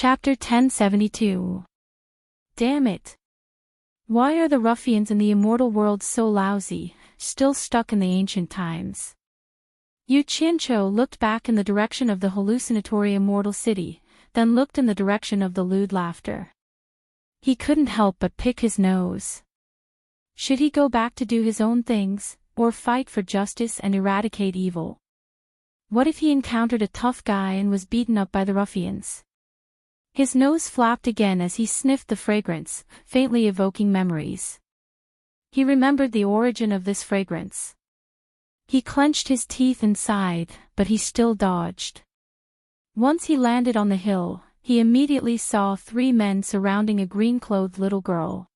Chapter 1072. Damn it. Why are the ruffians in the immortal world so lousy, still stuck in the ancient times? Yu Qianqiu looked back in the direction of the hallucinatory immortal city, then looked in the direction of the lewd laughter. He couldn't help but pick his nose. Should he go back to do his own things, or fight for justice and eradicate evil? What if he encountered a tough guy and was beaten up by the ruffians? His nose flapped again as he sniffed the fragrance, faintly evoking memories. He remembered the origin of this fragrance. He clenched his teeth and sighed, but he still dodged. Once he landed on the hill, he immediately saw 3 men surrounding a green-clothed little girl.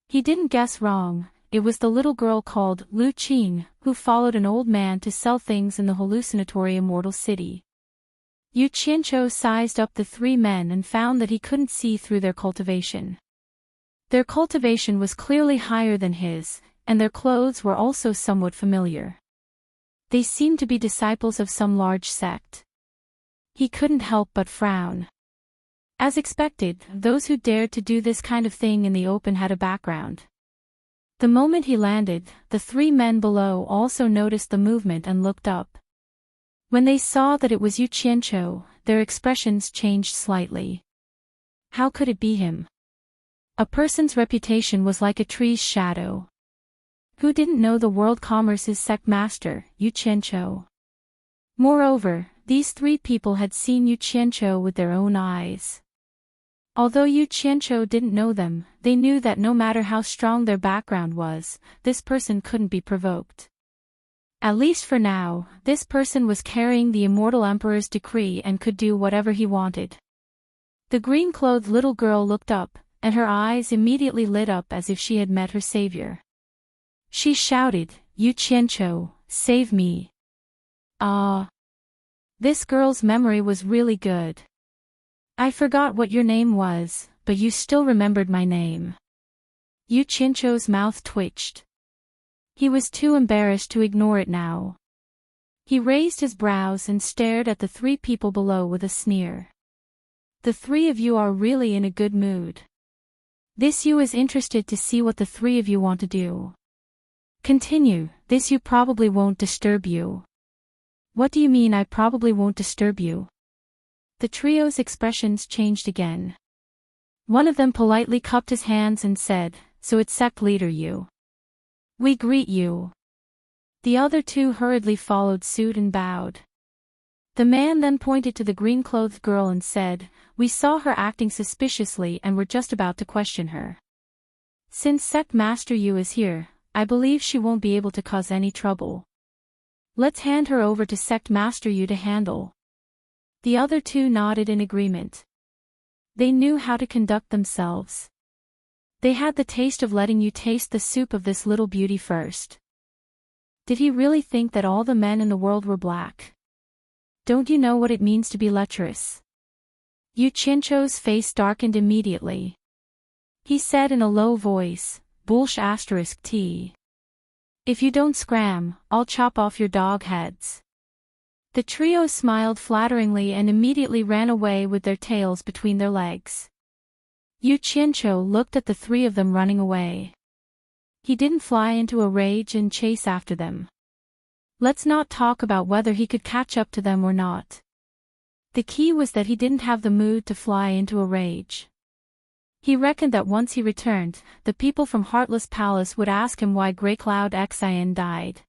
He didn't guess wrong, it was the little girl called Lu Qing, who followed an old man to sell things in the hallucinatory immortal city. Yu Qianqiu sized up the 3 men and found that he couldn't see through their cultivation. Their cultivation was clearly higher than his, and their clothes were also somewhat familiar. They seemed to be disciples of some large sect. He couldn't help but frown. As expected, those who dared to do this kind of thing in the open had a background. The moment he landed, the 3 men below also noticed the movement and looked up. When they saw that it was Yu Qianqiu, their expressions changed slightly. How could it be him? A person's reputation was like a tree's shadow. Who didn't know the world commerce's sect master, Yu Qianqiu? Moreover, these 3 people had seen Yu Qianqiu with their own eyes. Although Yu Qianqiu didn't know them, they knew that no matter how strong their background was, this person couldn't be provoked. At least for now, this person was carrying the immortal emperor's decree and could do whatever he wanted. The green-clothed little girl looked up, and her eyes immediately lit up as if she had met her savior. She shouted, "Yu Qianqiu, save me!" Ah! This girl's memory was really good. I forgot what your name was, but you still remembered my name. Yu Qianqiu's mouth twitched. He was too embarrassed to ignore it now. He raised his brows and stared at the 3 people below with a sneer. The 3 of you are really in a good mood. This Yu is interested to see what the 3 of you want to do. Continue, this Yu probably won't disturb you. What do you mean I probably won't disturb you? The trio's expressions changed again. One of them politely cupped his hands and said, "So it's sect leader Yu. We greet you." The other 2 hurriedly followed suit and bowed. The man then pointed to the green-clothed girl and said, "We saw her acting suspiciously and were just about to question her. Since Sect Master Yu is here, I believe she won't be able to cause any trouble. Let's hand her over to Sect Master Yu to handle." The other 2 nodded in agreement. They knew how to conduct themselves. They had the taste of letting you taste the soup of this little beauty first. Did he really think that all the men in the world were black? Don't you know what it means to be lecherous? Yu Qianqiu's face darkened immediately. He said in a low voice, "Bullsh*t. If you don't scram, I'll chop off your dog heads." The trio smiled flatteringly and immediately ran away with their tails between their legs. Yu Qianqiu looked at the 3 of them running away. He didn't fly into a rage and chase after them. Let's not talk about whether he could catch up to them or not. The key was that he didn't have the mood to fly into a rage. He reckoned that once he returned, the people from Heartless Palace would ask him why Grey Cloud Xian died.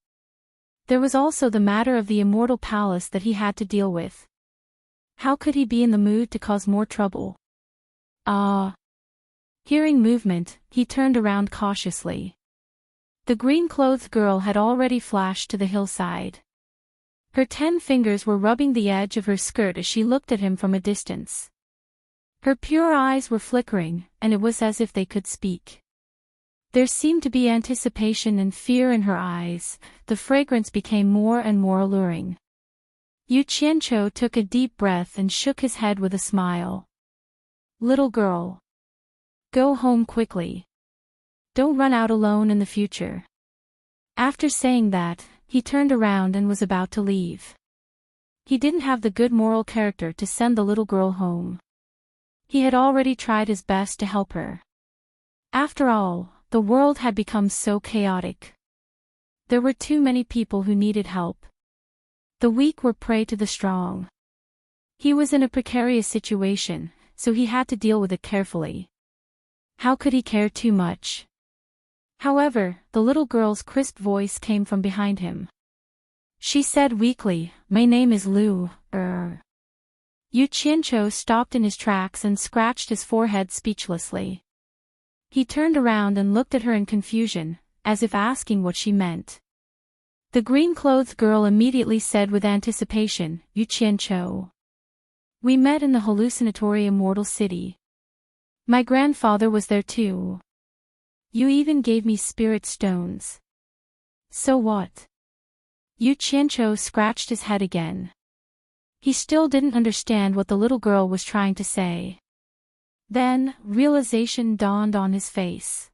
There was also the matter of the Immortal Palace that he had to deal with. How could he be in the mood to cause more trouble? Ah! Hearing movement, he turned around cautiously. The green-clothed girl had already flashed to the hillside. Her 10 fingers were rubbing the edge of her skirt as she looked at him from a distance. Her pure eyes were flickering, and it was as if they could speak. There seemed to be anticipation and fear in her eyes. The fragrance became more and more alluring. Yu Qianqiu took a deep breath and shook his head with a smile. "Little girl. Go home quickly. Don't run out alone in the future." After saying that, he turned around and was about to leave. He didn't have the good moral character to send the little girl home. He had already tried his best to help her. After all, the world had become so chaotic. There were too many people who needed help. The weak were prey to the strong. He was in a precarious situation, so he had to deal with it carefully. How could he care too much? However, the little girl's crisp voice came from behind him. She said weakly, "My name is Lu, Yu Qianqiu stopped in his tracks and scratched his forehead speechlessly. He turned around and looked at her in confusion, as if asking what she meant. The green-clothed girl immediately said with anticipation, "Yu Qianqiu. We met in the hallucinatory immortal city. My grandfather was there too. You even gave me spirit stones." "So what?" Yu Qianqiu scratched his head again. He still didn't understand what the little girl was trying to say. Then, realization dawned on his face.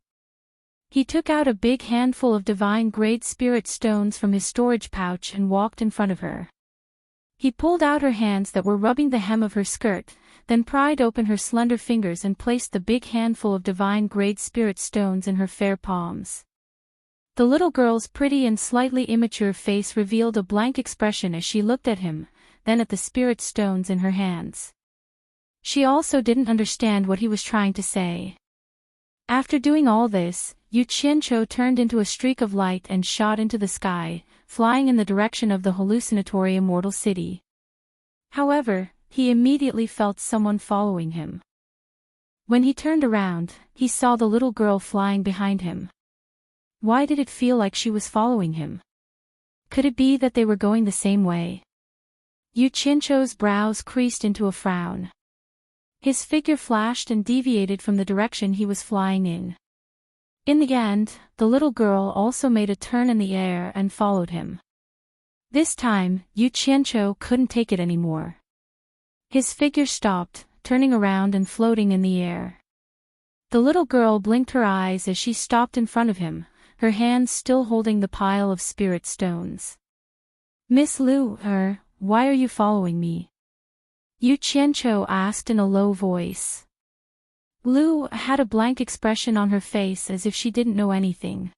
He took out a big handful of divine-grade spirit stones from his storage pouch and walked in front of her. He pulled out her hands that were rubbing the hem of her skirt, then pried open her slender fingers and placed the big handful of divine-grade spirit stones in her fair palms. The little girl's pretty and slightly immature face revealed a blank expression as she looked at him, then at the spirit stones in her hands. She also didn't understand what he was trying to say. After doing all this, Yu Qianqiu turned into a streak of light and shot into the sky, flying in the direction of the hallucinatory immortal city. However, he immediately felt someone following him. When he turned around, he saw the little girl flying behind him. Why did it feel like she was following him? Could it be that they were going the same way? Yu Qianqiu's brows creased into a frown. His figure flashed and deviated from the direction he was flying in. In the end, the little girl also made a turn in the air and followed him. This time, Yu Qianqiu couldn't take it anymore. His figure stopped, turning around and floating in the air. The little girl blinked her eyes as she stopped in front of him, her hands still holding the pile of spirit stones. "Miss Lu, why are you following me?" Yu Qianqiu asked in a low voice. Lu had a blank expression on her face as if she didn't know anything.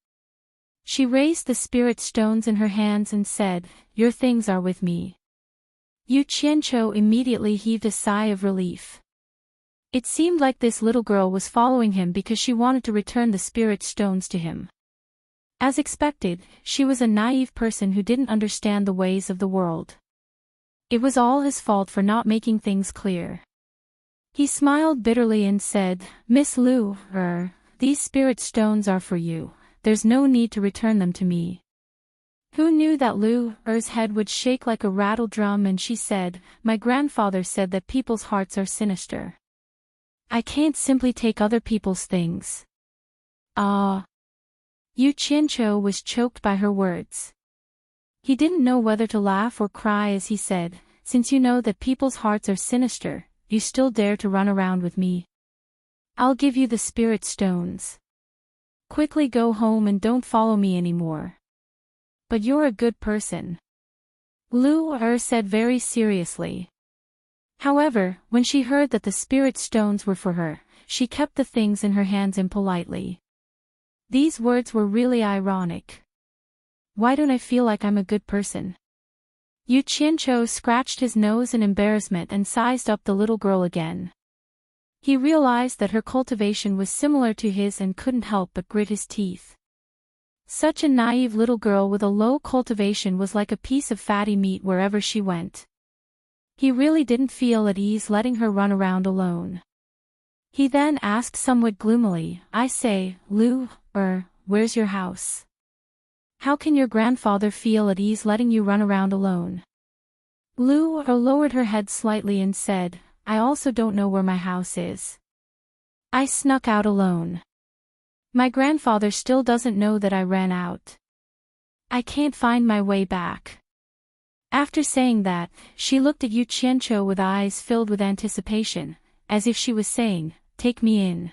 She raised the spirit stones in her hands and said, "Your things are with me." Yu Qianqiu immediately heaved a sigh of relief. It seemed like this little girl was following him because she wanted to return the spirit stones to him. As expected, she was a naive person who didn't understand the ways of the world. It was all his fault for not making things clear. He smiled bitterly and said, "Miss Lu, these spirit stones are for you, there's no need to return them to me." Who knew that Lu's head would shake like a rattle drum, and she said, "My grandfather said that people's hearts are sinister. I can't simply take other people's things." Yu Qianqiu was choked by her words. He didn't know whether to laugh or cry as he said, "Since you know that people's hearts are sinister, you still dare to run around with me? I'll give you the spirit stones. Quickly go home and don't follow me anymore. But you're a good person," Lu said very seriously. However, when she heard that the spirit stones were for her, she kept the things in her hands impolitely. These words were really ironic. Why don't I feel like I'm a good person? Yu Qianqiu scratched his nose in embarrassment and sized up the little girl again. He realized that her cultivation was similar to his and couldn't help but grit his teeth. Such a naive little girl with a low cultivation was like a piece of fatty meat wherever she went. He really didn't feel at ease letting her run around alone. He then asked somewhat gloomily, "I say, Lu, where's your house? How can your grandfather feel at ease letting you run around alone?" Lu lowered her head slightly and said, "I also don't know where my house is. I snuck out alone. My grandfather still doesn't know that I ran out. I can't find my way back." After saying that, she looked at Yu Qianqiu with eyes filled with anticipation, as if she was saying, "Take me in."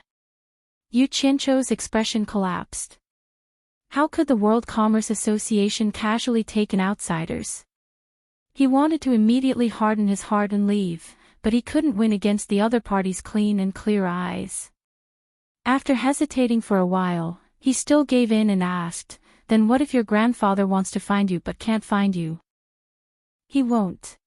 Yu Qianqiu's expression collapsed. How could the World Commerce Association casually take in outsiders? He wanted to immediately harden his heart and leave, but he couldn't win against the other party's clean and clear eyes. After hesitating for a while, he still gave in and asked, "Then what if your grandfather wants to find you but can't find you?" "He won't."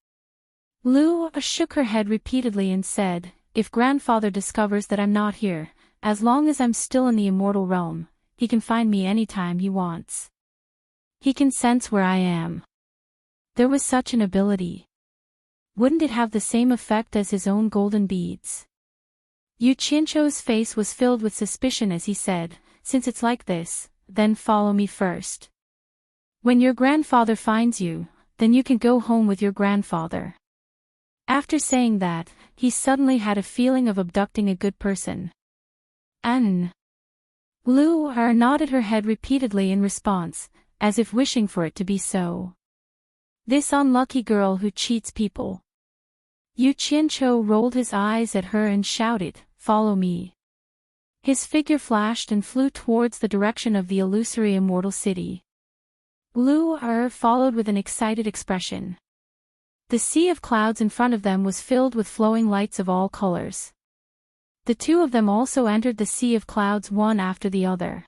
Lu shook her head repeatedly and said, "If grandfather discovers that I'm not here, as long as I'm still in the immortal realm, he can find me anytime he wants. He can sense where I am." There was such an ability. Wouldn't it have the same effect as his own golden beads? Yu Qianzhou's face was filled with suspicion as he said, "Since it's like this, then follow me first. When your grandfather finds you, then you can go home with your grandfather." After saying that, he suddenly had a feeling of abducting a good person. Lu nodded her head repeatedly in response, as if wishing for it to be so. This unlucky girl who cheats people. Yu Qianzhou rolled his eyes at her and shouted, "Follow me." His figure flashed and flew towards the direction of the illusory immortal city. Lu followed with an excited expression. The sea of clouds in front of them was filled with flowing lights of all colors. The two of them also entered the sea of clouds one after the other.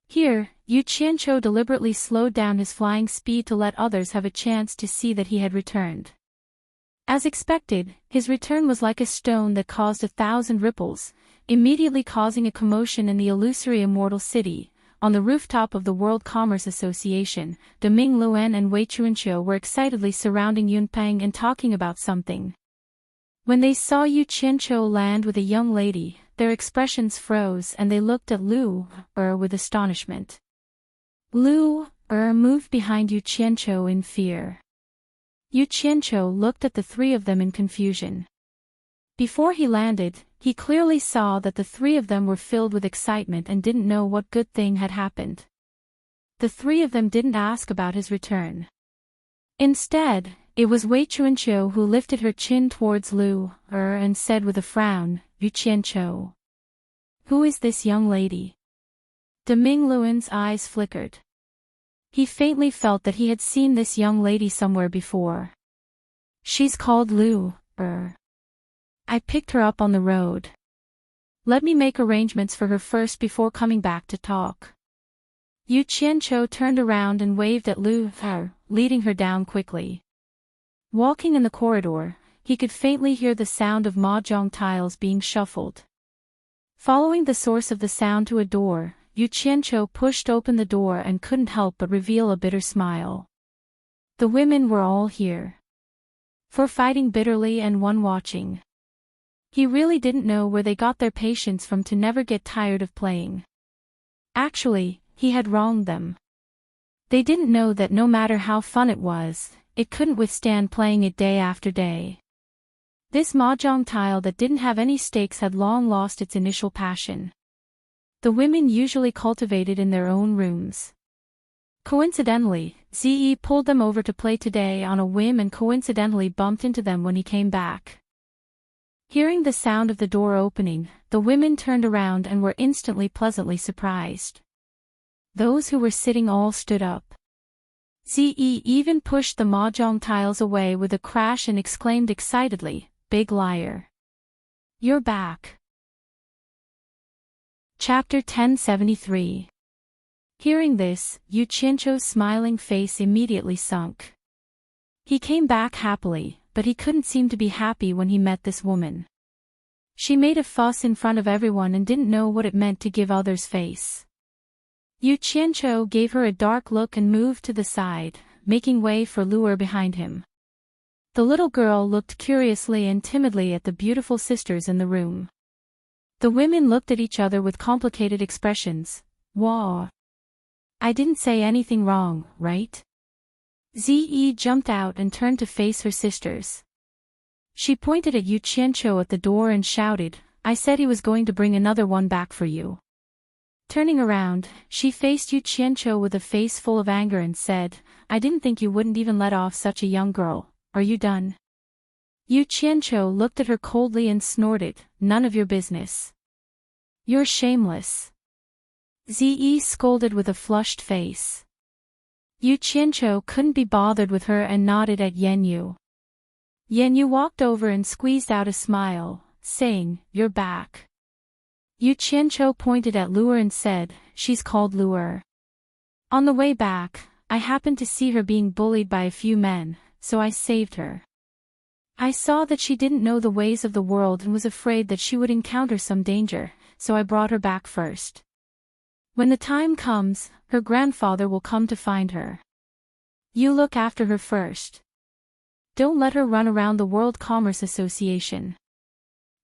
Here, Yu Qianzhou deliberately slowed down his flying speed to let others have a chance to see that he had returned. As expected, his return was like a stone that caused 1,000 ripples, immediately causing a commotion in the illusory immortal city. On the rooftop of the World Commerce Association, Deming Luan and Wei Chuanqiu were excitedly surrounding Yunpeng and talking about something. When they saw Yu Qianzhou land with a young lady, their expressions froze and they looked at Lu with astonishment. Lu moved behind Yu Qianzhou in fear. Yu Qianzhou looked at the three of them in confusion. Before he landed, he clearly saw that the three of them were filled with excitement and didn't know what good thing had happened. The three of them didn't ask about his return. Instead, it was Wei Chuanqiu who lifted her chin towards Lu and said with a frown, "Yu Qianzhou. Who is this young lady?" Deming Luan's eyes flickered. He faintly felt that he had seen this young lady somewhere before. "She's called Lu. I picked her up on the road. Let me make arrangements for her first before coming back to talk." Yu Qianzhou turned around and waved at Lu, leading her down quickly. Walking in the corridor, he could faintly hear the sound of mahjong tiles being shuffled. Following the source of the sound to a door, Yu Qianzhou pushed open the door and couldn't help but reveal a bitter smile. The women were all here. 4 fighting bitterly and 1 watching. He really didn't know where they got their patience from to never get tired of playing. Actually, he had wronged them. They didn't know that no matter how fun it was, it couldn't withstand playing it day after day. This mahjong tile that didn't have any stakes had long lost its initial passion. The women usually cultivated in their own rooms. Coincidentally, Ze pulled them over to play today on a whim and coincidentally bumped into them when he came back. Hearing the sound of the door opening, the women turned around and were instantly pleasantly surprised. Those who were sitting all stood up. Ze even pushed the mahjong tiles away with a crash and exclaimed excitedly, "Big liar. You're back." Chapter 1073. Hearing this, Yu Qianzhou's smiling face immediately sunk. He came back happily, but he couldn't seem to be happy when he met this woman. She made a fuss in front of everyone and didn't know what it meant to give others face. Yu Qianzhou gave her a dark look and moved to the side, making way for Lu behind him. The little girl looked curiously and timidly at the beautiful sisters in the room. The women looked at each other with complicated expressions. "Wow. I didn't say anything wrong, right?" Ze jumped out and turned to face her sisters. She pointed at Yu Qianzhou at the door and shouted, "I said he was going to bring another one back for you." Turning around, she faced Yu Qianzhou with a face full of anger and said, "I didn't think you wouldn't even let off such a young girl. Are you done?" Yu Qianzhou looked at her coldly and snorted, "None of your business. You're shameless." Ze scolded with a flushed face. Yu Qianzhou couldn't be bothered with her and nodded at Yan Yu. Yan Yu walked over and squeezed out a smile, saying, "You're back." Yu Qianqiu pointed at Luer and said, "She's called Luer. On the way back, I happened to see her being bullied by a few men, so I saved her. I saw that she didn't know the ways of the world and was afraid that she would encounter some danger, so I brought her back first. When the time comes, her grandfather will come to find her. You look after her first. Don't let her run around the World Commerce Association."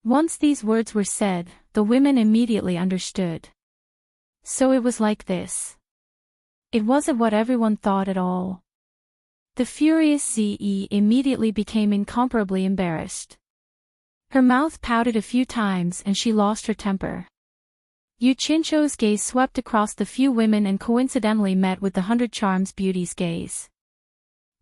Once these words were said, the women immediately understood. So it was like this. It wasn't what everyone thought at all. The furious Ze immediately became incomparably embarrassed. Her mouth pouted a few times and she lost her temper. Yu Qianqiu's gaze swept across the few women and coincidentally met with the 100 Charms Beauty's gaze.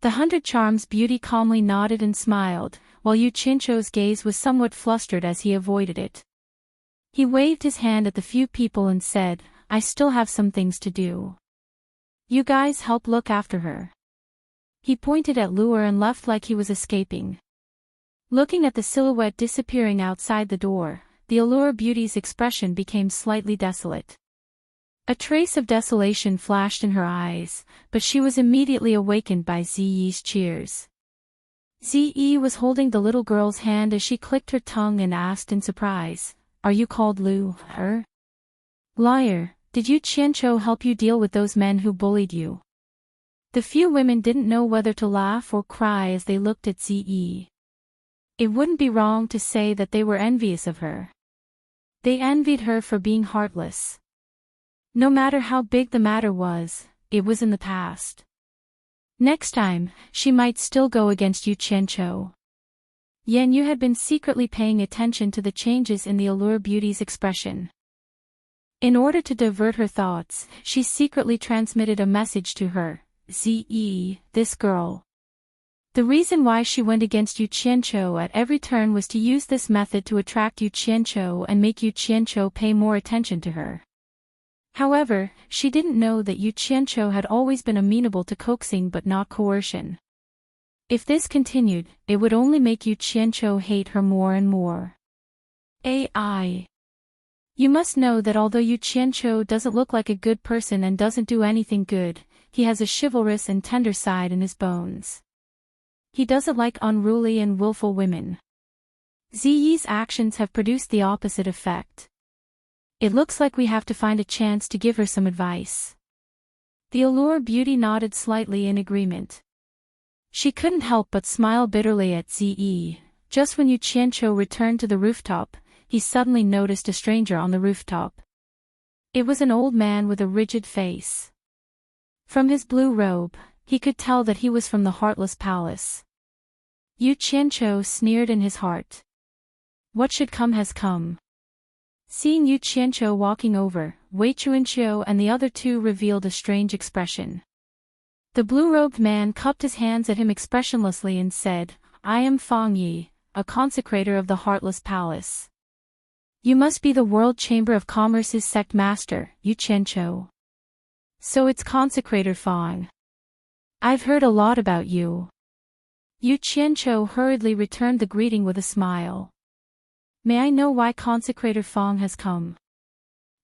The 100 Charms Beauty calmly nodded and smiled, while Yu Qianqiu's gaze was somewhat flustered as he avoided it. He waved his hand at the few people and said, "I still have some things to do. You guys help look after her." He pointed at Luer and left like he was escaping. Looking at the silhouette disappearing outside the door, the Allure Beauty's expression became slightly desolate. A trace of desolation flashed in her eyes, but she was immediately awakened by Ziyi's cheers. Ziyi was holding the little girl's hand as she clicked her tongue and asked in surprise, "Are you called Lu, her? Liar, did Yu Qianqiu help you deal with those men who bullied you?" The few women didn't know whether to laugh or cry as they looked at Ziyi. It wouldn't be wrong to say that they were envious of her. They envied her for being heartless. No matter how big the matter was, it was in the past. Next time, she might still go against Yu Qianqiu. Yan Yu had been secretly paying attention to the changes in the Allure Beauty's expression. In order to divert her thoughts, she secretly transmitted a message to her, "Ze, this girl." The reason why she went against Yu Qianqiu at every turn was to use this method to attract Yu Qianqiu and make Yu Qianqiu pay more attention to her. However, she didn't know that Yu Qianqiu had always been amenable to coaxing but not coercion. If this continued, it would only make Yu Qianqiu hate her more and more. AI. You must know that although Yu Qianqiu doesn't look like a good person and doesn't do anything good, he has a chivalrous and tender side in his bones. He doesn't like unruly and willful women. Ziyi's actions have produced the opposite effect. It looks like we have to find a chance to give her some advice. The Allure Beauty nodded slightly in agreement. She couldn't help but smile bitterly at Ziyi. Just when Yu Qianqiu returned to the rooftop, he suddenly noticed a stranger on the rooftop. It was an old man with a rigid face. From his blue robe, he could tell that he was from the Heartless Palace. Yu Qianqiu sneered in his heart. What should come has come. Seeing Yu Qianqiu walking over, Wei Chuanqiu and the other two revealed a strange expression. The blue-robed man cupped his hands at him expressionlessly and said, "I am Fang Yi, a consecrator of the Heartless Palace. You must be the World Chamber of Commerce's sect master, Yu Qianqiu." "So it's Consecrator Fang. I've heard a lot about you." Yu Qianqiu hurriedly returned the greeting with a smile. "May I know why Consecrator Fang has come?"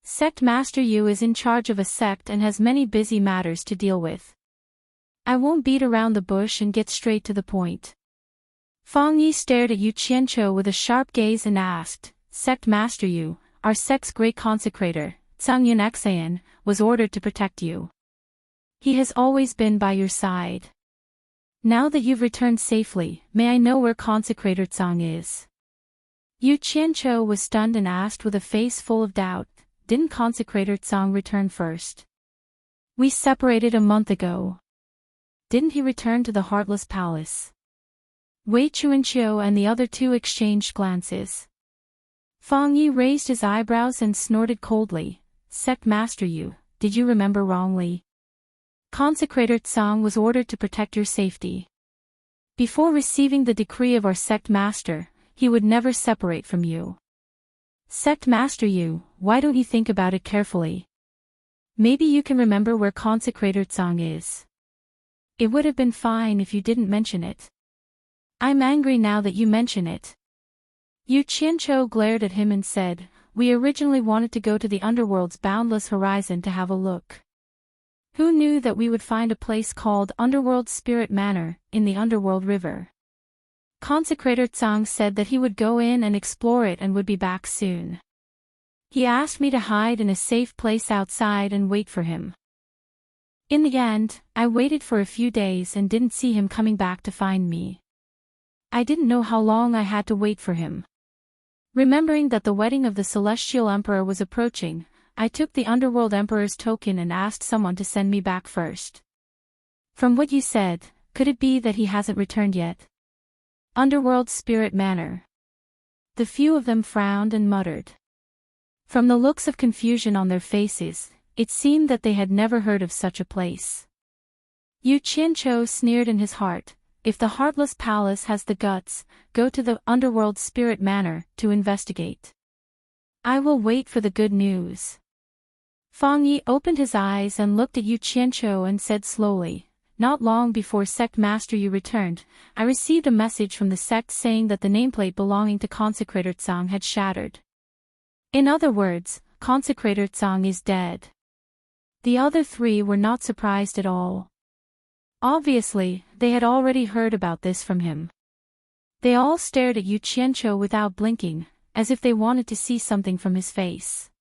"Sect Master Yu is in charge of a sect and has many busy matters to deal with. I won't beat around the bush and get straight to the point." Fang Yi stared at Yu Qianqiu with a sharp gaze and asked, "Sect Master Yu, our sect's great consecrator, Zhang Yunxian, was ordered to protect you. He has always been by your side. Now that you've returned safely, may I know where Consecrator Zhang is?" Yu Qianqiu was stunned and asked with a face full of doubt, "Didn't Consecrator Zhang return first? We separated a month ago. Didn't he return to the Heartless Palace?" Wei Chuanqiu and the other two exchanged glances. Fang Yi raised his eyebrows and snorted coldly, "Sect Master Yu, did you remember wrongly? Consecrator Zhang was ordered to protect your safety. Before receiving the decree of our sect master, he would never separate from you. Sect Master Yu, why don't you think about it carefully? Maybe you can remember where Consecrator Zhang is. It would have been fine if you didn't mention it." I'm angry now that you mention it. Yu Qianqiu glared at him and said, we originally wanted to go to the underworld's boundless horizon to have a look. Who knew that we would find a place called Underworld Spirit Manor, in the Underworld River? Consecrator Tsang said that he would go in and explore it and would be back soon. He asked me to hide in a safe place outside and wait for him. In the end, I waited for a few days and didn't see him coming back to find me. I didn't know how long I had to wait for him. Remembering that the wedding of the Celestial Emperor was approaching, I took the Underworld Emperor's token and asked someone to send me back first. From what you said, could it be that he hasn't returned yet? Underworld Spirit Manor. The few of them frowned and muttered. From the looks of confusion on their faces, it seemed that they had never heard of such a place. Yu Qianqiu sneered in his heart, if the Heartless Palace has the guts, go to the Underworld Spirit Manor to investigate. I will wait for the good news. Fang Yi opened his eyes and looked at Yu Qianqiu and said slowly, not long before Sect Master Yu returned, I received a message from the sect saying that the nameplate belonging to Consecrator Tsang had shattered. In other words, Consecrator Tsang is dead. The other three were not surprised at all. Obviously, they had already heard about this from him. They all stared at Yu Qianqiu without blinking, as if they wanted to see something from his face.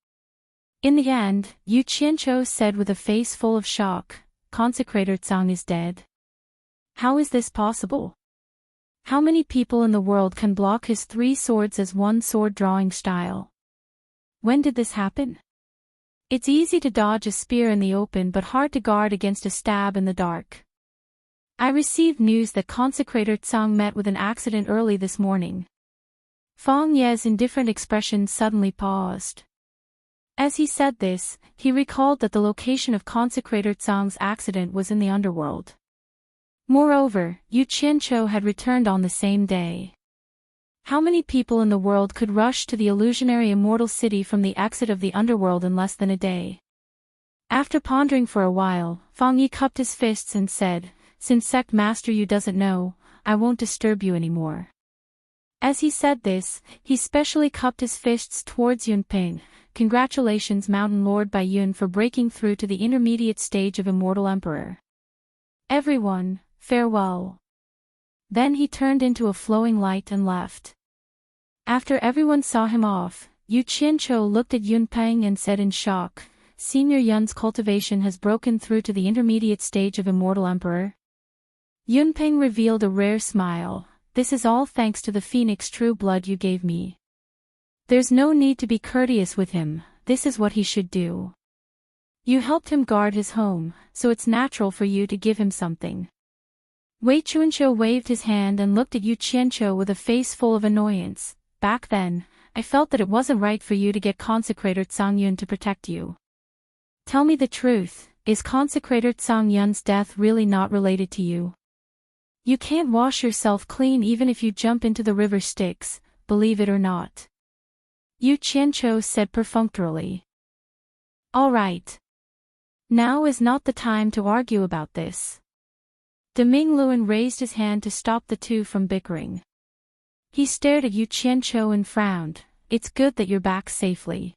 In the end, Yu Qianqiu said with a face full of shock, Consecrator Tsang is dead. How is this possible? How many people in the world can block his 3 swords as one sword drawing style? When did this happen? It's easy to dodge a spear in the open but hard to guard against a stab in the dark. I received news that Consecrator Tsang met with an accident early this morning. Fang Ye's indifferent expression suddenly paused. As he said this, he recalled that the location of Consecrator Tsang's accident was in the underworld. Moreover, Yu Qianqiu had returned on the same day. How many people in the world could rush to the illusionary immortal city from the exit of the underworld in less than a day? After pondering for a while, Fang Yi cupped his fists and said, since Sect Master Yu doesn't know, I won't disturb you anymore. As he said this, he specially cupped his fists towards Yun Ping. Congratulations Mountain Lord Bai Yun for breaking through to the intermediate stage of Immortal Emperor. Everyone, farewell. Then he turned into a flowing light and left. After everyone saw him off, Yu Qianqiu looked at Yun Peng and said in shock, Senior Yun's cultivation has broken through to the intermediate stage of Immortal Emperor. Yun Peng revealed a rare smile, this is all thanks to the phoenix true blood you gave me. There's no need to be courteous with him, this is what he should do. You helped him guard his home, so it's natural for you to give him something. Wei Chuanqiu waved his hand and looked at Yu Qianqiu with a face full of annoyance. Back then, I felt that it wasn't right for you to get Consecrator Tsang Yun to protect you. Tell me the truth, is Consecrator Tsang Yun's death really not related to you? You can't wash yourself clean even if you jump into the river Styx, believe it or not. Yu Qianqiu said perfunctorily. All right. Now is not the time to argue about this. Deming Luan raised his hand to stop the two from bickering. He stared at Yu Qianqiu and frowned, it's good that you're back safely.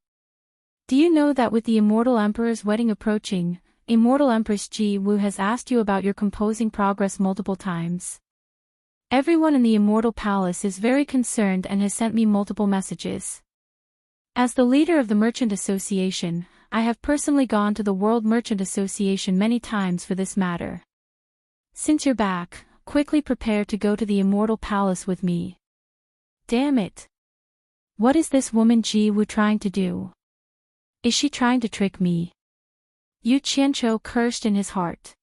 Do you know that with the Immortal Emperor's wedding approaching, Immortal Empress Ji Wu has asked you about your composing progress multiple times? Everyone in the Immortal Palace is very concerned and has sent me multiple messages. As the leader of the Merchant Association, I have personally gone to the World Merchant Association many times for this matter. Since you're back, quickly prepare to go to the Immortal Palace with me. Damn it! What is this woman Ji Wu trying to do? Is she trying to trick me? Yu Qianqiu cursed in his heart.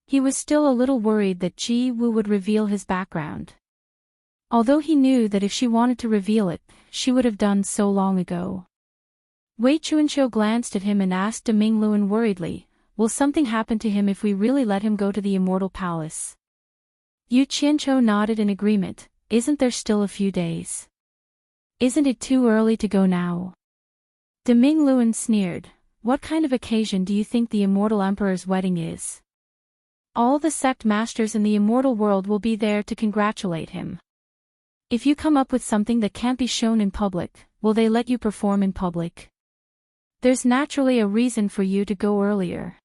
He was still a little worried that Ji Wu would reveal his background. Although he knew that if she wanted to reveal it, she would have done so long ago. Wei Chuanqiu glanced at him and asked Deming Luan worriedly, will something happen to him if we really let him go to the Immortal Palace? Yu Qianqiu nodded in agreement, isn't there still a few days? Isn't it too early to go now? Deming Luan sneered, what kind of occasion do you think the Immortal Emperor's wedding is? All the sect masters in the immortal world will be there to congratulate him. If you come up with something that can't be shown in public, will they let you perform in public? There's naturally a reason for you to go earlier.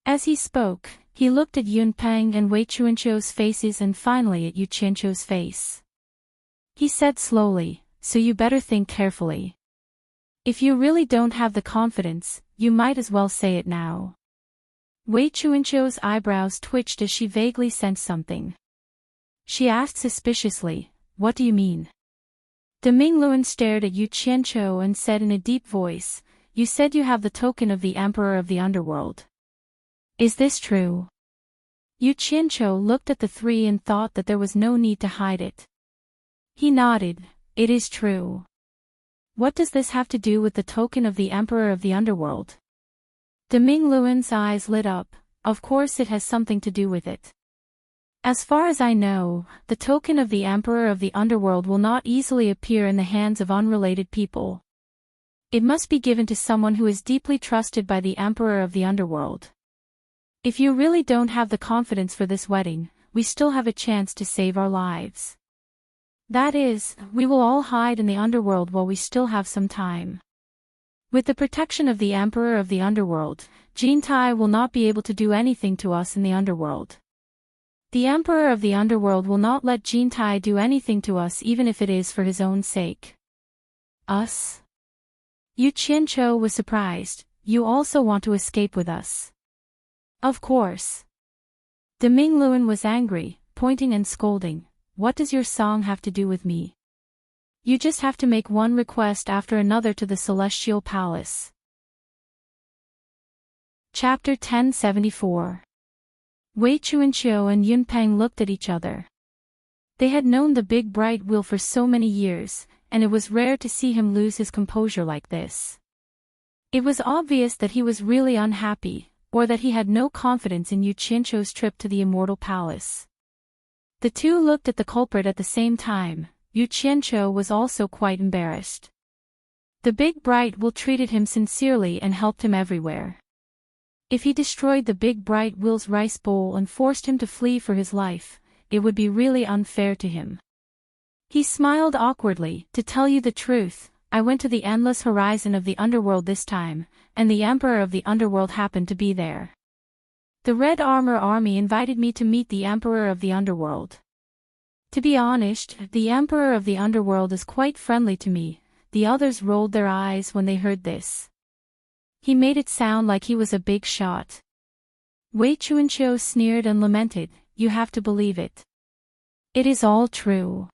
As he spoke, he looked at Yun Peng and Wei Chuanqiu's faces and finally at Yu Qianqiu's face. He said slowly, so you better think carefully. If you really don't have the confidence, you might as well say it now. Wei Chuanqiu's eyebrows twitched as she vaguely sensed something. She asked suspiciously, "What do you mean?" De Mingluan stared at Yu Qianqiu and said in a deep voice, "You said you have the token of the Emperor of the Underworld. Is this true?" Yu Qianqiu looked at the three and thought that there was no need to hide it. He nodded, "It is true." "What does this have to do with the token of the Emperor of the Underworld?" De Mingluan's eyes lit up. "Of course it has something to do with it. As far as I know, the token of the Emperor of the Underworld will not easily appear in the hands of unrelated people. It must be given to someone who is deeply trusted by the Emperor of the Underworld. If you really don't have the confidence for this wedding, we still have a chance to save our lives. That is, we will all hide in the underworld while we still have some time. With the protection of the Emperor of the Underworld, Jintai will not be able to do anything to us in the underworld. The Emperor of the Underworld will not let Jintai do anything to us even if it is for his own sake." "Us?" Yu Qianqiu was surprised. "You also want to escape with us?" "Of course." De Mingluan was angry, pointing and scolding. "What does your song have to do with me? You just have to make one request after another to the Celestial Palace." Chapter 1074. Wei Chuanqiu and Yun Peng looked at each other. They had known the big bright wheel for so many years, and it was rare to see him lose his composure like this. It was obvious that he was really unhappy, or that he had no confidence in Yu Qianqiu's trip to the Immortal Palace. The two looked at the culprit at the same time. Yu Qianqiu was also quite embarrassed. The big bright wheel treated him sincerely and helped him everywhere. If he destroyed the big bright wheel's rice bowl and forced him to flee for his life, it would be really unfair to him. He smiled awkwardly. "To tell you the truth, I went to the endless horizon of the underworld this time, and the Emperor of the Underworld happened to be there. The Red Armor Army invited me to meet the Emperor of the Underworld. To be honest, the Emperor of the Underworld is quite friendly to me." The others rolled their eyes when they heard this. He made it sound like he was a big shot. Wei Chuanqiu sneered and lamented, "You have to believe it. It is all true.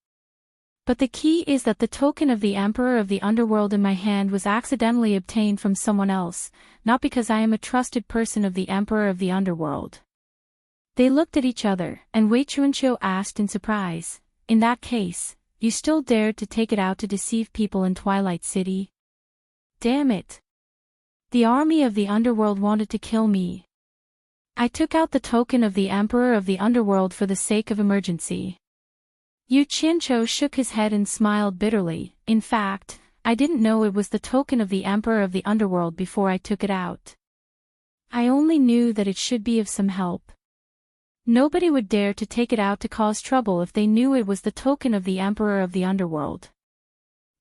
But the key is that the token of the Emperor of the Underworld in my hand was accidentally obtained from someone else, not because I am a trusted person of the Emperor of the Underworld." They looked at each other, and Wei Chuanqiu asked in surprise, "In that case, you still dared to take it out to deceive people in Twilight City? Damn it. The army of the underworld wanted to kill me. I took out the token of the Emperor of the Underworld for the sake of emergency." Yu Qianqiu shook his head and smiled bitterly. "In fact, I didn't know it was the token of the Emperor of the Underworld before I took it out. I only knew that it should be of some help. Nobody would dare to take it out to cause trouble if they knew it was the token of the Emperor of the Underworld.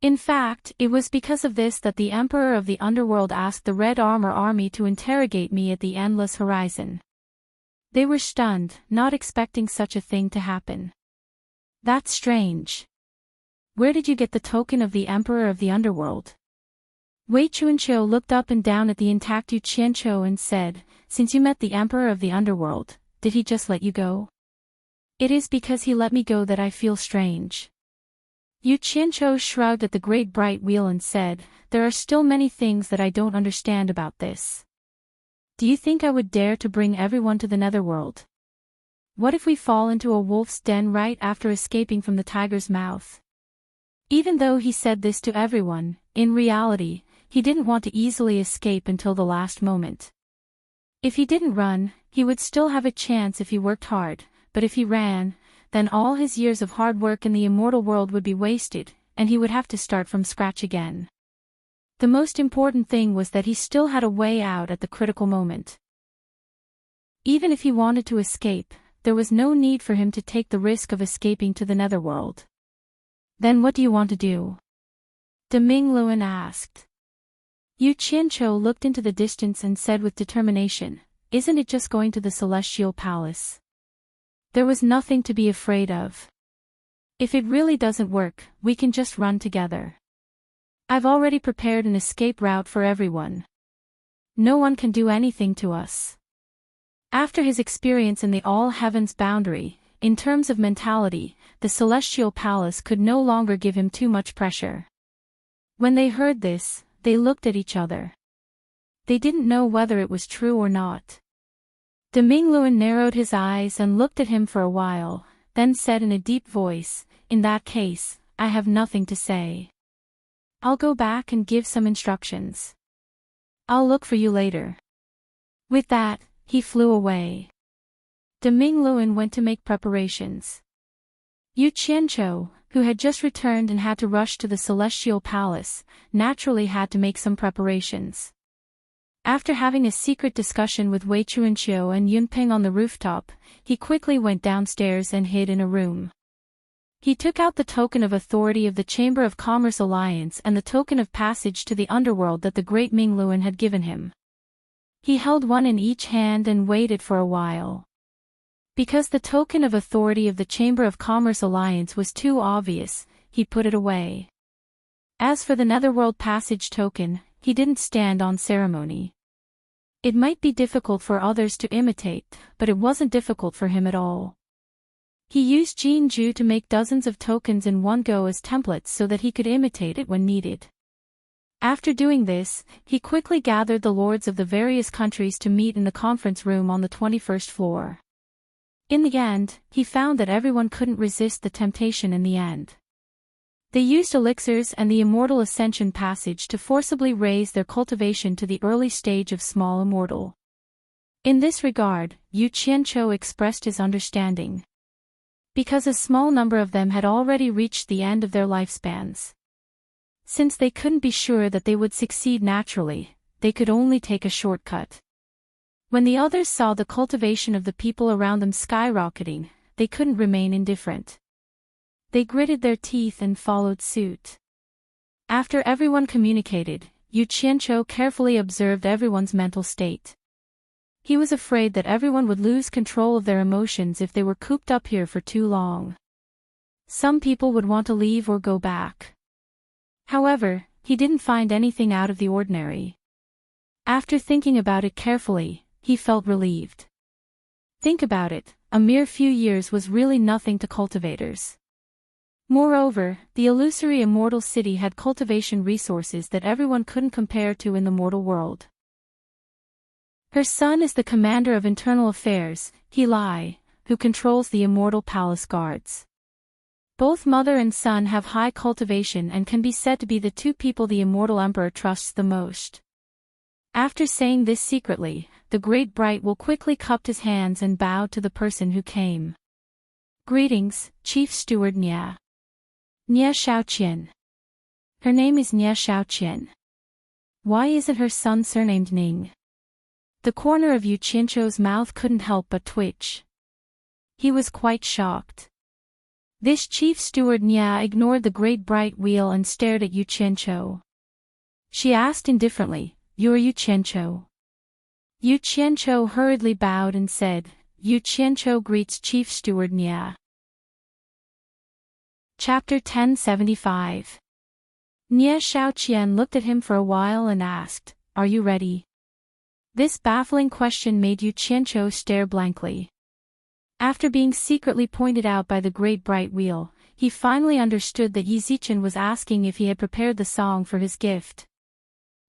In fact, it was because of this that the Emperor of the Underworld asked the Red Armor Army to interrogate me at the Endless Horizon." They were stunned, not expecting such a thing to happen. "That's strange. Where did you get the token of the Emperor of the Underworld?" Wei Chuanqiu looked up and down at the intact Yu Qianqiu and said, "Since you met the Emperor of the Underworld, did he just let you go?" "It is because he let me go that I feel strange." Yu Qianqiu shrugged at the great bright wheel and said, "There are still many things that I don't understand about this. Do you think I would dare to bring everyone to the netherworld? What if we fall into a wolf's den right after escaping from the tiger's mouth?" Even though he said this to everyone, in reality, he didn't want to easily escape until the last moment. If he didn't run, he would still have a chance if he worked hard, but if he ran, then all his years of hard work in the immortal world would be wasted, and he would have to start from scratch again. The most important thing was that he still had a way out at the critical moment. Even if he wanted to escape, there was no need for him to take the risk of escaping to the netherworld. Then what do you want to do? De Mingluan asked. Yu Qianqiu looked into the distance and said with determination, "Isn't it just going to the celestial palace? There was nothing to be afraid of. If it really doesn't work, we can just run together. I've already prepared an escape route for everyone. No one can do anything to us." After his experience in the all-heavens boundary, in terms of mentality, the celestial palace could no longer give him too much pressure. When they heard this, they looked at each other. They didn't know whether it was true or not. De Mingluan narrowed his eyes and looked at him for a while, then said in a deep voice, "In that case, I have nothing to say. I'll go back and give some instructions. I'll look for you later." With that, he flew away. De Mingluan went to make preparations. Yu Qianqiu, who had just returned and had to rush to the celestial palace, naturally had to make some preparations. After having a secret discussion with Wei Chuanqiu and Yunping on the rooftop, he quickly went downstairs and hid in a room. He took out the token of authority of the Chamber of Commerce Alliance and the token of passage to the underworld that the great Mingluan had given him. He held one in each hand and waited for a while. Because the token of authority of the Chamber of Commerce Alliance was too obvious, he put it away. As for the Netherworld Passage token, he didn't stand on ceremony. It might be difficult for others to imitate, but it wasn't difficult for him at all. He used Jinju to make dozens of tokens in one go as templates so that he could imitate it when needed. After doing this, he quickly gathered the lords of the various countries to meet in the conference room on the 21st floor. In the end, he found that everyone couldn't resist the temptation in the end. They used elixirs and the immortal ascension passage to forcibly raise their cultivation to the early stage of small immortal. In this regard, Yu Qianqiu expressed his understanding. Because a small number of them had already reached the end of their lifespans. Since they couldn't be sure that they would succeed naturally, they could only take a shortcut. When the others saw the cultivation of the people around them skyrocketing, they couldn't remain indifferent. They gritted their teeth and followed suit. After everyone communicated, Yu Qianqiu carefully observed everyone's mental state. He was afraid that everyone would lose control of their emotions if they were cooped up here for too long. Some people would want to leave or go back. However, he didn't find anything out of the ordinary. After thinking about it carefully, he felt relieved. Think about it, a mere few years was really nothing to cultivators. Moreover, the illusory immortal city had cultivation resources that everyone couldn't compare to in the mortal world. Her son is the commander of internal affairs, He Lai, who controls the immortal palace guards. Both mother and son have high cultivation and can be said to be the two people the immortal emperor trusts the most. After saying this secretly, the great bright will quickly cupped his hands and bowed to the person who came. Greetings, Chief Steward Nia. Nia Shaoqian. Her name is Nia Shaoqian. Why isn't her son surnamed Ning? The corner of Yu Qianqiu's mouth couldn't help but twitch. He was quite shocked. This chief steward Nia ignored the great bright wheel and stared at Yu Qianqiu. She asked indifferently, "You're Yu Qianqiu?" Yu Qianqiu hurriedly bowed and said, "Yu Qianqiu greets Chief Steward Nia." Chapter 1075. Nia Shaoqian looked at him for a while and asked, "Are you ready?" This baffling question made Yu Qianqiu stare blankly. After being secretly pointed out by the great bright wheel, he finally understood that Yi Zichen was asking if he had prepared the song for his gift.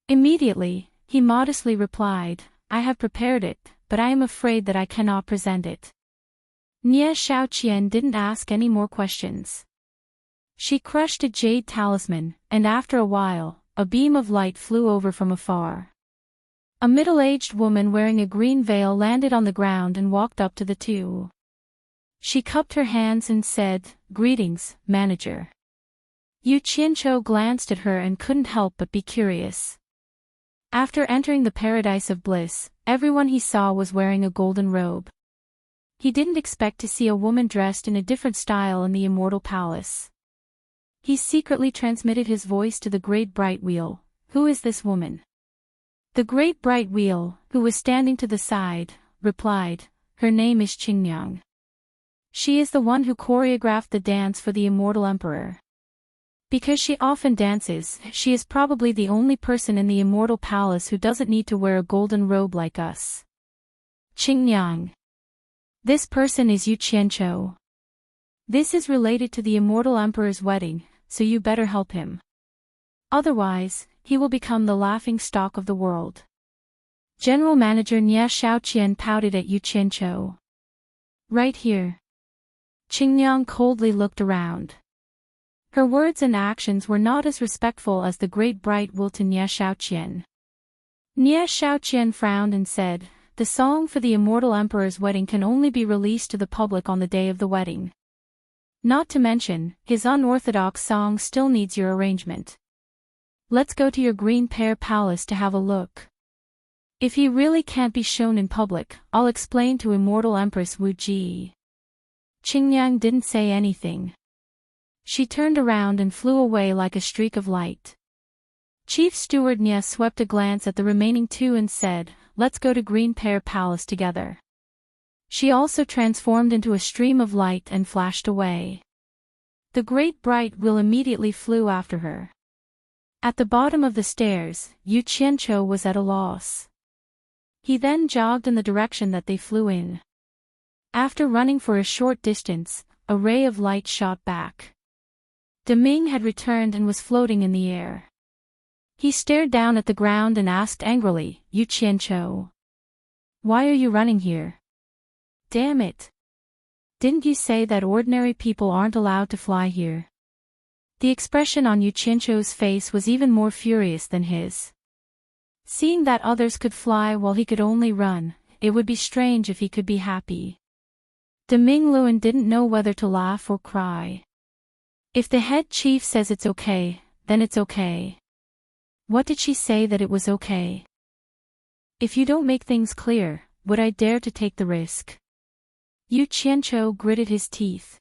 Immediately, he modestly replied, "I have prepared it, but I am afraid that I cannot present it." Nia Shaoqian didn't ask any more questions. She crushed a jade talisman, and after a while, a beam of light flew over from afar. A middle-aged woman wearing a green veil landed on the ground and walked up to the two. She cupped her hands and said, "Greetings, manager." Yu Qianqiu glanced at her and couldn't help but be curious. After entering the paradise of bliss, everyone he saw was wearing a golden robe. He didn't expect to see a woman dressed in a different style in the immortal palace. He secretly transmitted his voice to the great bright wheel. Who is this woman? The great bright wheel, who was standing to the side, replied, her name is Qingyang. She is the one who choreographed the dance for the immortal emperor. Because she often dances, she is probably the only person in the immortal palace who doesn't need to wear a golden robe like us. Qingyang. This person is Yu Qianqiu. This is related to the immortal emperor's wedding, so you better help him. Otherwise, he will become the laughing stock of the world. General Manager Nia Shaoqian pouted at Yu Qianqiu. Right here. Qingyang coldly looked around. Her words and actions were not as respectful as the great bright will to Nia Shaoqian. Nia Shaoqian frowned and said, the song for the immortal emperor's wedding can only be released to the public on the day of the wedding. Not to mention, his unorthodox song still needs your arrangement. Let's go to your Green Pear Palace to have a look. If he really can't be shown in public, I'll explain to Immortal Empress Wu Ji. Qingyang didn't say anything. She turned around and flew away like a streak of light. Chief Steward Nia swept a glance at the remaining two and said, let's go to Green Pear Palace together. She also transformed into a stream of light and flashed away. The great bright wheel immediately flew after her. At the bottom of the stairs, Yu Qianqiu was at a loss. He then jogged in the direction that they flew in. After running for a short distance, a ray of light shot back. Deming had returned and was floating in the air. He stared down at the ground and asked angrily, Yu Qianqiu. Why are you running here? Damn it. Didn't you say that ordinary people aren't allowed to fly here? The expression on Yu Qianqiu's face was even more furious than his. Seeing that others could fly while he could only run, it would be strange if he could be happy. Deming Luan didn't know whether to laugh or cry. If the head chief says it's okay, then it's okay. What did she say that it was okay? If you don't make things clear, would I dare to take the risk? Yu Qianqiu gritted his teeth.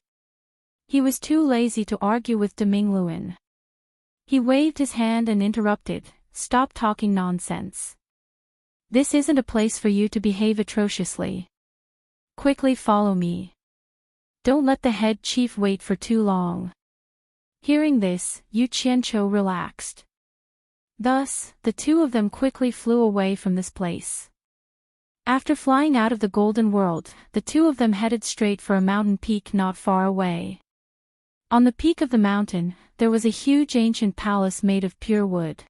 He was too lazy to argue with Deming Luan. He waved his hand and interrupted, stop talking nonsense. This isn't a place for you to behave atrociously. Quickly follow me. Don't let the head chief wait for too long. Hearing this, Yu Qianqiu relaxed. Thus, the two of them quickly flew away from this place. After flying out of the Golden World, the two of them headed straight for a mountain peak not far away. On the peak of the mountain, there was a huge ancient palace made of pure wood.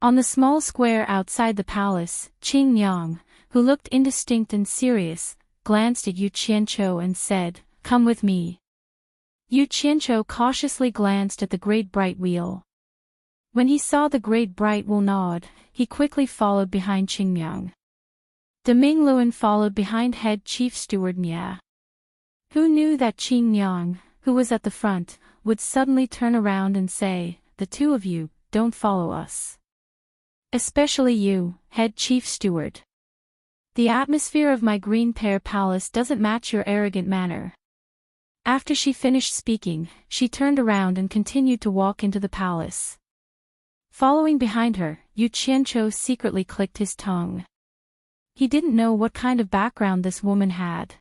On the small square outside the palace, Qingyang, who looked indistinct and serious, glanced at Yu Qianqiu and said, come with me. Yu Qianqiu cautiously glanced at the great bright wheel. When he saw the great bright wheel nod, he quickly followed behind Qingyang. Deming Luan followed behind head chief steward Nia. Who knew that Qingyang, who was at the front, would suddenly turn around and say, the two of you, don't follow us. Especially you, head chief steward. The atmosphere of my Green Pear Palace doesn't match your arrogant manner. After she finished speaking, she turned around and continued to walk into the palace. Following behind her, Yu Qianqiu secretly clicked his tongue. He didn't know what kind of background this woman had.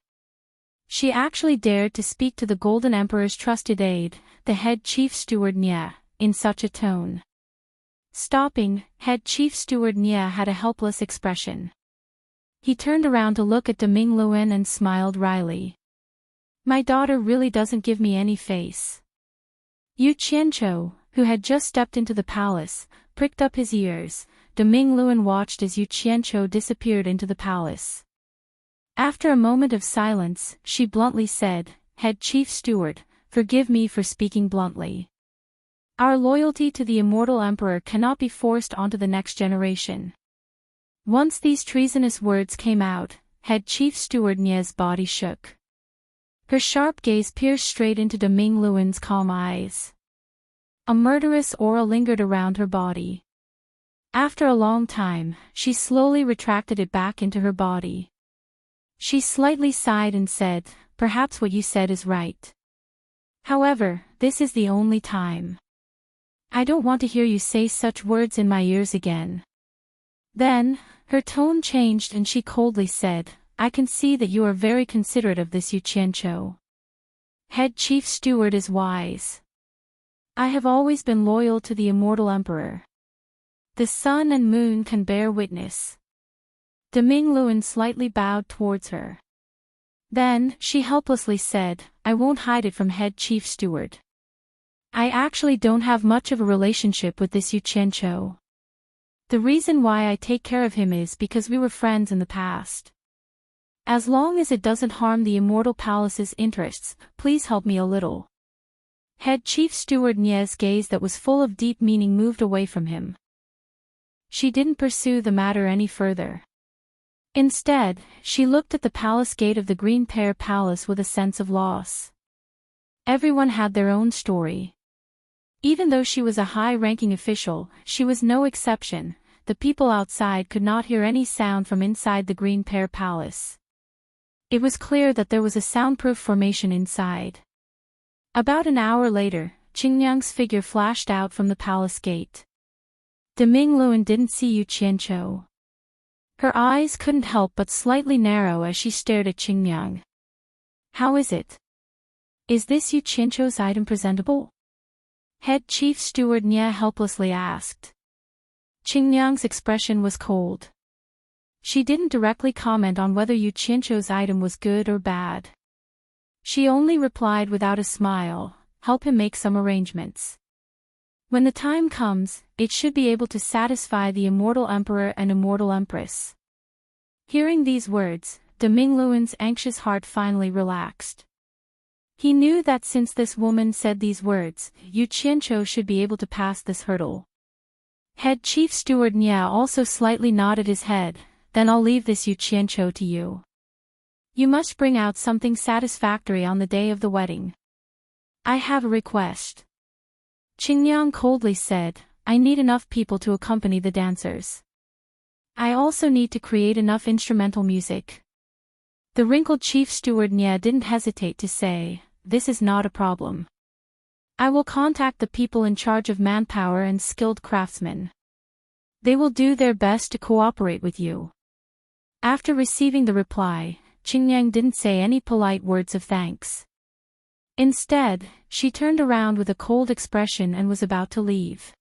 She actually dared to speak to the Golden Emperor's trusted aide, the head chief steward Nia, in such a tone. Stopping, head chief steward Nia had a helpless expression. He turned around to look at Deming Luan and smiled wryly. My daughter really doesn't give me any face. Yu Qianqiu, who had just stepped into the palace, pricked up his ears. Deming Luan watched as Yu Qianqiu disappeared into the palace. After a moment of silence, she bluntly said, head chief steward, forgive me for speaking bluntly. Our loyalty to the immortal emperor cannot be forced onto the next generation. Once these treasonous words came out, head chief steward Nia's body shook. Her sharp gaze pierced straight into Deming Luan's calm eyes. A murderous aura lingered around her body. After a long time, she slowly retracted it back into her body. She slightly sighed and said, "Perhaps what you said is right. However, this is the only time. I don't want to hear you say such words in my ears again." Then, her tone changed and she coldly said, "I can see that you are very considerate of this Yuqiancho. Head Chief Steward is wise. I have always been loyal to the immortal emperor. The sun and moon can bear witness." Demingluan slightly bowed towards her. Then, she helplessly said, "I won't hide it from Head Chief Steward. I actually don't have much of a relationship with this Yuqiancho. The reason why I take care of him is because we were friends in the past. As long as it doesn't harm the Immortal Palace's interests, please help me a little." Head Chief Steward Nie's gaze that was full of deep meaning moved away from him. She didn't pursue the matter any further. Instead, she looked at the palace gate of the Green Pear Palace with a sense of loss. Everyone had their own story. Even though she was a high-ranking official, she was no exception. The people outside could not hear any sound from inside the Green Pear Palace. It was clear that there was a soundproof formation inside. About an hour later, Qingyang's figure flashed out from the palace gate. Demingluan didn't see Yuqiancho. Her eyes couldn't help but slightly narrow as she stared at Qingyang. "How is it? Is this Yuqiancho's item presentable?" Head Chief Steward Nie helplessly asked. Qingyang's expression was cold. She didn't directly comment on whether Yuqiancho's item was good or bad. She only replied without a smile, "Help him make some arrangements. When the time comes, it should be able to satisfy the Immortal Emperor and Immortal Empress." Hearing these words, Demingluan's anxious heart finally relaxed. He knew that since this woman said these words, Yuqiancho should be able to pass this hurdle. Head Chief Steward Nia also slightly nodded his head, "Then I'll leave this Yuqiancho to you. You must bring out something satisfactory on the day of the wedding. I have a request." Qingyang coldly said, "I need enough people to accompany the dancers. I also need to create enough instrumental music." The wrinkled Chief Steward Nia didn't hesitate to say, "This is not a problem. I will contact the people in charge of manpower and skilled craftsmen. They will do their best to cooperate with you." After receiving the reply, Qingyang didn't say any polite words of thanks. Instead, she turned around with a cold expression and was about to leave.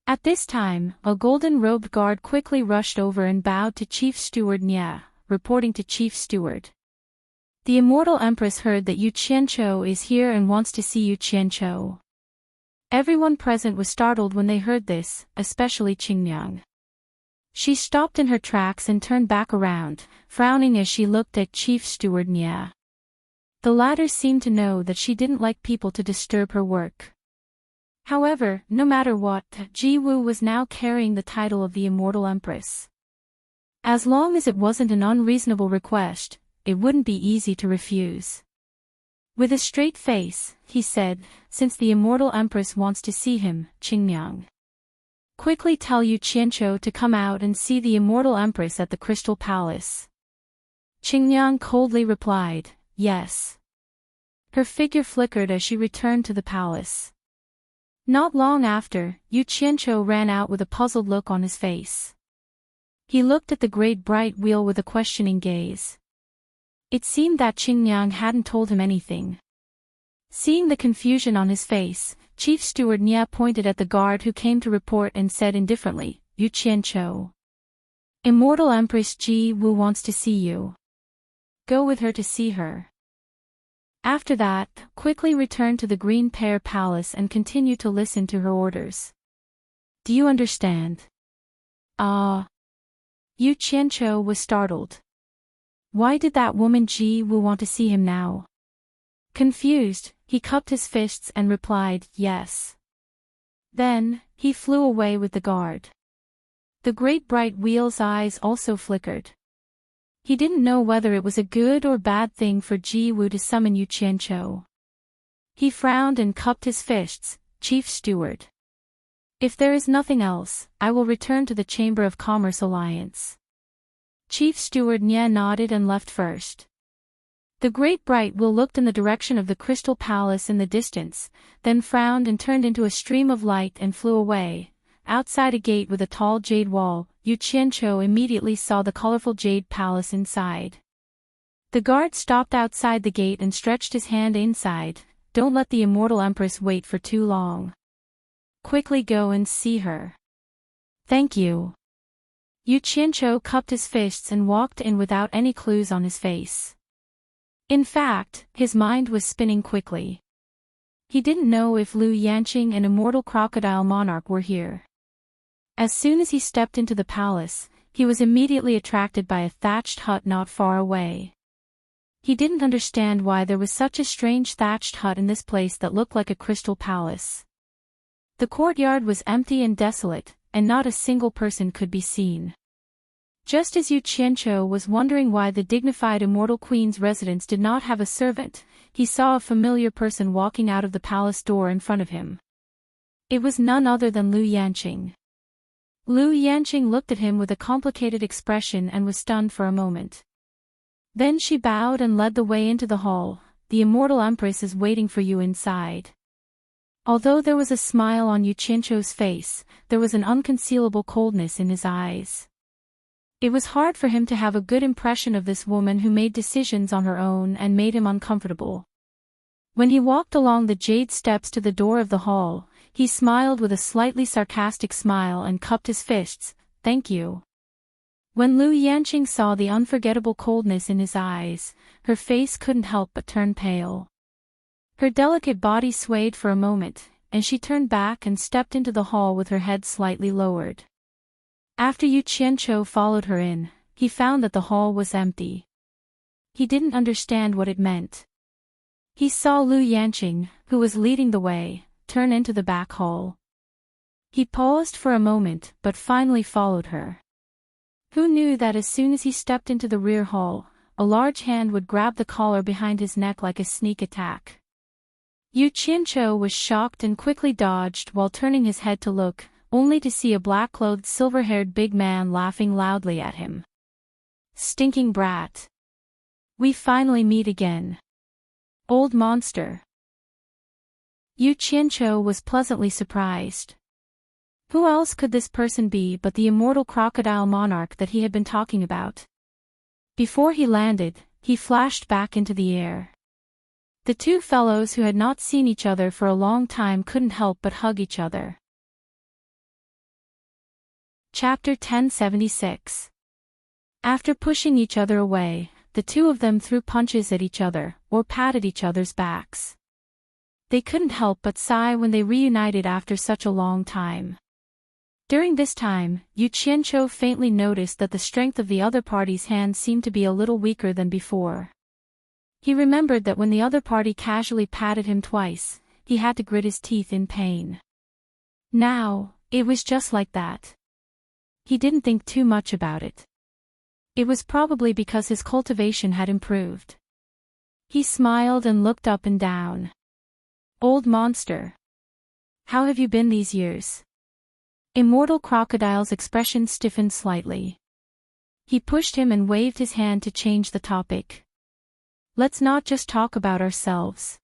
At this time, a golden-robed guard quickly rushed over and bowed to Chief Steward Nia, reporting to Chief Steward. "The Immortal Empress heard that Yuqiancho is here and wants to see Yuqiancho." Everyone present was startled when they heard this, especially Qingyang. She stopped in her tracks and turned back around, frowning as she looked at Chief Steward Nia. The latter seemed to know that she didn't like people to disturb her work. However, no matter what, Ji Wu was now carrying the title of the Immortal Empress. As long as it wasn't an unreasonable request, it wouldn't be easy to refuse. With a straight face, he said, "Since the Immortal Empress wants to see him, Qingyang, quickly tell Yuqiancho to come out and see the Immortal Empress at the Crystal Palace." Qingyang coldly replied, "Yes." Her figure flickered as she returned to the palace. Not long after, Yuqiancho ran out with a puzzled look on his face. He looked at the great bright wheel with a questioning gaze. It seemed that Qingyang hadn't told him anything. Seeing the confusion on his face, Chief Steward Nia pointed at the guard who came to report and said indifferently, "Yuqiancho. Immortal Empress Ji Wu wants to see you. Go with her to see her." After that, quickly return to the Green Pear Palace and continue to listen to her orders. "Do you understand?" Yuqiancho was startled. Why did that woman Ji Wu want to see him now? Confused, he cupped his fists and replied, "Yes." Then, he flew away with the guard. The great bright wheel's eyes also flickered. He didn't know whether it was a good or bad thing for Ji Wu to summon Yuqiancho. He frowned and cupped his fists, "Chief Steward. If there is nothing else, I will return to the Chamber of Commerce Alliance. Chief Steward Nye nodded and left first. The great bright will looked in the direction of the Crystal Palace in the distance, then frowned and turned into a stream of light and flew away. Outside a gate with a tall jade wall, Yu Qianqiu immediately saw the colorful jade palace inside. The guard stopped outside the gate and stretched his hand inside. Don't let the immortal empress wait for too long. Quickly go and see her. Thank you. Yu Qianqiu cupped his fists and walked in without any clues on his face. In fact, his mind was spinning quickly. He didn't know if Lu Yanqing and immortal crocodile monarch were here. As soon as he stepped into the palace, he was immediately attracted by a thatched hut not far away. He didn't understand why there was such a strange thatched hut in this place that looked like a crystal palace. The courtyard was empty and desolate, and not a single person could be seen. Just as Yu Qianqiu was wondering why the dignified immortal queen's residence did not have a servant, he saw a familiar person walking out of the palace door in front of him. It was none other than Lu Yanqing. Lu Yanqing looked at him with a complicated expression and was stunned for a moment. Then she bowed and led the way into the hall. The immortal empress is waiting for you inside. Although there was a smile on Yu Qianqiu's face, there was an unconcealable coldness in his eyes. It was hard for him to have a good impression of this woman who made decisions on her own and made him uncomfortable. When he walked along the jade steps to the door of the hall, he smiled with a slightly sarcastic smile and cupped his fists. Thank you. When Lu Yanqing saw the unforgettable coldness in his eyes, her face couldn't help but turn pale. Her delicate body swayed for a moment, and she turned back and stepped into the hall with her head slightly lowered. After Yu Qianqiu followed her in, he found that the hall was empty. He didn't understand what it meant. He saw Lu Yanqing, who was leading the way, turn into the back hall. He paused for a moment but finally followed her. Who knew that as soon as he stepped into the rear hall, a large hand would grab the collar behind his neck like a sneak attack. Yu Qianqiu was shocked and quickly dodged while turning his head to look, only to see a black-clothed silver-haired big man laughing loudly at him. Stinking brat. We finally meet again. Old monster. Yu Qianqiu was pleasantly surprised. Who else could this person be but the immortal crocodile monarch that he had been talking about? Before he landed, he flashed back into the air. The two fellows who had not seen each other for a long time couldn't help but hug each other. Chapter 1076. After pushing each other away, the two of them threw punches at each other, or patted each other's backs. They couldn't help but sigh when they reunited after such a long time. During this time, Yu Qianqiu faintly noticed that the strength of the other party's hand seemed to be a little weaker than before. He remembered that when the other party casually patted him twice, he had to grit his teeth in pain. Now, it was just like that. He didn't think too much about it. It was probably because his cultivation had improved. He smiled and looked up and down. Old monster. How have you been these years? Immortal Crocodile's expression stiffened slightly. He pushed him and waved his hand to change the topic. Let's not just talk about ourselves.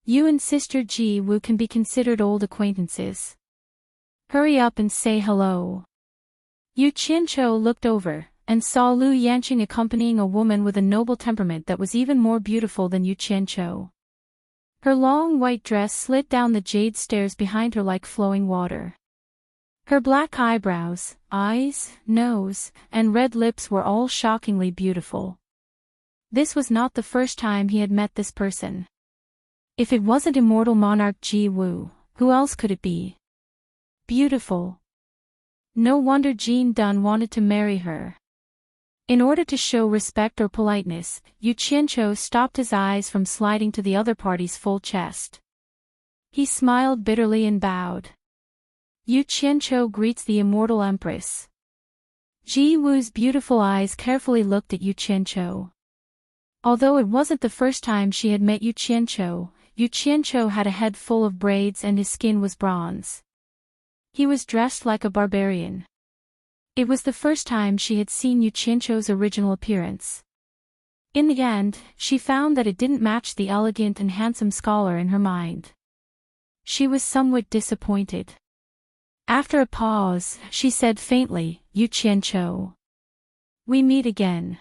You and Sister Ji Wu can be considered old acquaintances. Hurry up and say hello. Yu Qianqiu looked over, and saw Lu Yanqing accompanying a woman with a noble temperament that was even more beautiful than Yu Qianqiu. Her long white dress slid down the jade stairs behind her like flowing water. Her black eyebrows, eyes, nose, and red lips were all shockingly beautiful. This was not the first time he had met this person. If it wasn't immortal monarch Ji Wu, who else could it be? Beautiful. No wonder Jean Dun wanted to marry her. In order to show respect or politeness, Yu Qianqiu stopped his eyes from sliding to the other party's full chest. He smiled bitterly and bowed. Yu Qianqiu greets the immortal empress. Ji Wu's beautiful eyes carefully looked at Yu Qianqiu. Although it wasn't the first time she had met Yu Qianqiu had a head full of braids and his skin was bronze. He was dressed like a barbarian. It was the first time she had seen Yu Qianzhou's original appearance. In the end, she found that it didn't match the elegant and handsome scholar in her mind. She was somewhat disappointed. After a pause, she said faintly, "Yu Qianzhou. We meet again."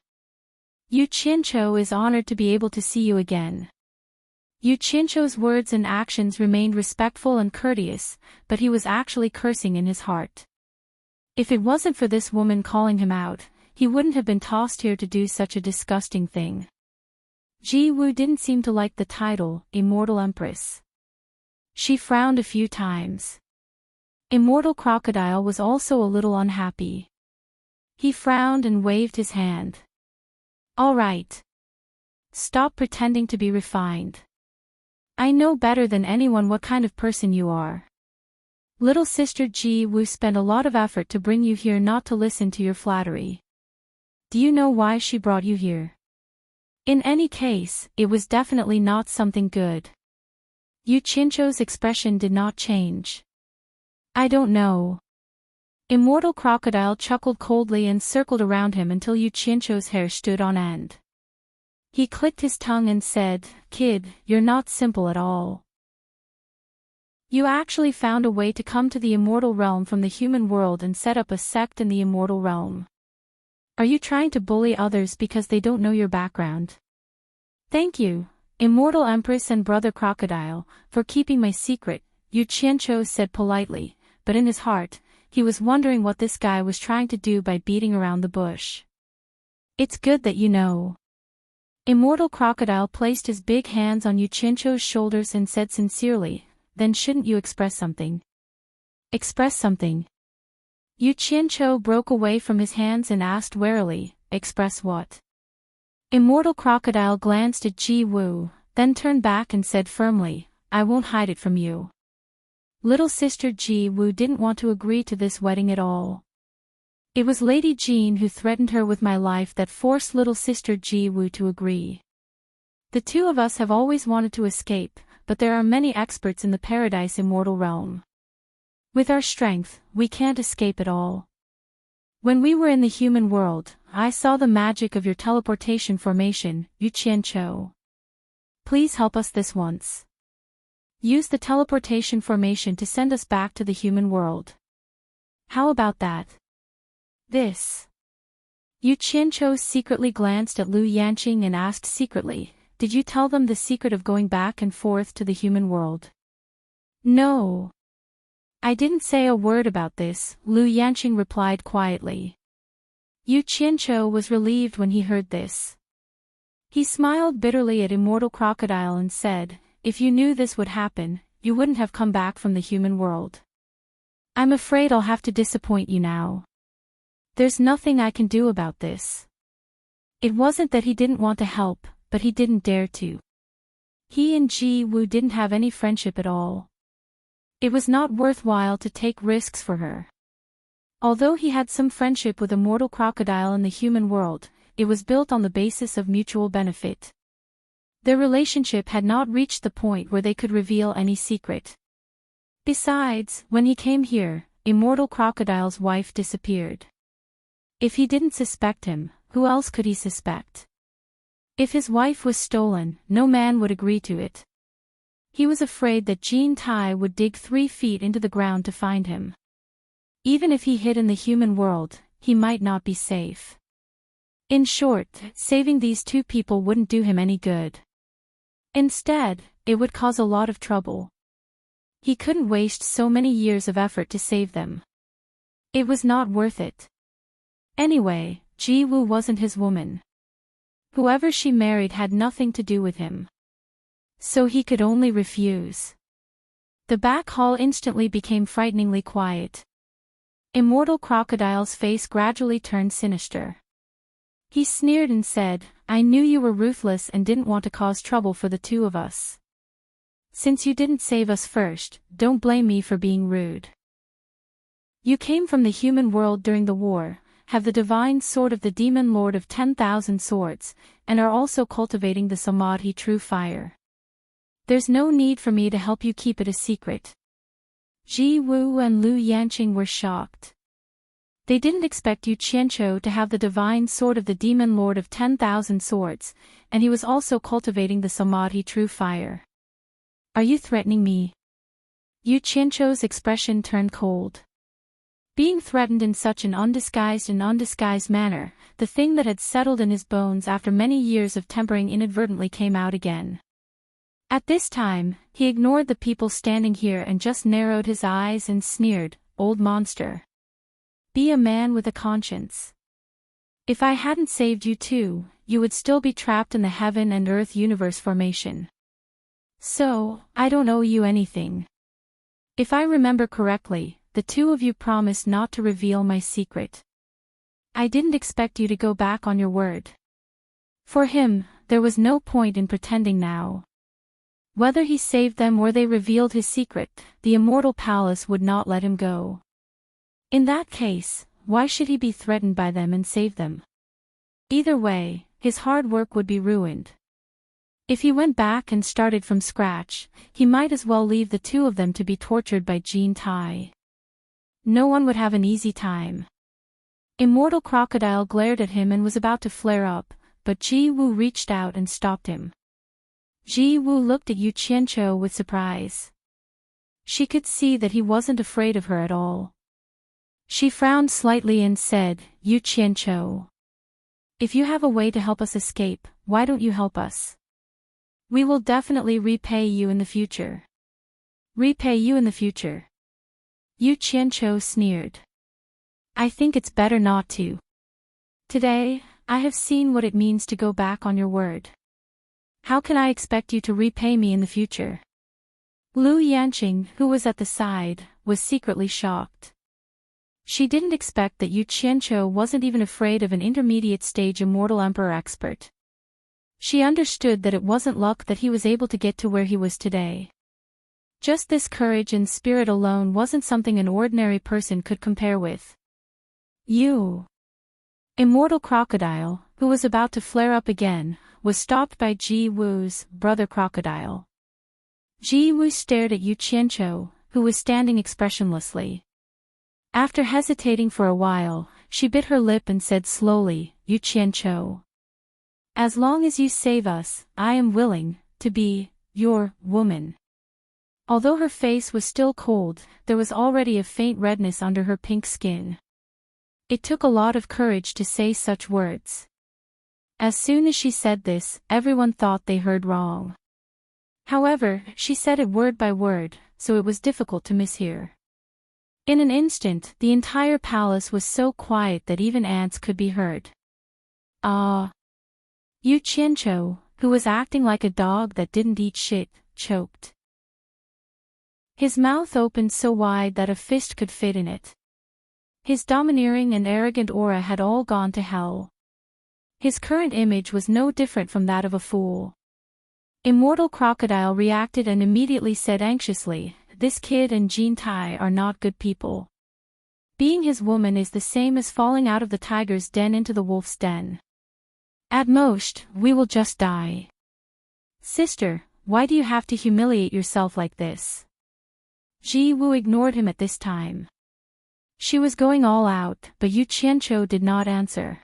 Yu Qianzhou is honored to be able to see you again. Yu Qianzhou's words and actions remained respectful and courteous, but he was actually cursing in his heart. If it wasn't for this woman calling him out, he wouldn't have been tossed here to do such a disgusting thing. Ji Wu didn't seem to like the title, Immortal Empress. She frowned a few times. Immortal Crocodile was also a little unhappy. He frowned and waved his hand. "All right. Stop pretending to be refined. I know better than anyone what kind of person you are. Little sister Ji Wu spent a lot of effort to bring you here not to listen to your flattery. Do you know why she brought you here? In any case, it was definitely not something good." Yu Qianzhou's expression did not change. "I don't know." Immortal Crocodile chuckled coldly and circled around him until Yu Qianzhou's hair stood on end. He clicked his tongue and said, "Kid, you're not simple at all. You actually found a way to come to the immortal realm from the human world and set up a sect in the immortal realm. Are you trying to bully others because they don't know your background?" "Thank you, Immortal Empress and Brother Crocodile, for keeping my secret," Yu Qianzhou said politely, but in his heart, he was wondering what this guy was trying to do by beating around the bush. "It's good that you know." Immortal Crocodile placed his big hands on Yu Qianzhou's shoulders and said sincerely, "Then shouldn't you express something?" "Express something?" Yu Qianzhou broke away from his hands and asked warily, "Express what?" Immortal Crocodile glanced at Ji Wu, then turned back and said firmly, "I won't hide it from you." Little sister Ji Wu didn't want to agree to this wedding at all. It was Lady Jean who threatened her with my life that forced little sister Ji Wu to agree. The two of us have always wanted to escape, but there are many experts in the Paradise Immortal realm. With our strength, we can't escape at all. When we were in the human world, I saw the magic of your teleportation formation, Yu Qianzhou. Please help us this once. Use the teleportation formation to send us back to the human world. How about that? This. Yu Qianzhou secretly glanced at Lu Yanqing and asked secretly, "Did you tell them the secret of going back and forth to the human world?" "No. I didn't say a word about this," Lu Yanqing replied quietly. Yu Qianzhou was relieved when he heard this. He smiled bitterly at Immortal Crocodile and said, "If you knew this would happen, you wouldn't have come back from the human world. I'm afraid I'll have to disappoint you now. There's nothing I can do about this." It wasn't that he didn't want to help, but he didn't dare to. He and Ji Wu didn't have any friendship at all. It was not worthwhile to take risks for her. Although he had some friendship with Immortal Crocodile in the human world, it was built on the basis of mutual benefit. Their relationship had not reached the point where they could reveal any secret. Besides, when he came here, Immortal Crocodile's wife disappeared. If he didn't suspect him, who else could he suspect? If his wife was stolen, no man would agree to it. He was afraid that Jean Tai would dig 3 feet into the ground to find him. Even if he hid in the human world, he might not be safe. In short, saving these two people wouldn't do him any good. Instead, it would cause a lot of trouble. He couldn't waste so many years of effort to save them. It was not worth it. Anyway, Ji Wu wasn't his woman. Whoever she married had nothing to do with him. So he could only refuse. The back hall instantly became frighteningly quiet. Immortal Crocodile's face gradually turned sinister. He sneered and said, "I knew you were ruthless and didn't want to cause trouble for the two of us. Since you didn't save us first, don't blame me for being rude. You came from the human world during the war, have the divine sword of the demon lord of 10,000 swords, and are also cultivating the Samadhi true fire. There's no need for me to help you keep it a secret. Ji Wu and Lu Yanqing were shocked. They didn't expect Yu Qianqiu to have the divine sword of the demon lord of 10,000 swords, and he was also cultivating the samadhi true fire. Are you threatening me? Yu Qianqiu's expression turned cold. Being threatened in such an undisguised manner, the thing that had settled in his bones after many years of tempering inadvertently came out again. At this time, he ignored the people standing here and just narrowed his eyes and sneered, "Old monster. Be a man with a conscience. If I hadn't saved you too, you would still be trapped in the heaven and earth universe formation. So, I don't owe you anything. If I remember correctly, the two of you promised not to reveal my secret. I didn't expect you to go back on your word." For him, there was no point in pretending now. Whether he saved them or they revealed his secret, the immortal palace would not let him go. In that case, why should he be threatened by them and save them? Either way, his hard work would be ruined. If he went back and started from scratch, he might as well leave the two of them to be tortured by Jin Tai. No one would have an easy time. Immortal Crocodile glared at him and was about to flare up, but Ji Wu reached out and stopped him. Ji Wu looked at Yu Qianqiu with surprise. She could see that he wasn't afraid of her at all. She frowned slightly and said, "Yu Qianqiu. If you have a way to help us escape, why don't you help us? We will definitely repay you in the future." "Repay you in the future?" Yu Qianqiu sneered. "I think it's better not to. Today, I have seen what it means to go back on your word. How can I expect you to repay me in the future?" Lu Yanqing, who was at the side, was secretly shocked. She didn't expect that Yu Qianqiu wasn't even afraid of an intermediate-stage immortal emperor expert. She understood that it wasn't luck that he was able to get to where he was today. Just this courage and spirit alone wasn't something an ordinary person could compare with. "You." Immortal Crocodile, who was about to flare up again, was stopped by Ji Wu's brother Crocodile. Ji Wu stared at Yu Qianqiu, who was standing expressionlessly. After hesitating for a while, she bit her lip and said slowly, "Yu Qianqiu. As long as you save us, I am willing to be your woman." Although her face was still cold, there was already a faint redness under her pink skin. It took a lot of courage to say such words. As soon as she said this, everyone thought they heard wrong. However, she said it word by word, so it was difficult to mishear. In an instant, the entire palace was so quiet that even ants could be heard. "Ah." Yu Qianqiu, who was acting like a dog that didn't eat shit, choked. His mouth opened so wide that a fist could fit in it. His domineering and arrogant aura had all gone to hell. His current image was no different from that of a fool. Immortal Crocodile reacted and immediately said anxiously, "This kid and Jin Tai are not good people. Being his woman is the same as falling out of the tiger's den into the wolf's den. At most, we will just die. Sister, why do you have to humiliate yourself like this?" Ji Wu ignored him at this time. She was going all out, but Yu Qianqiu did not answer.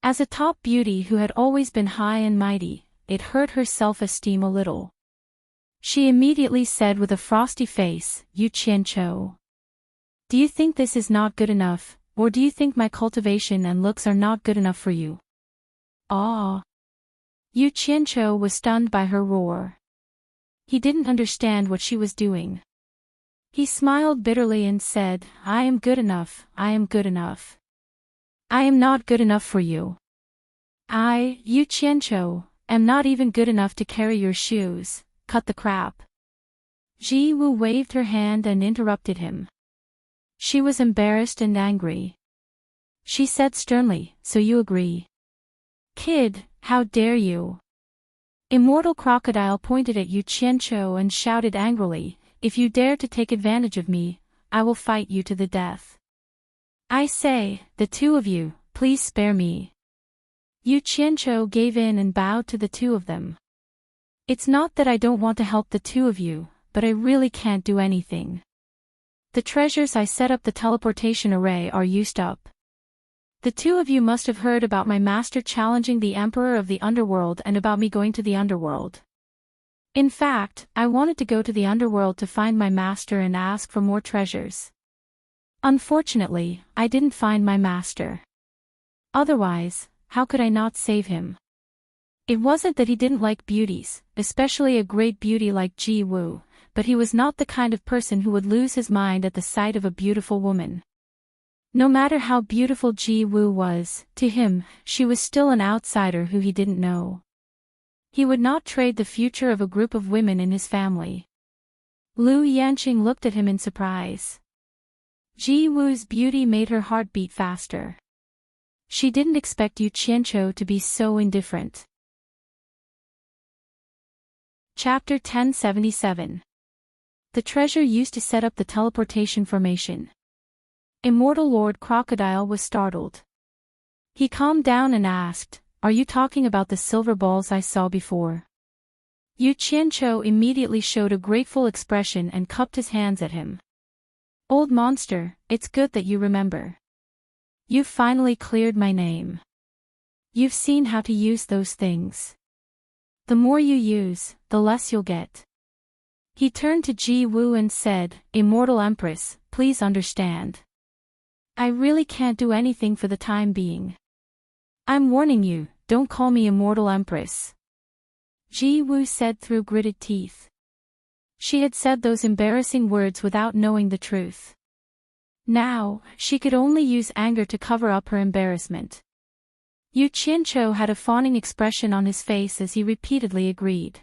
As a top beauty who had always been high and mighty, it hurt her self-esteem a little. She immediately said with a frosty face, "Yu Qianqiu. Do you think this is not good enough, or do you think my cultivation and looks are not good enough for you?" "Ah." Yu Qianqiu was stunned by her roar. He didn't understand what she was doing. He smiled bitterly and said, "I am good enough, I am good enough. I am not good enough for you. I, Yu Qianqiu, am not even good enough to carry your shoes, cut the crap." Ji Wu waved her hand and interrupted him. She was embarrassed and angry. She said sternly, "So you agree? Kid, how dare you?" Immortal Crocodile pointed at Yu Qianqiu and shouted angrily, "If you dare to take advantage of me, I will fight you to the death. I say, the two of you, please spare me." Yu Qianqiu gave in and bowed to the two of them. "It's not that I don't want to help the two of you, but I really can't do anything. The treasures I set up the teleportation array are used up. The two of you must have heard about my master challenging the emperor of the underworld and about me going to the underworld. In fact, I wanted to go to the underworld to find my master and ask for more treasures. Unfortunately, I didn't find my master. Otherwise, how could I not save him? It wasn't that he didn't like beauties, especially a great beauty like Ji Woo, but he was not the kind of person who would lose his mind at the sight of a beautiful woman. No matter how beautiful Ji Woo was, to him, she was still an outsider who he didn't know. He would not trade the future of a group of women in his family. Lu Yanqing looked at him in surprise. Ji Woo's beauty made her heart beat faster. She didn't expect Yu Qianqiu to be so indifferent. Chapter 1077. The treasure used to set up the teleportation formation. Immortal Lord Crocodile was startled. He calmed down and asked, "Are you talking about the silver balls I saw before?" Yu Qianqiu immediately showed a grateful expression and cupped his hands at him. "Old monster, it's good that you remember. You've finally cleared my name. You've seen how to use those things. The more you use, the less you'll get." He turned to Ji Woo and said, "Immortal Empress, please understand. I really can't do anything for the time being. I'm warning you, don't call me Immortal Empress." Ji Woo said through gritted teeth. She had said those embarrassing words without knowing the truth. Now, she could only use anger to cover up her embarrassment. Yu Qianqiu had a fawning expression on his face as he repeatedly agreed.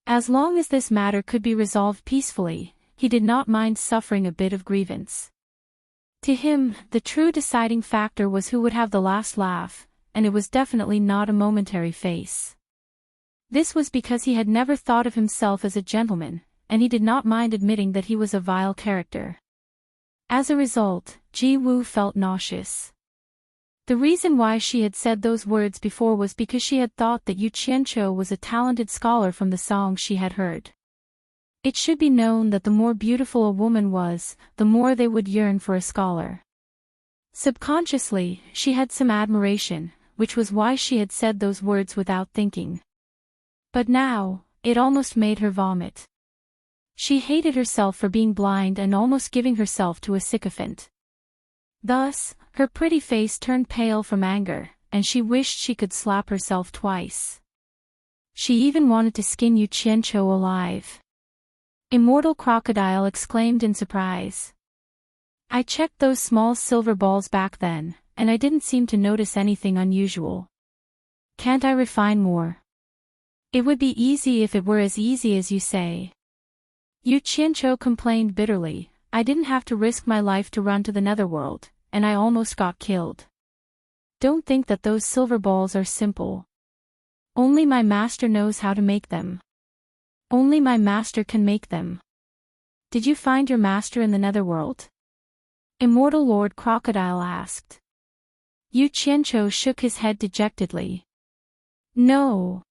As long as this matter could be resolved peacefully, he did not mind suffering a bit of grievance. To him, the true deciding factor was who would have the last laugh, and it was definitely not a momentary face. This was because he had never thought of himself as a gentleman, and he did not mind admitting that he was a vile character. As a result, Ji Woo felt nauseous. The reason why she had said those words before was because she had thought that Yu Qianqiu was a talented scholar from the songs she had heard. It should be known that the more beautiful a woman was, the more they would yearn for a scholar. Subconsciously, she had some admiration, which was why she had said those words without thinking. But now, it almost made her vomit. She hated herself for being blind and almost giving herself to a sycophant. Thus, her pretty face turned pale from anger, and she wished she could slap herself twice. She even wanted to skin Yu Qianqiu alive. Immortal Crocodile exclaimed in surprise. "I checked those small silver balls back then, and I didn't seem to notice anything unusual. Can't I refine more? It would be easy if it were as easy as you say." Yu Qianqiu complained bitterly, "I didn't have to risk my life to run to the netherworld, and I almost got killed. Don't think that those silver balls are simple. Only my master knows how to make them. Only my master can make them." "Did you find your master in the netherworld?" Immortal Lord Crocodile asked. Yu Qianqiu shook his head dejectedly. "No."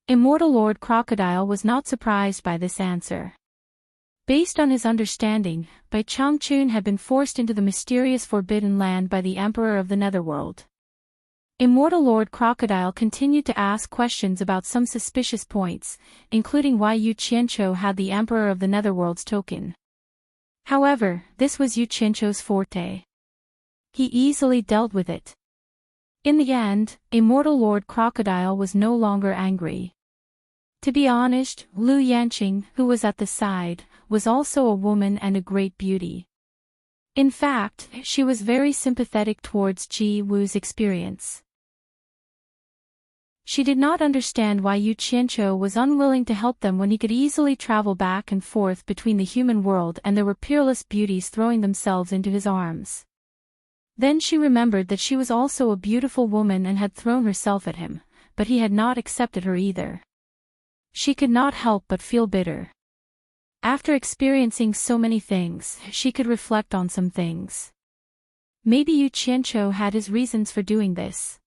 Immortal Lord Crocodile was not surprised by this answer. Based on his understanding, Bai Changchun had been forced into the mysterious Forbidden Land by the Emperor of the Netherworld. Immortal Lord Crocodile continued to ask questions about some suspicious points, including why Yu Qianqiu had the Emperor of the Netherworld's token. However, this was Yu Qianqiu's forte. He easily dealt with it. In the end, Immortal Lord Crocodile was no longer angry. To be honest, Lu Yanqing, who was at the side, was also a woman and a great beauty. In fact, she was very sympathetic towards Ji Woo's experience. She did not understand why Yu Qianqiu was unwilling to help them when he could easily travel back and forth between the human world and there were peerless beauties throwing themselves into his arms. Then she remembered that she was also a beautiful woman and had thrown herself at him, but he had not accepted her either. She could not help but feel bitter. After experiencing so many things, she could reflect on some things. Maybe Yu Qianqiu had his reasons for doing this.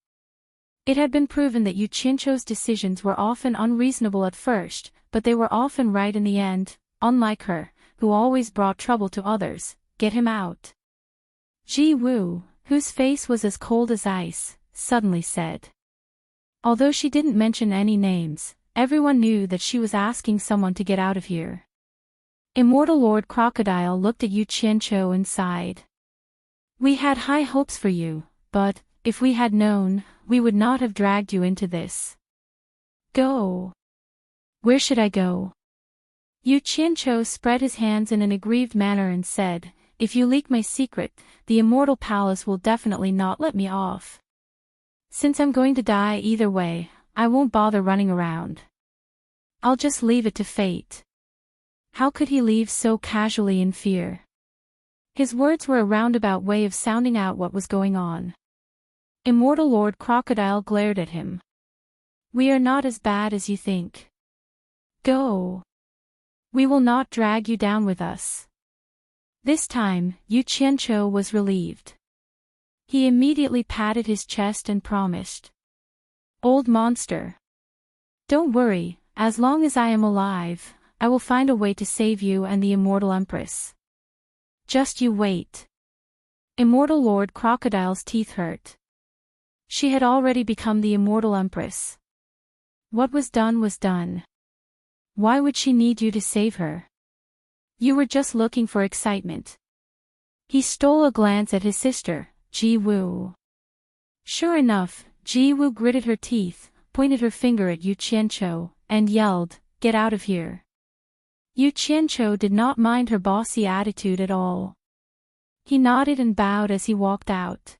It had been proven that Yu Qianqiu's decisions were often unreasonable at first, but they were often right in the end, unlike her, who always brought trouble to others, get him out. Ji Woo, whose face was as cold as ice, suddenly said. Although she didn't mention any names, everyone knew that she was asking someone to get out of here. Immortal Lord Crocodile looked at Yu Qianqiu and sighed. We had high hopes for you, but, if we had known, we would not have dragged you into this. Go. Where should I go? Yu Qianqiu spread his hands in an aggrieved manner and said, if you leak my secret, the Immortal Palace will definitely not let me off. Since I'm going to die either way, I won't bother running around. I'll just leave it to fate. How could he leave so casually in fear? His words were a roundabout way of sounding out what was going on. Immortal Lord Crocodile glared at him. We are not as bad as you think. Go. We will not drag you down with us. This time, Yu Qianqiu was relieved. He immediately patted his chest and promised. Old monster. Don't worry, as long as I am alive, I will find a way to save you and the Immortal Empress. Just you wait. Immortal Lord Crocodile's teeth hurt. She had already become the Immortal Empress. What was done. Why would she need you to save her? You were just looking for excitement. He stole a glance at his sister, Ji Woo. Sure enough, Ji Woo gritted her teeth, pointed her finger at Yu Qianqiu, and yelled, get out of here. Yu Qianqiu did not mind her bossy attitude at all. He nodded and bowed as he walked out.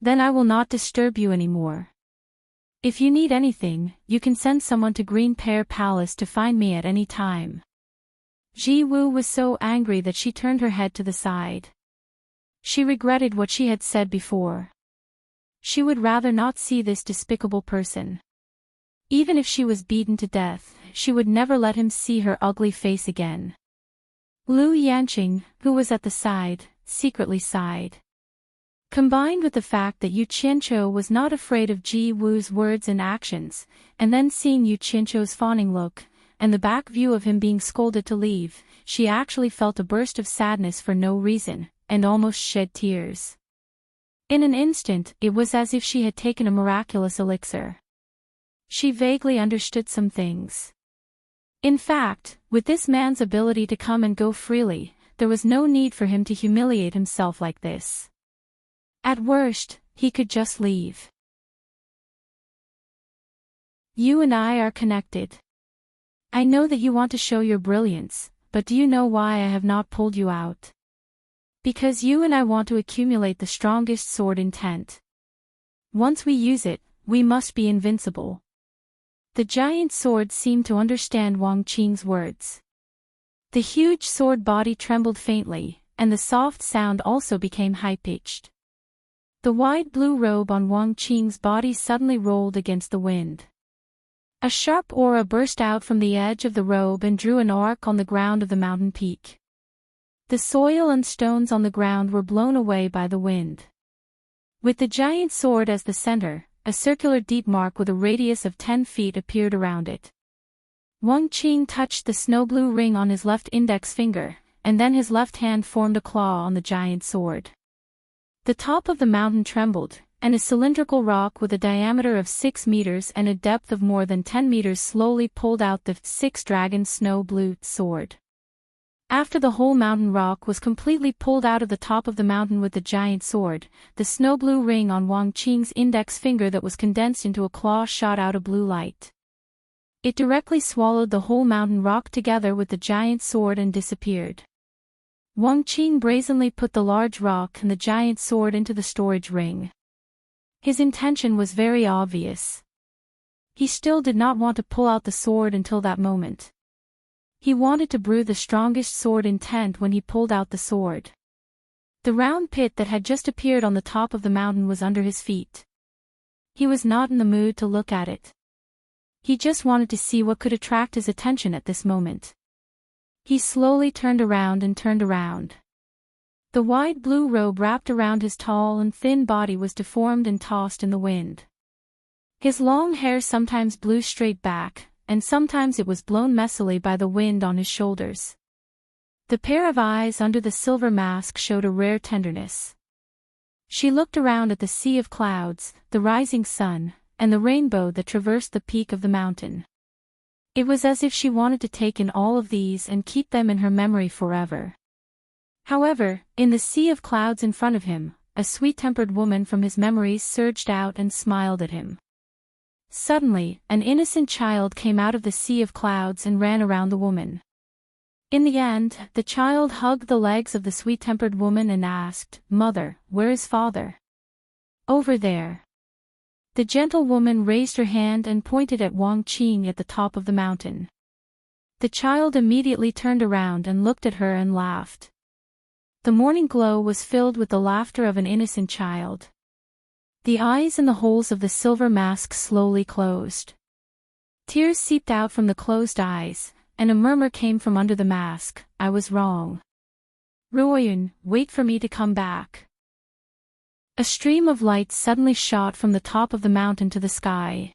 Then I will not disturb you anymore. If you need anything, you can send someone to Green Pear Palace to find me at any time. Ji Woo was so angry that she turned her head to the side. She regretted what she had said before. She would rather not see this despicable person. Even if she was beaten to death, she would never let him see her ugly face again. Lu Yanqing, who was at the side, secretly sighed. Combined with the fact that Yu Qianqiu was not afraid of Ji Woo's words and actions, and then seeing Yu Qianqiu's fawning look, and the back view of him being scolded to leave, she actually felt a burst of sadness for no reason, and almost shed tears. In an instant, it was as if she had taken a miraculous elixir. She vaguely understood some things. In fact, with this man's ability to come and go freely, there was no need for him to humiliate himself like this. At worst, he could just leave. You and I are connected. I know that you want to show your brilliance, but do you know why I have not pulled you out? Because you and I want to accumulate the strongest sword intent. Once we use it, we must be invincible. The giant sword seemed to understand Wang Qing's words. The huge sword body trembled faintly, and the soft sound also became high-pitched. The wide blue robe on Wang Qing's body suddenly rolled against the wind. A sharp aura burst out from the edge of the robe and drew an arc on the ground of the mountain peak. The soil and stones on the ground were blown away by the wind. With the giant sword as the center, a circular deep mark with a radius of 10 feet appeared around it. Wang Qing touched the snow-blue ring on his left index finger, and then his left hand formed a claw on the giant sword. The top of the mountain trembled, and a cylindrical rock with a diameter of 6 meters and a depth of more than 10 meters slowly pulled out the six-dragon snow-blue sword. After the whole mountain rock was completely pulled out of the top of the mountain with the giant sword, the snow-blue ring on Wang Qing's index finger that was condensed into a claw shot out a blue light. It directly swallowed the whole mountain rock together with the giant sword and disappeared. Wang Qing brazenly put the large rock and the giant sword into the storage ring. His intention was very obvious. He still did not want to pull out the sword until that moment. He wanted to brew the strongest sword intent when he pulled out the sword. The round pit that had just appeared on the top of the mountain was under his feet. He was not in the mood to look at it. He just wanted to see what could attract his attention at this moment. He slowly turned around and turned around. The wide blue robe wrapped around his tall and thin body was deformed and tossed in the wind. His long hair sometimes blew straight back, and sometimes it was blown messily by the wind on his shoulders. The pair of eyes under the silver mask showed a rare tenderness. She looked around at the sea of clouds, the rising sun, and the rainbow that traversed the peak of the mountain. It was as if she wanted to take in all of these and keep them in her memory forever. However, in the sea of clouds in front of him, a sweet-tempered woman from his memories surged out and smiled at him. Suddenly, an innocent child came out of the sea of clouds and ran around the woman. In the end, the child hugged the legs of the sweet-tempered woman and asked, "Mother, where is father?" "Over there." The gentle woman raised her hand and pointed at Wang Qing at the top of the mountain. The child immediately turned around and looked at her and laughed. The morning glow was filled with the laughter of an innocent child. The eyes in the holes of the silver mask slowly closed. Tears seeped out from the closed eyes, and a murmur came from under the mask, "I was wrong. Ruoyun, wait for me to come back." A stream of light suddenly shot from the top of the mountain to the sky.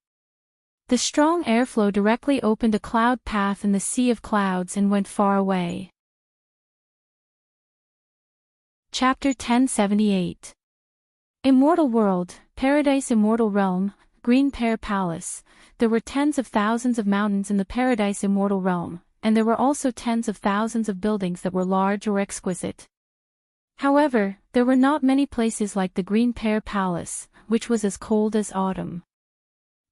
The strong airflow directly opened a cloud path in the sea of clouds and went far away. Chapter 1078. Immortal World, Paradise. Immortal Realm, Green Pear Palace. There were tens of thousands of mountains in the Paradise Immortal Realm, and there were also tens of thousands of buildings that were large or exquisite. However, there were not many places like the Green Pear Palace, which was as cold as autumn.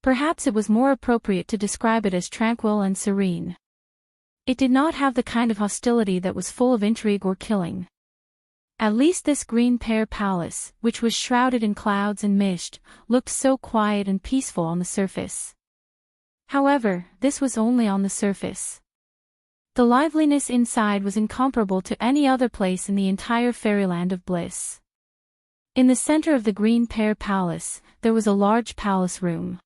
Perhaps it was more appropriate to describe it as tranquil and serene. It did not have the kind of hostility that was full of intrigue or killing. At least this Green Pear Palace, which was shrouded in clouds and mist, looked so quiet and peaceful on the surface. However, this was only on the surface. The liveliness inside was incomparable to any other place in the entire fairyland of bliss. In the center of the Green Pear Palace, there was a large palace room.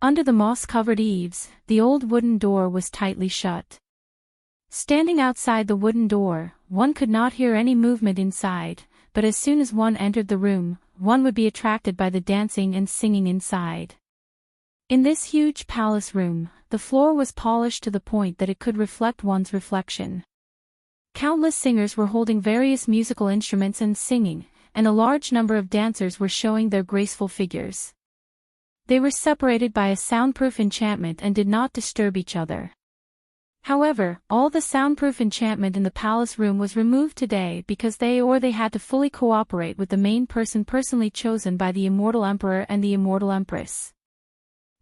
Under the moss-covered eaves, the old wooden door was tightly shut. Standing outside the wooden door, one could not hear any movement inside, but as soon as one entered the room, one would be attracted by the dancing and singing inside. In this huge palace room, the floor was polished to the point that it could reflect one's reflection. Countless singers were holding various musical instruments and singing, and a large number of dancers were showing their graceful figures. They were separated by a soundproof enchantment and did not disturb each other. However, all the soundproof enchantment in the palace room was removed today because they had to fully cooperate with the main person personally chosen by the Immortal Emperor and the Immortal Empress.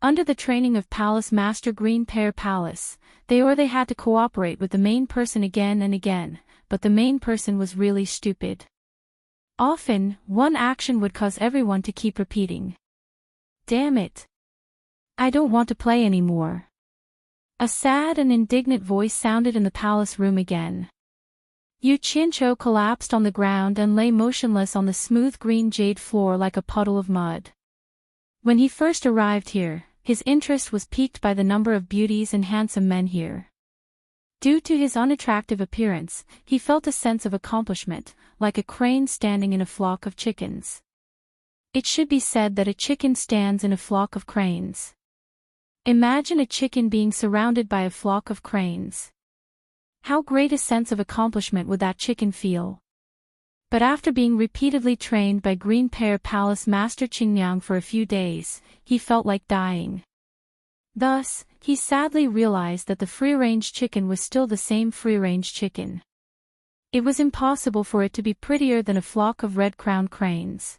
Under the training of Palace Master Green Pear Palace, they had to cooperate with the main person again and again, but the main person was really stupid. Often, one action would cause everyone to keep repeating, "Damn it! I don't want to play anymore." A sad and indignant voice sounded in the palace room again. Yu Qianqiu collapsed on the ground and lay motionless on the smooth green jade floor like a puddle of mud. When he first arrived here, his interest was piqued by the number of beauties and handsome men here. Due to his unattractive appearance, he felt a sense of accomplishment, like a crane standing in a flock of chickens. It should be said that a chicken stands in a flock of cranes. Imagine a chicken being surrounded by a flock of cranes. How great a sense of accomplishment would that chicken feel? But after being repeatedly trained by Green Pear Palace Master Qingyang for a few days, he felt like dying. Thus, he sadly realized that the free-range chicken was still the same free-range chicken. It was impossible for it to be prettier than a flock of red-crowned cranes.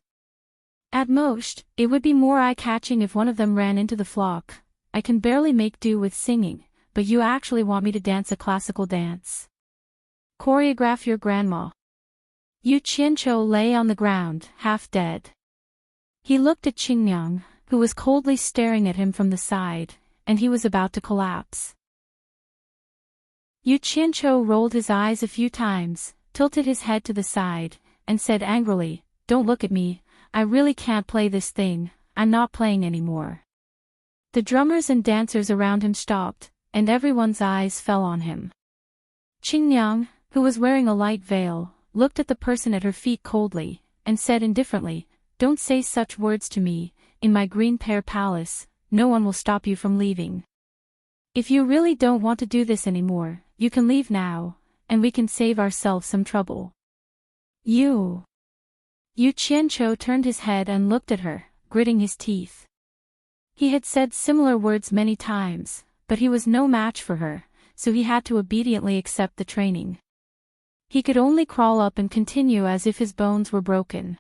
At most, it would be more eye-catching if one of them ran into the flock. "I can barely make do with singing, but you actually want me to dance a classical dance. Choreograph your grandma." Yu Qianqiu lay on the ground, half dead. He looked at Qingyang, who was coldly staring at him from the side, and he was about to collapse. Yu Qianqiu rolled his eyes a few times, tilted his head to the side, and said angrily, "Don't look at me, I really can't play this thing, I'm not playing anymore." The drummers and dancers around him stopped, and everyone's eyes fell on him. Qingyang, who was wearing a light veil, looked at the person at her feet coldly, and said indifferently, "Don't say such words to me, in my Green Pear Palace, no one will stop you from leaving. If you really don't want to do this anymore, you can leave now, and we can save ourselves some trouble. Yu Qianqiu turned his head and looked at her, gritting his teeth. He had said similar words many times, but he was no match for her, so he had to obediently accept the training. He could only crawl up and continue as if his bones were broken.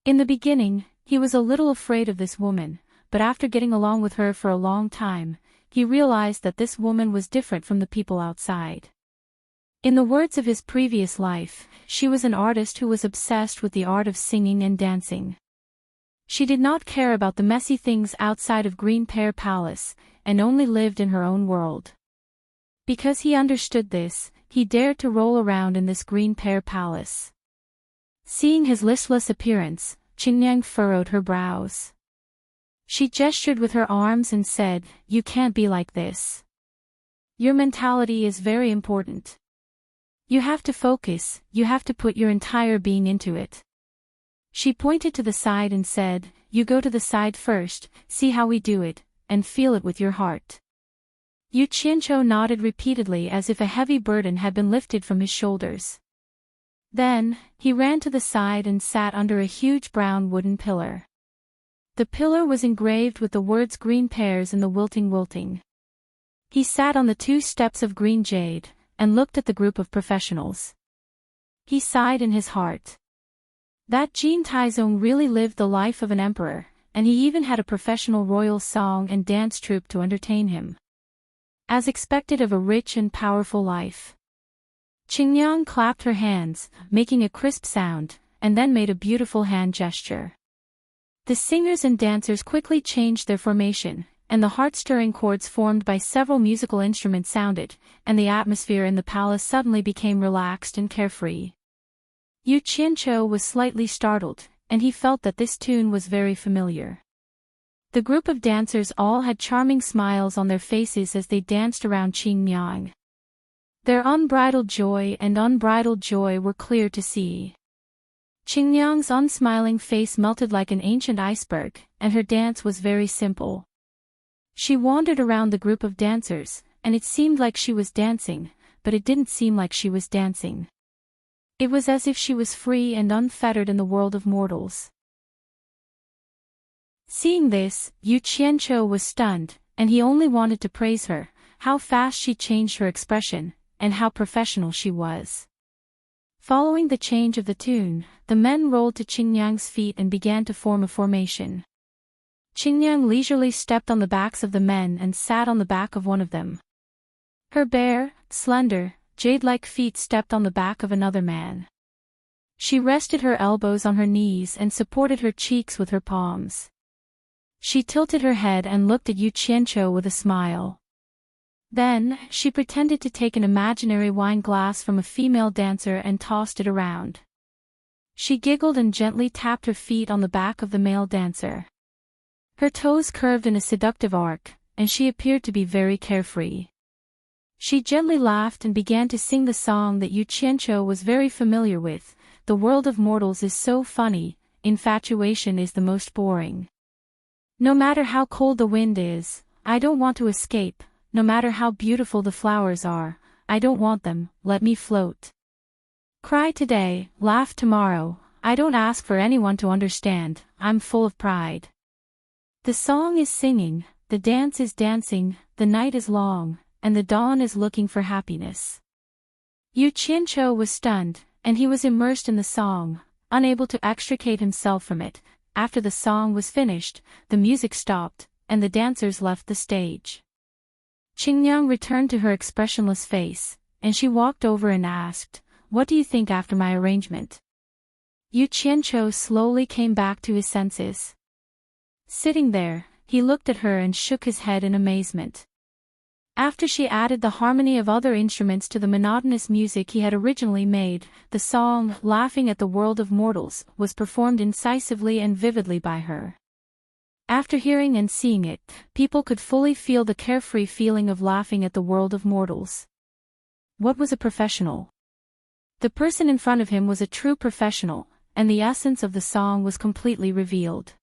In the beginning, he was a little afraid of this woman, but after getting along with her for a long time, he realized that this woman was different from the people outside. In the words of his previous life, she was an artist who was obsessed with the art of singing and dancing. She did not care about the messy things outside of Green Pear Palace, and only lived in her own world. Because he understood this, he dared to roll around in this Green Pear Palace. Seeing his listless appearance, Qingyang furrowed her brows. She gestured with her arms and said, "You can't be like this. Your mentality is very important. You have to focus, you have to put your entire being into it." She pointed to the side and said, "You go to the side first, see how we do it, and feel it with your heart." Yu Qianqiu nodded repeatedly as if a heavy burden had been lifted from his shoulders. Then, he ran to the side and sat under a huge brown wooden pillar. The pillar was engraved with the words "green pears" in the wilting. He sat on the 2 steps of green jade, and looked at the group of professionals. He sighed in his heart. That Jin Taizong really lived the life of an emperor, and he even had a professional royal song and dance troupe to entertain him. As expected of a rich and powerful life. Qingyang clapped her hands, making a crisp sound, and then made a beautiful hand gesture. The singers and dancers quickly changed their formation, and the heart-stirring chords formed by several musical instruments sounded, and the atmosphere in the palace suddenly became relaxed and carefree. Yu Qianqiu was slightly startled, and he felt that this tune was very familiar. The group of dancers all had charming smiles on their faces as they danced around Qingyang. Their unbridled joy were clear to see. Qingyang's unsmiling face melted like an ancient iceberg, and her dance was very simple. She wandered around the group of dancers, and it seemed like she was dancing, but it didn't seem like she was dancing. It was as if she was free and unfettered in the world of mortals. Seeing this, Yu Qianqiu was stunned, and he only wanted to praise her, how fast she changed her expression, and how professional she was. Following the change of the tune, the men rolled to Qingyang's feet and began to form a formation. Qingyang leisurely stepped on the backs of the men and sat on the back of one of them. Her bare, slender, jade-like feet stepped on the back of another man. She rested her elbows on her knees and supported her cheeks with her palms. She tilted her head and looked at Yu Qianqiu with a smile. Then, she pretended to take an imaginary wine glass from a female dancer and tossed it around. She giggled and gently tapped her feet on the back of the male dancer. Her toes curved in a seductive arc, and she appeared to be very carefree. She gently laughed and began to sing the song that Yu Qianqiu was very familiar with, "The world of mortals is so funny, infatuation is the most boring. No matter how cold the wind is, I don't want to escape, no matter how beautiful the flowers are, I don't want them, let me float. Cry today, laugh tomorrow, I don't ask for anyone to understand, I'm full of pride. The song is singing, the dance is dancing, the night is long, and the dawn is looking for happiness." Yu Qianqiu was stunned, and he was immersed in the song, unable to extricate himself from it. After the song was finished, the music stopped, and the dancers left the stage. Qingyang returned to her expressionless face, and she walked over and asked, "What do you think after my arrangement?" Yu Qianqiu slowly came back to his senses. Sitting there, he looked at her and shook his head in amazement. After she added the harmony of other instruments to the monotonous music he had originally made, the song, "Laughing at the World of Mortals," was performed incisively and vividly by her. After hearing and seeing it, people could fully feel the carefree feeling of laughing at the world of mortals. What was a professional? The person in front of him was a true professional, and the essence of the song was completely revealed.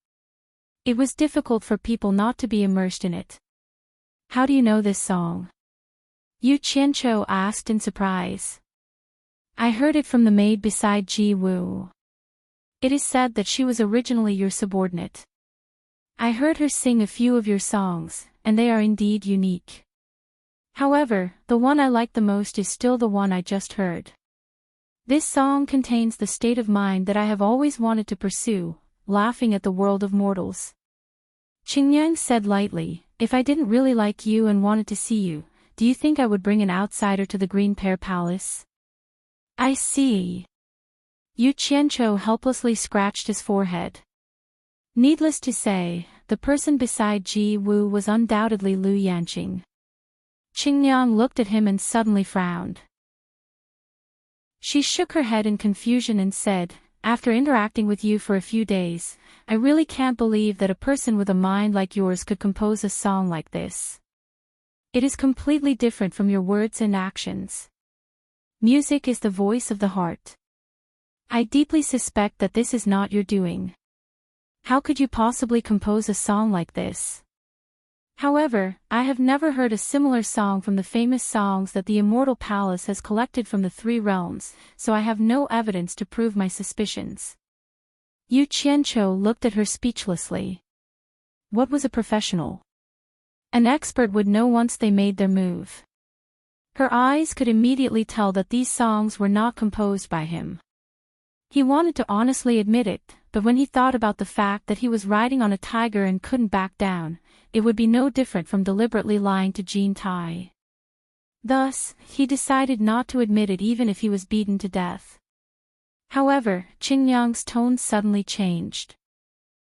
It was difficult for people not to be immersed in it. "How do you know this song?" Yu Qianqiu asked in surprise. I heard it from the maid beside Ji Woo. It is said that she was originally your subordinate. I heard her sing a few of your songs, and they are indeed unique. However, the one I like the most is still the one I just heard. This song contains the state of mind that I have always wanted to pursue, laughing at the world of mortals. Qingyang said lightly, if I didn't really like you and wanted to see you, do you think I would bring an outsider to the Green Pear Palace? I see. Yu Qianqiu helplessly scratched his forehead. Needless to say, the person beside Ji Wu was undoubtedly Lu Yanqing. Qingyang looked at him and suddenly frowned. She shook her head in confusion and said, after interacting with you for a few days, I really can't believe that a person with a mind like yours could compose a song like this. It is completely different from your words and actions. Music is the voice of the heart. I deeply suspect that this is not your doing. How could you possibly compose a song like this? However, I have never heard a similar song from the famous songs that the Immortal Palace has collected from the three realms, so I have no evidence to prove my suspicions. Yu Qianqiu looked at her speechlessly. What was a professional? An expert would know once they made their move. Her eyes could immediately tell that these songs were not composed by him. He wanted to honestly admit it, but when he thought about the fact that he was riding on a tiger and couldn't back down, it would be no different from deliberately lying to Jean Tai. Thus, he decided not to admit it even if he was beaten to death. However, Qingyang's tone suddenly changed.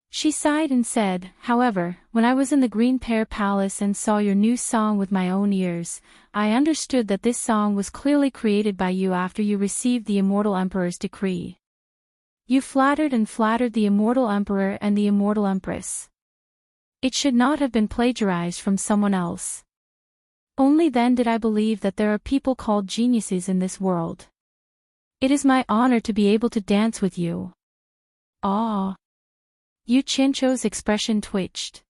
She sighed and said, however, when I was in the Green Pear Palace and saw your new song with my own ears, I understood that this song was clearly created by you after you received the Immortal Emperor's decree. You flattered and flattered the Immortal Emperor and the Immortal Empress. It should not have been plagiarized from someone else. Only then did I believe that there are people called geniuses in this world. It is my honor to be able to dance with you. Ah. Yu Qianqiu's expression twitched.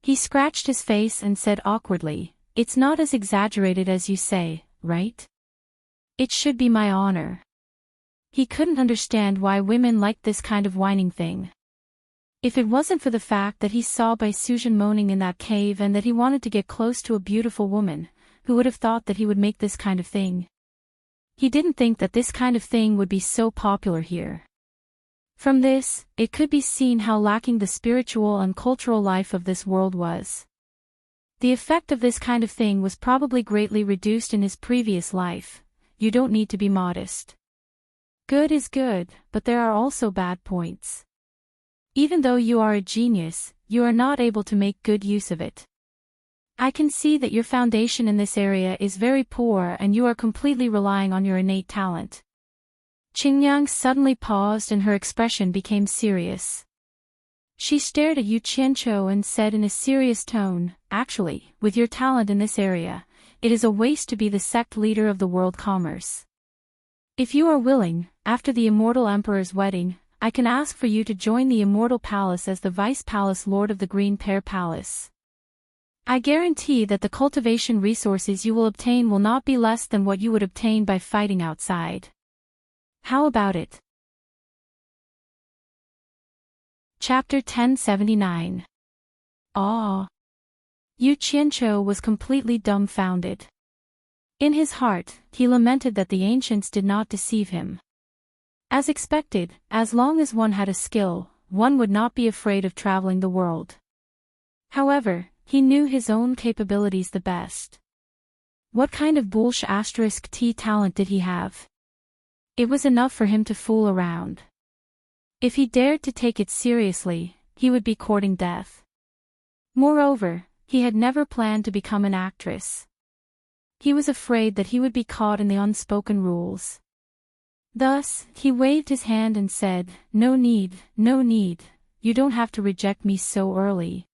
He scratched his face and said awkwardly, it's not as exaggerated as you say, right? It should be my honor. He couldn't understand why women liked this kind of whining thing. If it wasn't for the fact that he saw Bai Suzhen moaning in that cave and that he wanted to get close to a beautiful woman, who would have thought that he would make this kind of thing? He didn't think that this kind of thing would be so popular here. From this, it could be seen how lacking the spiritual and cultural life of this world was. The effect of this kind of thing was probably greatly reduced in his previous life. You don't need to be modest. Good is good, but there are also bad points. Even though you are a genius, you are not able to make good use of it. I can see that your foundation in this area is very poor and you are completely relying on your innate talent. Qingyang suddenly paused and her expression became serious. She stared at Yu Qianqiu and said in a serious tone, actually, with your talent in this area, it is a waste to be the sect leader of the world commerce. If you are willing, after the Immortal Emperor's wedding, I can ask for you to join the Immortal Palace as the Vice Palace Lord of the Green Pear Palace. I guarantee that the cultivation resources you will obtain will not be less than what you would obtain by fighting outside. How about it? Chapter 1079. Ah. Yu Qianqiu was completely dumbfounded. In his heart, he lamented that the ancients did not deceive him. As expected, as long as one had a skill, one would not be afraid of traveling the world. However, he knew his own capabilities the best. What kind of *T talent did he have? It was enough for him to fool around. If he dared to take it seriously, he would be courting death. Moreover, he had never planned to become an actress. He was afraid that he would be caught in the unspoken rules. Thus, he waved his hand and said, no need, you don't have to reject me so early.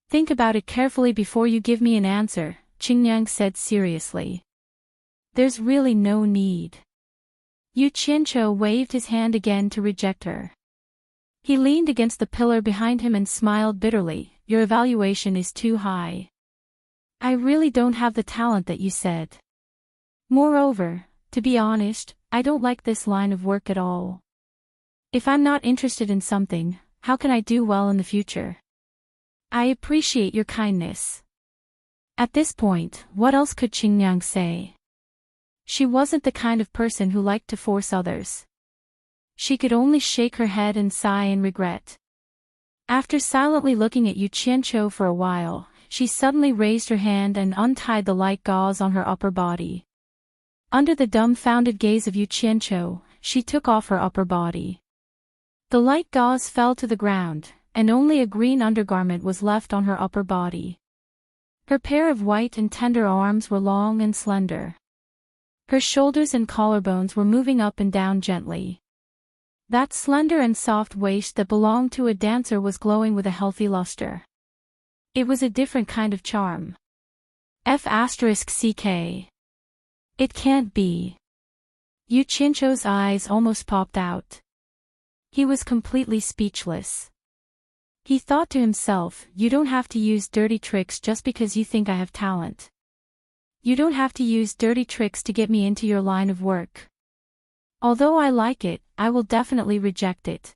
Think about it carefully before you give me an answer, Qingyang said seriously. There's really no need. Yu Qianqiu waved his hand again to reject her. He leaned against the pillar behind him and smiled bitterly, your evaluation is too high. I really don't have the talent that you said. Moreover, To be honest, I don't like this line of work at all. If I'm not interested in something, how can I do well in the future? I appreciate your kindness. At this point, what else could Qingyang say? She wasn't the kind of person who liked to force others. She could only shake her head and sigh in regret. After silently looking at Yu Qianqiu for a while, she suddenly raised her hand and untied the light gauze on her upper body. Under the dumbfounded gaze of Yu Qianqiu, she took off her upper body. The light gauze fell to the ground, and only a green undergarment was left on her upper body. Her pair of white and tender arms were long and slender. Her shoulders and collarbones were moving up and down gently. That slender and soft waist that belonged to a dancer was glowing with a healthy luster. It was a different kind of charm. F***ck. It can't be. Yu Qianqiu's eyes almost popped out. He was completely speechless. He thought to himself, you don't have to use dirty tricks just because you think I have talent. You don't have to use dirty tricks to get me into your line of work. Although I like it, I will definitely reject it.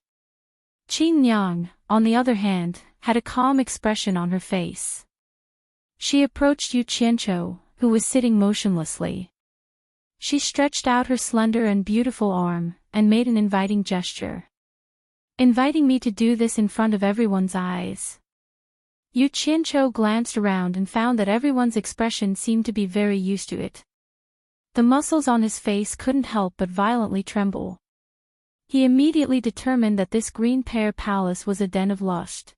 Qingyang, on the other hand, had a calm expression on her face. She approached Yu Qianqiu, who was sitting motionlessly. She stretched out her slender and beautiful arm, and made an inviting gesture. Inviting me to do this in front of everyone's eyes. Yu Qianqiu glanced around and found that everyone's expression seemed to be very used to it. The muscles on his face couldn't help but violently tremble. He immediately determined that this green pear palace was a den of lust.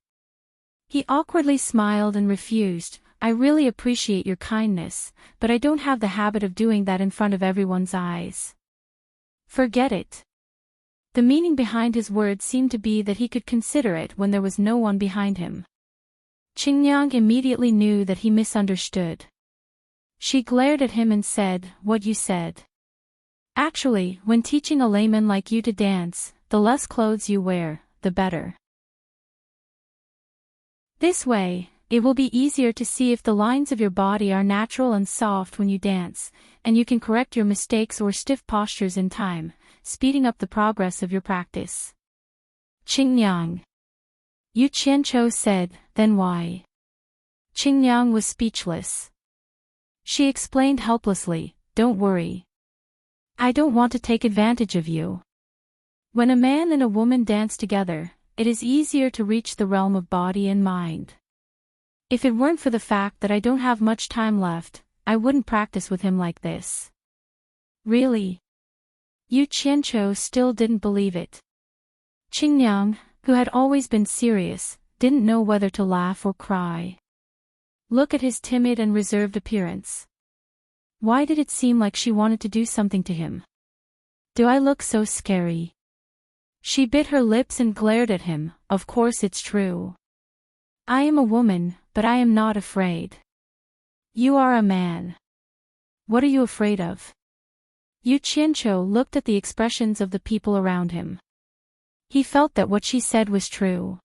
He awkwardly smiled and refused, I really appreciate your kindness, but I don't have the habit of doing that in front of everyone's eyes. Forget it. The meaning behind his words seemed to be that he could consider it when there was no one behind him. Qingyang immediately knew that he misunderstood. She glared at him and said, what you said. Actually, when teaching a layman like you to dance, the less clothes you wear, the better. This way, it will be easier to see if the lines of your body are natural and soft when you dance, and you can correct your mistakes or stiff postures in time, speeding up the progress of your practice. Qingyang. Yu Qianqiu said, then why? Qingyang was speechless. She explained helplessly, don't worry. I don't want to take advantage of you. When a man and a woman dance together, it is easier to reach the realm of body and mind. If it weren't for the fact that I don't have much time left, I wouldn't practice with him like this. Really? Yu Qianqiu still didn't believe it. Qingyang, who had always been serious, didn't know whether to laugh or cry. Look at his timid and reserved appearance. Why did it seem like she wanted to do something to him? Do I look so scary? She bit her lips and glared at him, of course it's true. I am a woman, but I am not afraid. You are a man. What are you afraid of? Yu Qianqiu looked at the expressions of the people around him. He felt that what she said was true.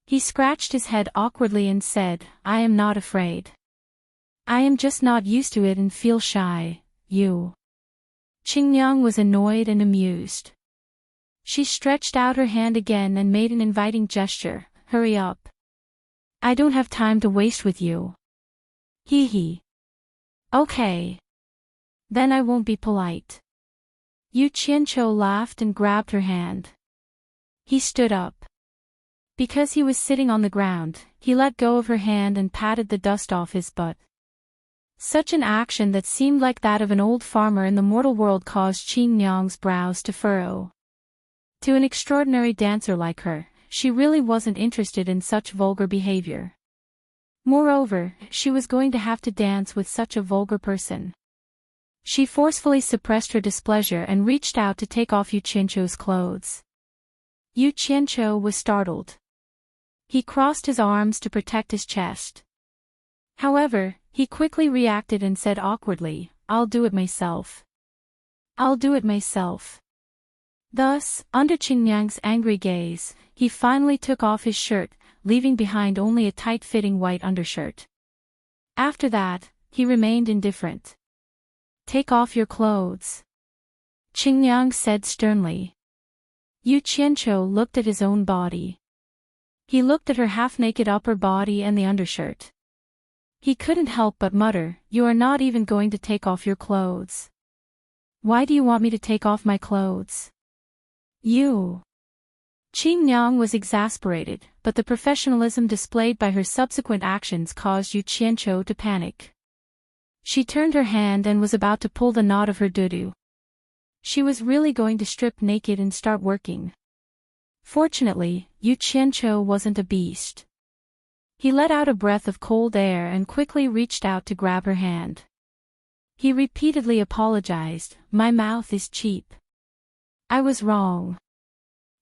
He scratched his head awkwardly and said, I am not afraid. I am just not used to it and feel shy, you. Qingyang was annoyed and amused. She stretched out her hand again and made an inviting gesture, hurry up. I don't have time to waste with you. Hee hee. Okay. Then I won't be polite. Yu Qianqiu laughed and grabbed her hand. He stood up. Because he was sitting on the ground, he let go of her hand and patted the dust off his butt. Such an action that seemed like that of an old farmer in the mortal world caused Qingyang's brows to furrow. To an extraordinary dancer like her, she really wasn't interested in such vulgar behavior. Moreover, she was going to have to dance with such a vulgar person. She forcefully suppressed her displeasure and reached out to take off Yu Qianqiu's clothes. Yu Qianqiu was startled. He crossed his arms to protect his chest. However, he quickly reacted and said awkwardly, I'll do it myself. I'll do it myself. Thus, under Qingyang's angry gaze, he finally took off his shirt, leaving behind only a tight-fitting white undershirt. After that, he remained indifferent. Take off your clothes, Qingyang said sternly. Yu Qianqiu looked at his own body. He looked at her half-naked upper body and the undershirt. He couldn't help but mutter, "You are not even going to take off your clothes. Why do you want me to take off my clothes? You." Qingyang was exasperated, but the professionalism displayed by her subsequent actions caused Yu Qianqiu to panic. She turned her hand and was about to pull the knot of her dudu. She was really going to strip naked and start working. Fortunately, Yu Qianqiu wasn't a beast. He let out a breath of cold air and quickly reached out to grab her hand. He repeatedly apologized, "My mouth is cheap. I was wrong.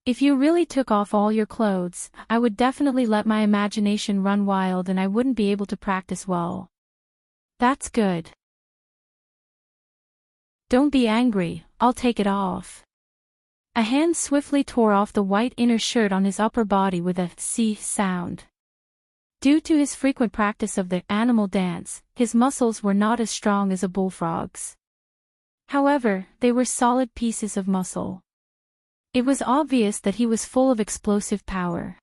If you really took off all your clothes, I would definitely let my imagination run wild and I wouldn't be able to practice well." "That's good. Don't be angry, I'll take it off." A hand swiftly tore off the white inner shirt on his upper body with a "see" sound. Due to his frequent practice of the animal dance, his muscles were not as strong as a bullfrog's. However, they were solid pieces of muscle. It was obvious that he was full of explosive power.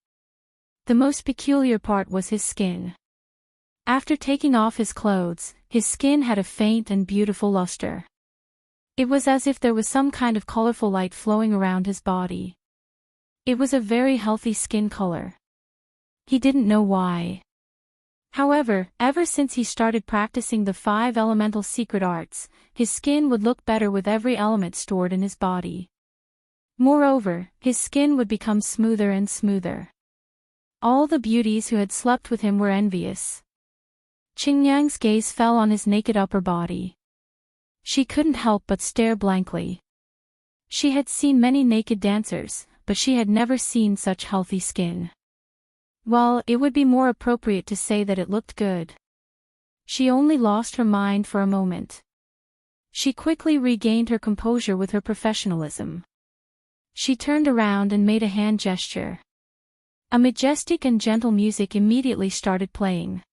The most peculiar part was his skin. After taking off his clothes, his skin had a faint and beautiful luster. It was as if there was some kind of colorful light flowing around his body. It was a very healthy skin color. He didn't know why. However, ever since he started practicing the 5 elemental secret arts, his skin would look better with every element stored in his body. Moreover, his skin would become smoother and smoother. All the beauties who had slept with him were envious. Qingyang's gaze fell on his naked upper body. She couldn't help but stare blankly. She had seen many naked dancers, but she had never seen such healthy skin. Well, it would be more appropriate to say that it looked good. She only lost her mind for a moment. She quickly regained her composure with her professionalism. She turned around and made a hand gesture. A majestic and gentle music immediately started playing.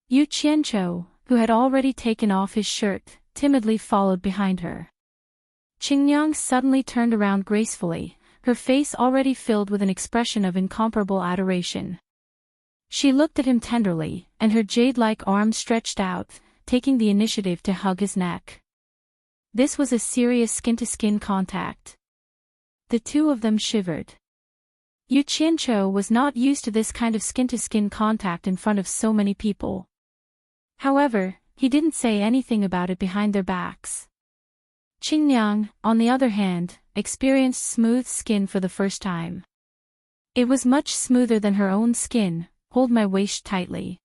Yu Qianqiu, who had already taken off his shirt, timidly followed behind her. Qingyang suddenly turned around gracefully, her face already filled with an expression of incomparable adoration. She looked at him tenderly, and her jade-like arms stretched out, taking the initiative to hug his neck. This was a serious skin-to-skin contact. The two of them shivered. Yu Qianqiu was not used to this kind of skin-to-skin contact in front of so many people. However, he didn't say anything about it behind their backs. Qingyang, on the other hand, experienced smooth skin for the first time. It was much smoother than her own skin. "Hold my waist tightly.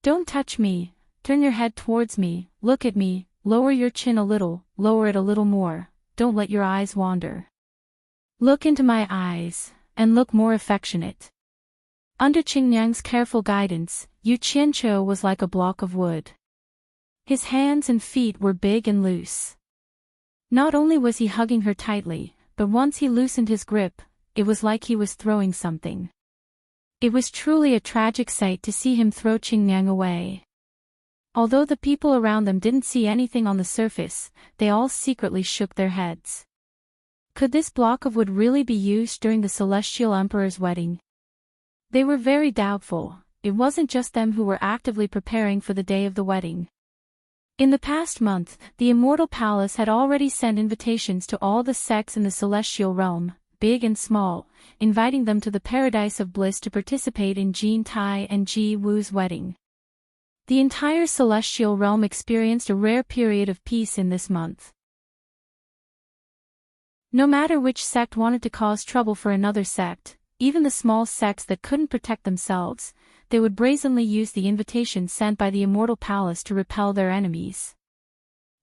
Don't touch me, turn your head towards me, look at me, lower your chin a little, lower it a little more, don't let your eyes wander. Look into my eyes, and look more affectionate." Under Qingyang's careful guidance, Yu Qianqiu was like a block of wood. His hands and feet were big and loose. Not only was he hugging her tightly, but once he loosened his grip, it was like he was throwing something. It was truly a tragic sight to see him throw Qingyang away. Although the people around them didn't see anything on the surface, they all secretly shook their heads. Could this block of wood really be used during the Celestial Emperor's wedding? They were very doubtful. It wasn't just them who were actively preparing for the day of the wedding. In the past month, the Immortal Palace had already sent invitations to all the sects in the celestial realm, big and small, inviting them to the Paradise of Bliss to participate in Jin Tai and Ji Wu's wedding. The entire celestial realm experienced a rare period of peace in this month. No matter which sect wanted to cause trouble for another sect, even the small sects that couldn't protect themselves, they would brazenly use the invitation sent by the Immortal Palace to repel their enemies.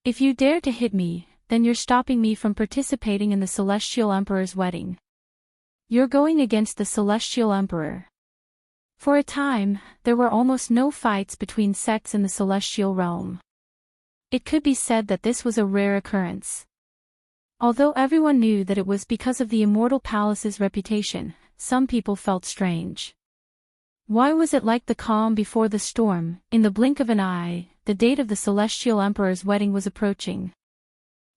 "If you dare to hit me, then you're stopping me from participating in the Celestial Emperor's wedding. You're going against the Celestial Emperor." For a time, there were almost no fights between sects in the celestial realm. It could be said that this was a rare occurrence. Although everyone knew that it was because of the Immortal Palace's reputation, some people felt strange. Why was it like the calm before the storm? In the blink of an eye, the date of the celestial emperor's wedding was approaching.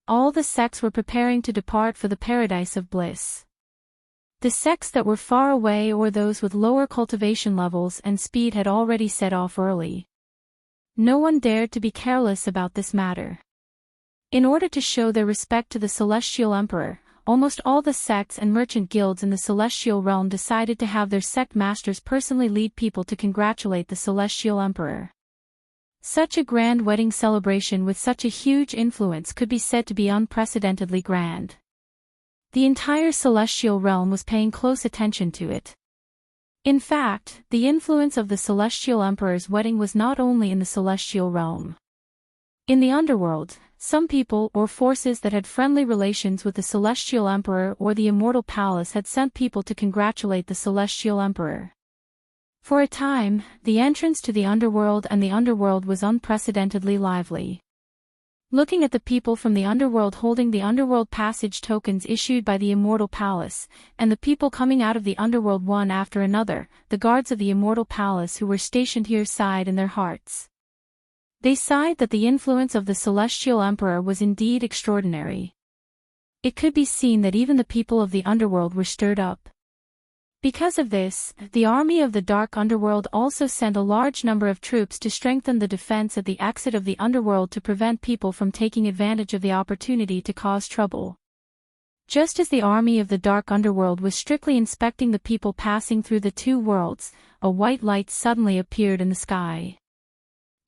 All the sects were preparing to depart for the paradise of bliss. The sects that were far away or those with lower cultivation levels and speed had already set off early. No one dared to be careless about this matter. In order to show their respect to the celestial emperor, almost all the sects and merchant guilds in the celestial realm decided to have their sect masters personally lead people to congratulate the celestial emperor. Such a grand wedding celebration with such a huge influence could be said to be unprecedentedly grand. The entire celestial realm was paying close attention to it. In fact, the influence of the celestial emperor's wedding was not only in the celestial realm. In the underworld, some people or forces that had friendly relations with the celestial emperor or the immortal palace had sent people to congratulate the celestial emperor. For a time, the entrance to the underworld and the underworld was unprecedentedly lively. Looking at the people from the underworld holding the underworld passage tokens issued by the immortal palace, and the people coming out of the underworld one after another, the guards of the immortal palace who were stationed here sighed in their hearts. They sighed that the influence of the celestial emperor was indeed extraordinary. It could be seen that even the people of the underworld were stirred up. Because of this, the army of the dark underworld also sent a large number of troops to strengthen the defense at the exit of the underworld to prevent people from taking advantage of the opportunity to cause trouble. Just as the army of the dark underworld was strictly inspecting the people passing through the two worlds, a white light suddenly appeared in the sky.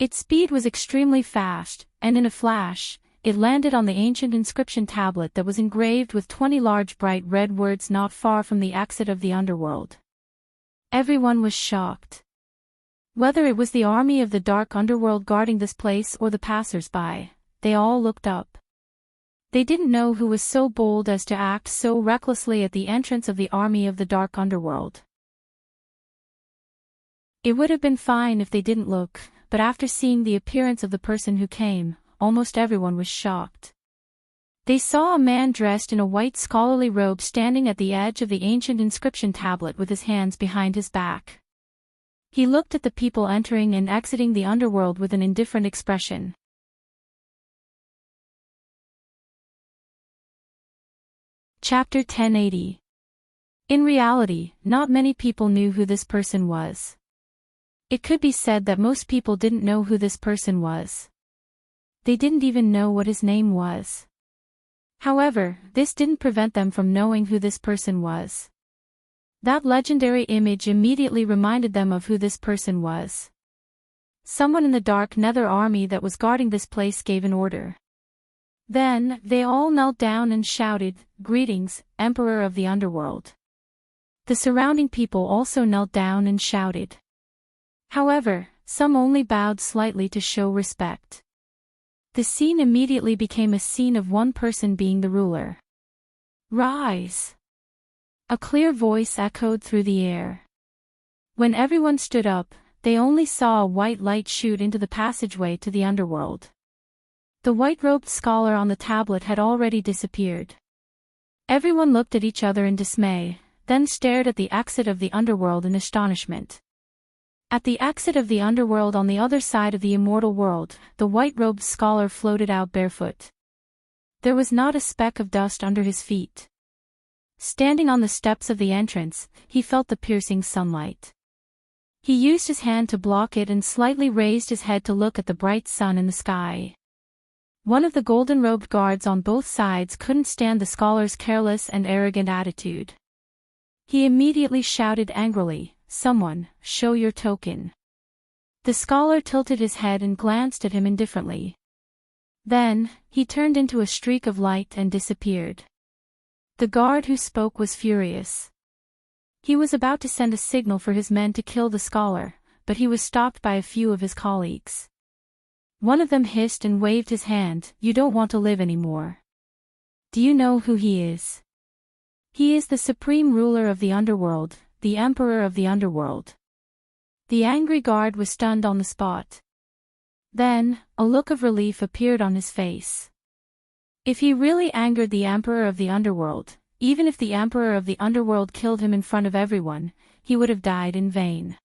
Its speed was extremely fast, and in a flash, it landed on the ancient inscription tablet that was engraved with 20 large bright red words not far from the exit of the underworld. Everyone was shocked. Whether it was the army of the dark underworld guarding this place or the passers-by, they all looked up. They didn't know who was so bold as to act so recklessly at the entrance of the army of the dark underworld. It would have been fine if they didn't look, but after seeing the appearance of the person who came, almost everyone was shocked. They saw a man dressed in a white scholarly robe standing at the edge of the ancient inscription tablet with his hands behind his back. He looked at the people entering and exiting the underworld with an indifferent expression. Chapter 1080. In reality, not many people knew who this person was. It could be said that most people didn't know who this person was. They didn't even know what his name was. However, this didn't prevent them from knowing who this person was. That legendary image immediately reminded them of who this person was. Someone in the dark nether army that was guarding this place gave an order. Then, they all knelt down and shouted, "Greetings, Emperor of the Underworld." The surrounding people also knelt down and shouted. However, some only bowed slightly to show respect. The scene immediately became a scene of one person being the ruler. "Rise!" A clear voice echoed through the air. When everyone stood up, they only saw a white light shoot into the passageway to the underworld. The white-robed scholar on the tablet had already disappeared. Everyone looked at each other in dismay, then stared at the exit of the underworld in astonishment. At the exit of the underworld on the other side of the immortal world, the white-robed scholar floated out barefoot. There was not a speck of dust under his feet. Standing on the steps of the entrance, he felt the piercing sunlight. He used his hand to block it and slightly raised his head to look at the bright sun in the sky. One of the golden-robed guards on both sides couldn't stand the scholar's careless and arrogant attitude. He immediately shouted angrily, "Someone, show your token." The scholar tilted his head and glanced at him indifferently. Then, he turned into a streak of light and disappeared. The guard who spoke was furious. He was about to send a signal for his men to kill the scholar, but he was stopped by a few of his colleagues. One of them hissed and waved his hand, "You don't want to live anymore. Do you know who he is? He is the supreme ruler of the underworld, the emperor of the underworld." The angry guard was stunned on the spot. Then, a look of relief appeared on his face. If he really angered the emperor of the underworld, even if the emperor of the underworld killed him in front of everyone, he would have died in vain.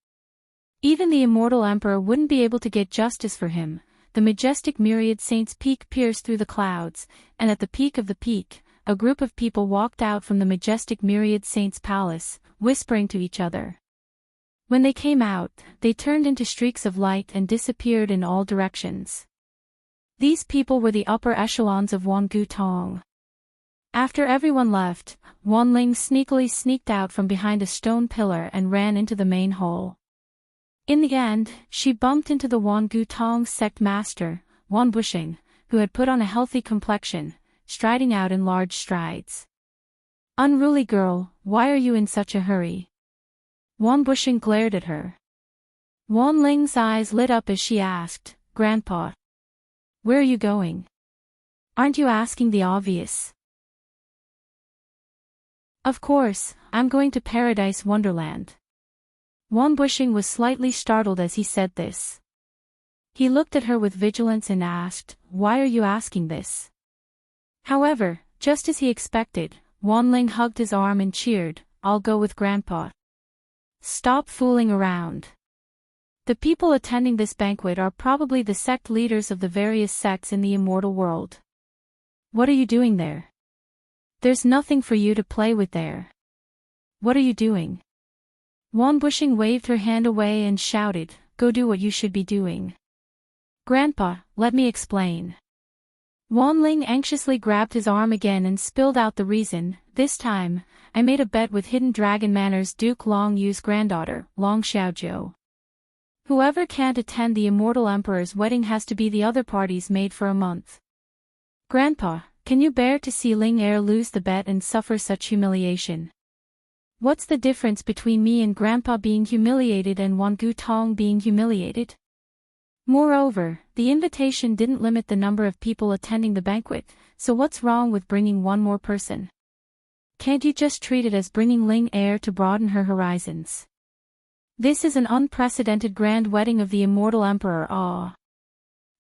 Even the immortal emperor wouldn't be able to get justice for him. the majestic myriad saints' peak pierced through the clouds, and at the peak of the peak, a group of people walked out from the majestic myriad saints' palace, whispering to each other. When they came out, they turned into streaks of light and disappeared in all directions. These people were the upper echelons of Wangu Tong. After everyone left, Wan Ling sneakily sneaked out from behind a stone pillar and ran into the main hall. In the end, she bumped into the Wangu Tong sect master, Wan Bushing, who had put on a healthy complexion, striding out in large strides. "Unruly girl, why are you in such a hurry?" Wan Bushing glared at her. Wan Ling's eyes lit up as she asked, "Grandpa, where are you going? Aren't you asking the obvious?" "Of course, I'm going to Paradise Wonderland." Wan Bushing was slightly startled as he said this. He looked at her with vigilance and asked, "Why are you asking this?" However, just as he expected, Wan Ling hugged his arm and cheered, "I'll go with Grandpa." "Stop fooling around. The people attending this banquet are probably the sect leaders of the various sects in the immortal world. What are you doing there? There's nothing for you to play with there. What are you doing?" Wan Bushing waved her hand away and shouted, "Go do what you should be doing." "Grandpa, let me explain." Wan Ling anxiously grabbed his arm again and spilled out the reason. "This time, I made a bet with Hidden Dragon Manor's Duke Long Yu's granddaughter, Long Xiaojiu. Whoever can't attend the Immortal Emperor's wedding has to be the other party's maid for a month. Grandpa, can you bear to see Ling Er lose the bet and suffer such humiliation? What's the difference between me and Grandpa being humiliated and Wangu Tong being humiliated? Moreover, the invitation didn't limit the number of people attending the banquet, so what's wrong with bringing one more person? Can't you just treat it as bringing Ling Er to broaden her horizons? This is an unprecedented grand wedding of the Immortal Emperor.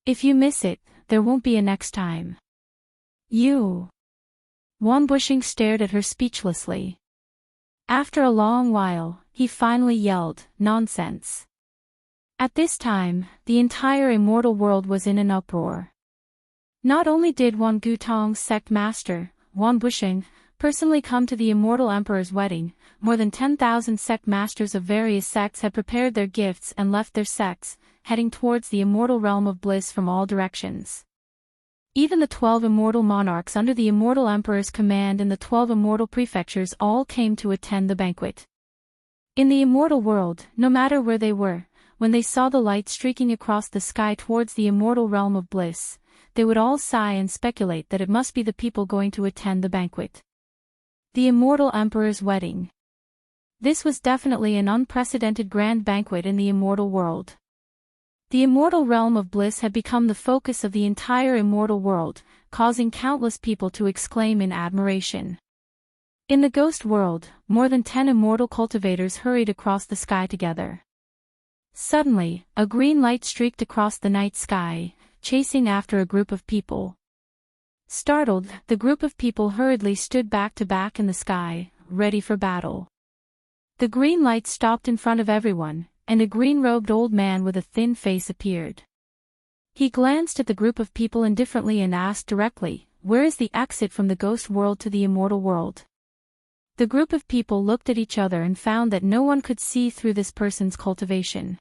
If you miss it, there won't be a next time." "You." Wan Bushing stared at her speechlessly. After a long while, he finally yelled, "Nonsense." At this time, the entire immortal world was in an uproar. Not only did Wangu Tong's sect master, Wan Bushing, personally come to the Immortal Emperor's wedding, more than 10,000 sect masters of various sects had prepared their gifts and left their sects, heading towards the immortal realm of bliss from all directions. Even the 12 immortal monarchs under the Immortal Emperor's command and the 12 immortal prefectures all came to attend the banquet. In the immortal world, no matter where they were, when they saw the light streaking across the sky towards the immortal realm of bliss, they would all sigh and speculate that it must be the people going to attend the banquet. The Immortal Emperor's wedding. This was definitely an unprecedented grand banquet in the immortal world. The immortal realm of bliss had become the focus of the entire immortal world, causing countless people to exclaim in admiration. In the ghost world, more than 10 immortal cultivators hurried across the sky together. Suddenly, a green light streaked across the night sky, chasing after a group of people. Startled, the group of people hurriedly stood back to back in the sky, ready for battle. The green light stopped in front of everyone, and a green-robed old man with a thin face appeared. He glanced at the group of people indifferently and asked directly, "Where is the exit from the ghost world to the immortal world?" The group of people looked at each other and found that no one could see through this person's cultivation.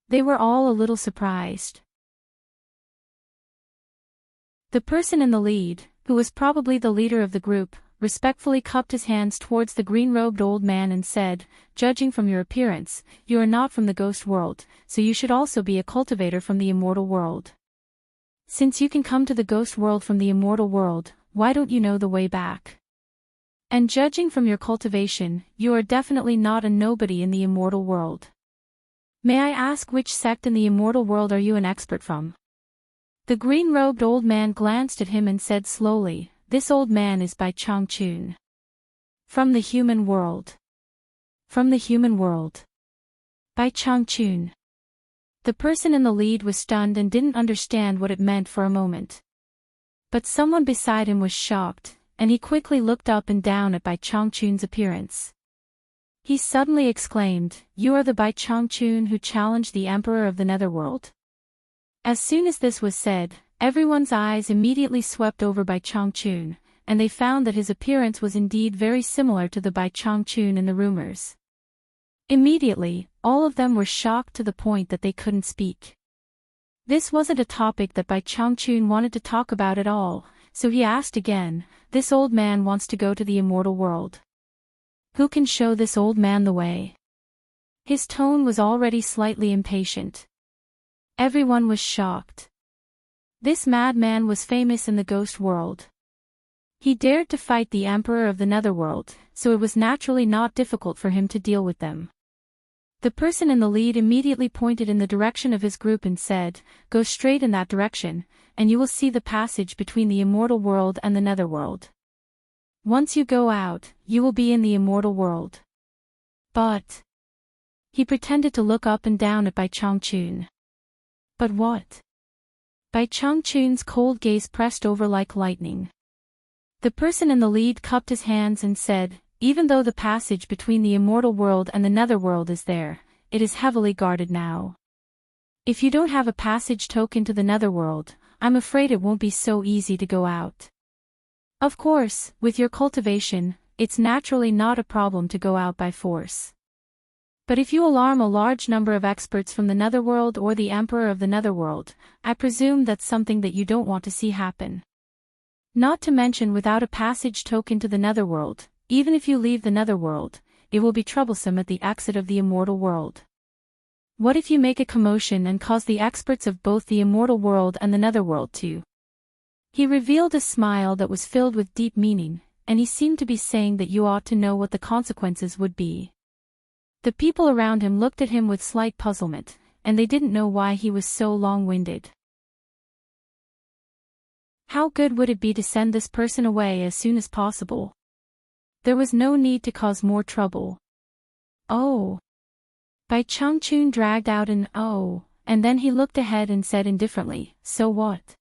They were all a little surprised. The person in the lead, who was probably the leader of the group, respectfully cupped his hands towards the green-robed old man and said, "Judging from your appearance, you are not from the ghost world, so you should also be a cultivator from the immortal world. Since you can come to the ghost world from the immortal world, why don't you know the way back? And judging from your cultivation, you are definitely not a nobody in the immortal world. May I ask which sect in the immortal world are you an expert from?" The green-robed old man glanced at him and said slowly, "This old man is Bai Changchun. From the human world." "From the human world. Bai Changchun." The person in the lead was stunned and didn't understand what it meant for a moment. But someone beside him was shocked, and he quickly looked up and down at Bai Changchun's appearance. He suddenly exclaimed, "You are the Bai Changchun who challenged the Emperor of the Netherworld?" As soon as this was said, everyone's eyes immediately swept over Bai Changchun, and they found that his appearance was indeed very similar to the Bai Changchun in the rumors. Immediately, all of them were shocked to the point that they couldn't speak. This wasn't a topic that Bai Changchun wanted to talk about at all, so he asked again, "This old man wants to go to the immortal world. Who can show this old man the way?" His tone was already slightly impatient. Everyone was shocked. This madman was famous in the ghost world. He dared to fight the Emperor of the Netherworld, so it was naturally not difficult for him to deal with them. The person in the lead immediately pointed in the direction of his group and said, "Go straight in that direction, and you will see the passage between the immortal world and the netherworld. Once you go out, you will be in the immortal world." But he pretended to look up and down at Bai Changchun. But what? Bai Changchun's cold gaze pressed over like lightning. The person in the lead cupped his hands and said, "Even though the passage between the immortal world and the netherworld is there, it is heavily guarded now. If you don't have a passage token to the netherworld, I'm afraid it won't be so easy to go out. Of course, with your cultivation, it's naturally not a problem to go out by force. But if you alarm a large number of experts from the netherworld or the Emperor of the Netherworld, I presume that's something that you don't want to see happen. Not to mention without a passage token to the netherworld, even if you leave the netherworld, it will be troublesome at the exit of the immortal world. What if you make a commotion and cause the experts of both the immortal world and the netherworld to?" He revealed a smile that was filled with deep meaning, and he seemed to be saying that you ought to know what the consequences would be. The people around him looked at him with slight puzzlement, and they didn't know why he was so long-winded. How good would it be to send this person away as soon as possible? There was no need to cause more trouble. "Oh." Bai Changchun dragged out an "oh," and then he looked ahead and said indifferently, "So what?"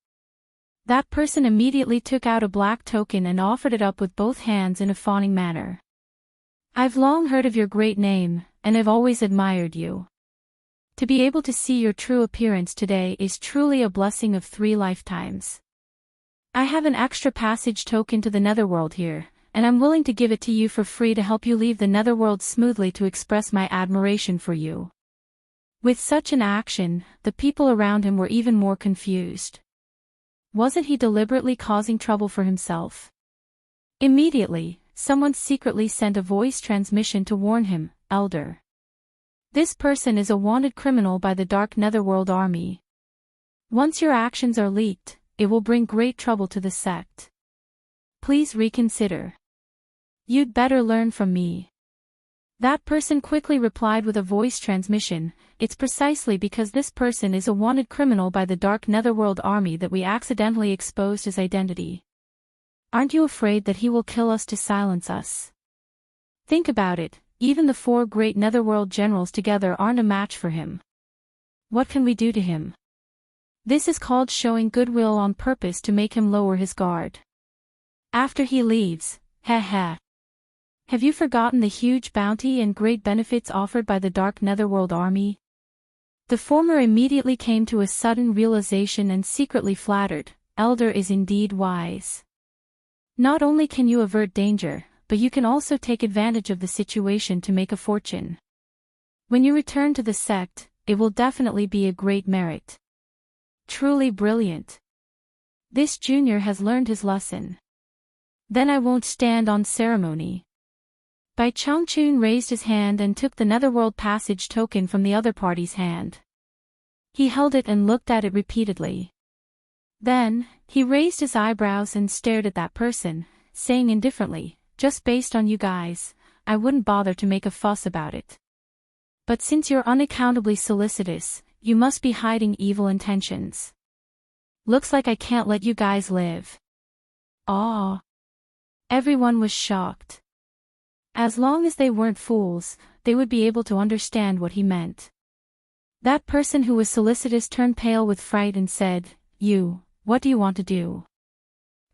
That person immediately took out a black token and offered it up with both hands in a fawning manner. "I've long heard of your great name, and I've always admired you. To be able to see your true appearance today is truly a blessing of 3 lifetimes. I have an extra passage token to the netherworld here, and I'm willing to give it to you for free to help you leave the netherworld smoothly to express my admiration for you." With such an action, the people around him were even more confused. Wasn't he deliberately causing trouble for himself? Immediately, someone secretly sent a voice transmission to warn him, "Elder. This person is a wanted criminal by the Dark Netherworld Army. Once your actions are leaked, it will bring great trouble to the sect. Please reconsider. You'd better learn from me." That person quickly replied with a voice transmission, "It's precisely because this person is a wanted criminal by the Dark Netherworld Army that we accidentally exposed his identity. Aren't you afraid that he will kill us to silence us? Think about it, even the 4 great Netherworld generals together aren't a match for him. What can we do to him? This is called showing goodwill on purpose to make him lower his guard. After he leaves, heh. Have you forgotten the huge bounty and great benefits offered by the Dark Netherworld Army?" The former immediately came to a sudden realization and secretly flattered, "Elder is indeed wise. Not only can you avert danger, but you can also take advantage of the situation to make a fortune. When you return to the sect, it will definitely be a great merit. Truly brilliant. This junior has learned his lesson. Then I won't stand on ceremony." Bai Changchun raised his hand and took the netherworld passage token from the other party's hand. He held it and looked at it repeatedly. Then, he raised his eyebrows and stared at that person, saying indifferently, "Just based on you guys, I wouldn't bother to make a fuss about it. But since you're unaccountably solicitous, you must be hiding evil intentions. Looks like I can't let you guys live." "Aw." Everyone was shocked. As long as they weren't fools, they would be able to understand what he meant. That person who was solicitous turned pale with fright and said, What do you want to do?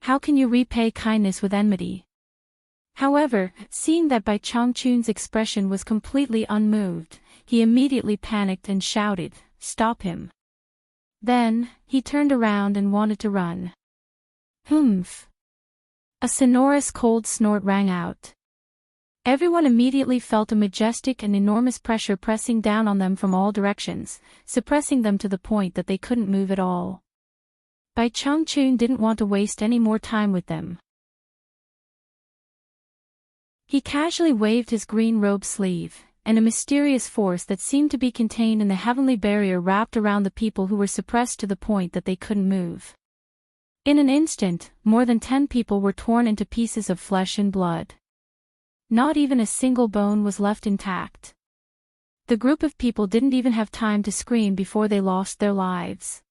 How can you repay kindness with enmity?" However, seeing that Bai Changchun's expression was completely unmoved, he immediately panicked and shouted, "Stop him. Then, he turned around and wanted to run. Humph! A sonorous cold snort rang out. Everyone immediately felt a majestic and enormous pressure pressing down on them from all directions, suppressing them to the point that they couldn't move at all. Bai Changchun didn't want to waste any more time with them. He casually waved his green robe sleeve, and a mysterious force that seemed to be contained in the heavenly barrier wrapped around the people who were suppressed to the point that they couldn't move. In an instant, more than 10 people were torn into pieces of flesh and blood. Not even a single bone was left intact. The group of people didn't even have time to scream before they lost their lives.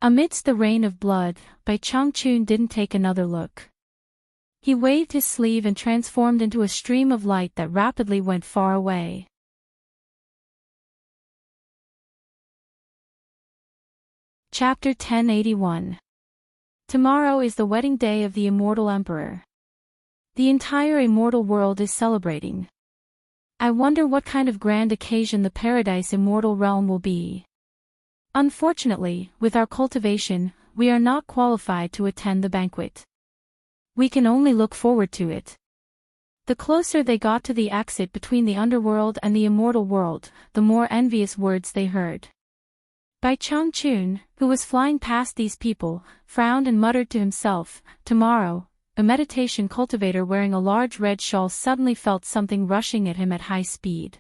Amidst the rain of blood, Bai Changchun didn't take another look. He waved his sleeve and transformed into a stream of light that rapidly went far away. Chapter 1081. Tomorrow is the wedding day of the Immortal Emperor. The entire immortal world is celebrating. I wonder what kind of grand occasion the Paradise Immortal Realm will be. Unfortunately, with our cultivation, we are not qualified to attend the banquet. We can only look forward to it. The closer they got to the exit between the underworld and the immortal world, the more envious words they heard. Bai Changchun, who was flying past these people, frowned and muttered to himself, "Tomorrow." A meditation cultivator wearing a large red shawl suddenly felt something rushing at him at high speed.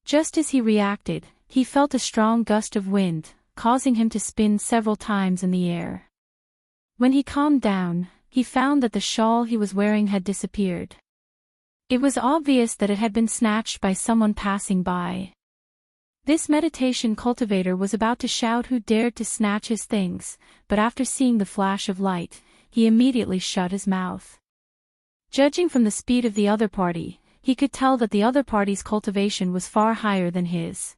Just as he reacted, he felt a strong gust of wind, causing him to spin several times in the air. When he calmed down, he found that the shawl he was wearing had disappeared. It was obvious that it had been snatched by someone passing by. This meditation cultivator was about to shout who dared to snatch his things, but after seeing the flash of light, he immediately shut his mouth. Judging from the speed of the other party, he could tell that the other party's cultivation was far higher than his.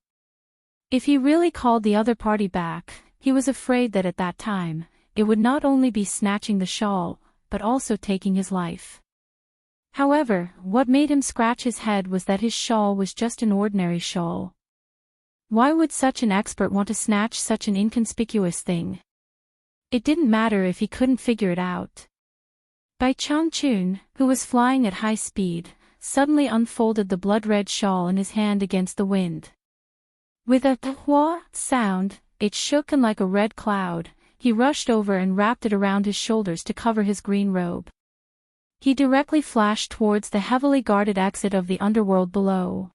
If he really called the other party back, he was afraid that at that time, it would not only be snatching the shawl, but also taking his life. However, what made him scratch his head was that his shawl was just an ordinary shawl. Why would such an expert want to snatch such an inconspicuous thing? It didn't matter if he couldn't figure it out. Bai Changchun, who was flying at high speed, suddenly unfolded the blood-red shawl in his hand against the wind. With a "hua" sound, it shook and like a red cloud, he rushed over and wrapped it around his shoulders to cover his green robe. He directly flashed towards the heavily guarded exit of the underworld below.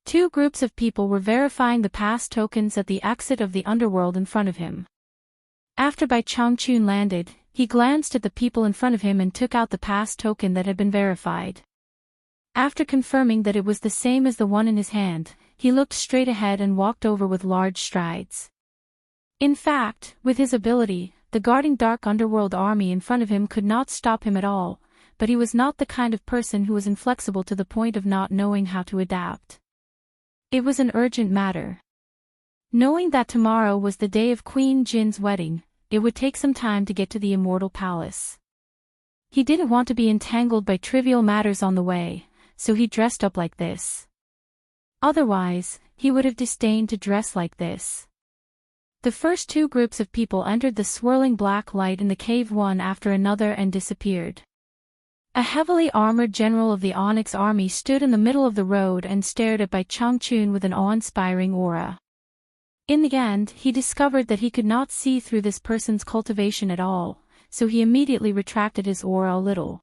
2 groups of people were verifying the pass tokens at the exit of the underworld in front of him. After Bai Changchun landed, he glanced at the people in front of him and took out the pass token that had been verified. After confirming that it was the same as the one in his hand, he looked straight ahead and walked over with large strides. In fact, with his ability, the guarding dark underworld army in front of him could not stop him at all, but he was not the kind of person who was inflexible to the point of not knowing how to adapt. It was an urgent matter. Knowing that tomorrow was the day of Queen Jin's wedding, it would take some time to get to the Immortal Palace. He didn't want to be entangled by trivial matters on the way, so he dressed up like this. Otherwise, he would have disdained to dress like this. The first 2 groups of people entered the swirling black light in the cave one after another and disappeared. A heavily armored general of the Onyx army stood in the middle of the road and stared at Bai Changchun with an awe-inspiring aura. In the end, he discovered that he could not see through this person's cultivation at all, so he immediately retracted his aura a little.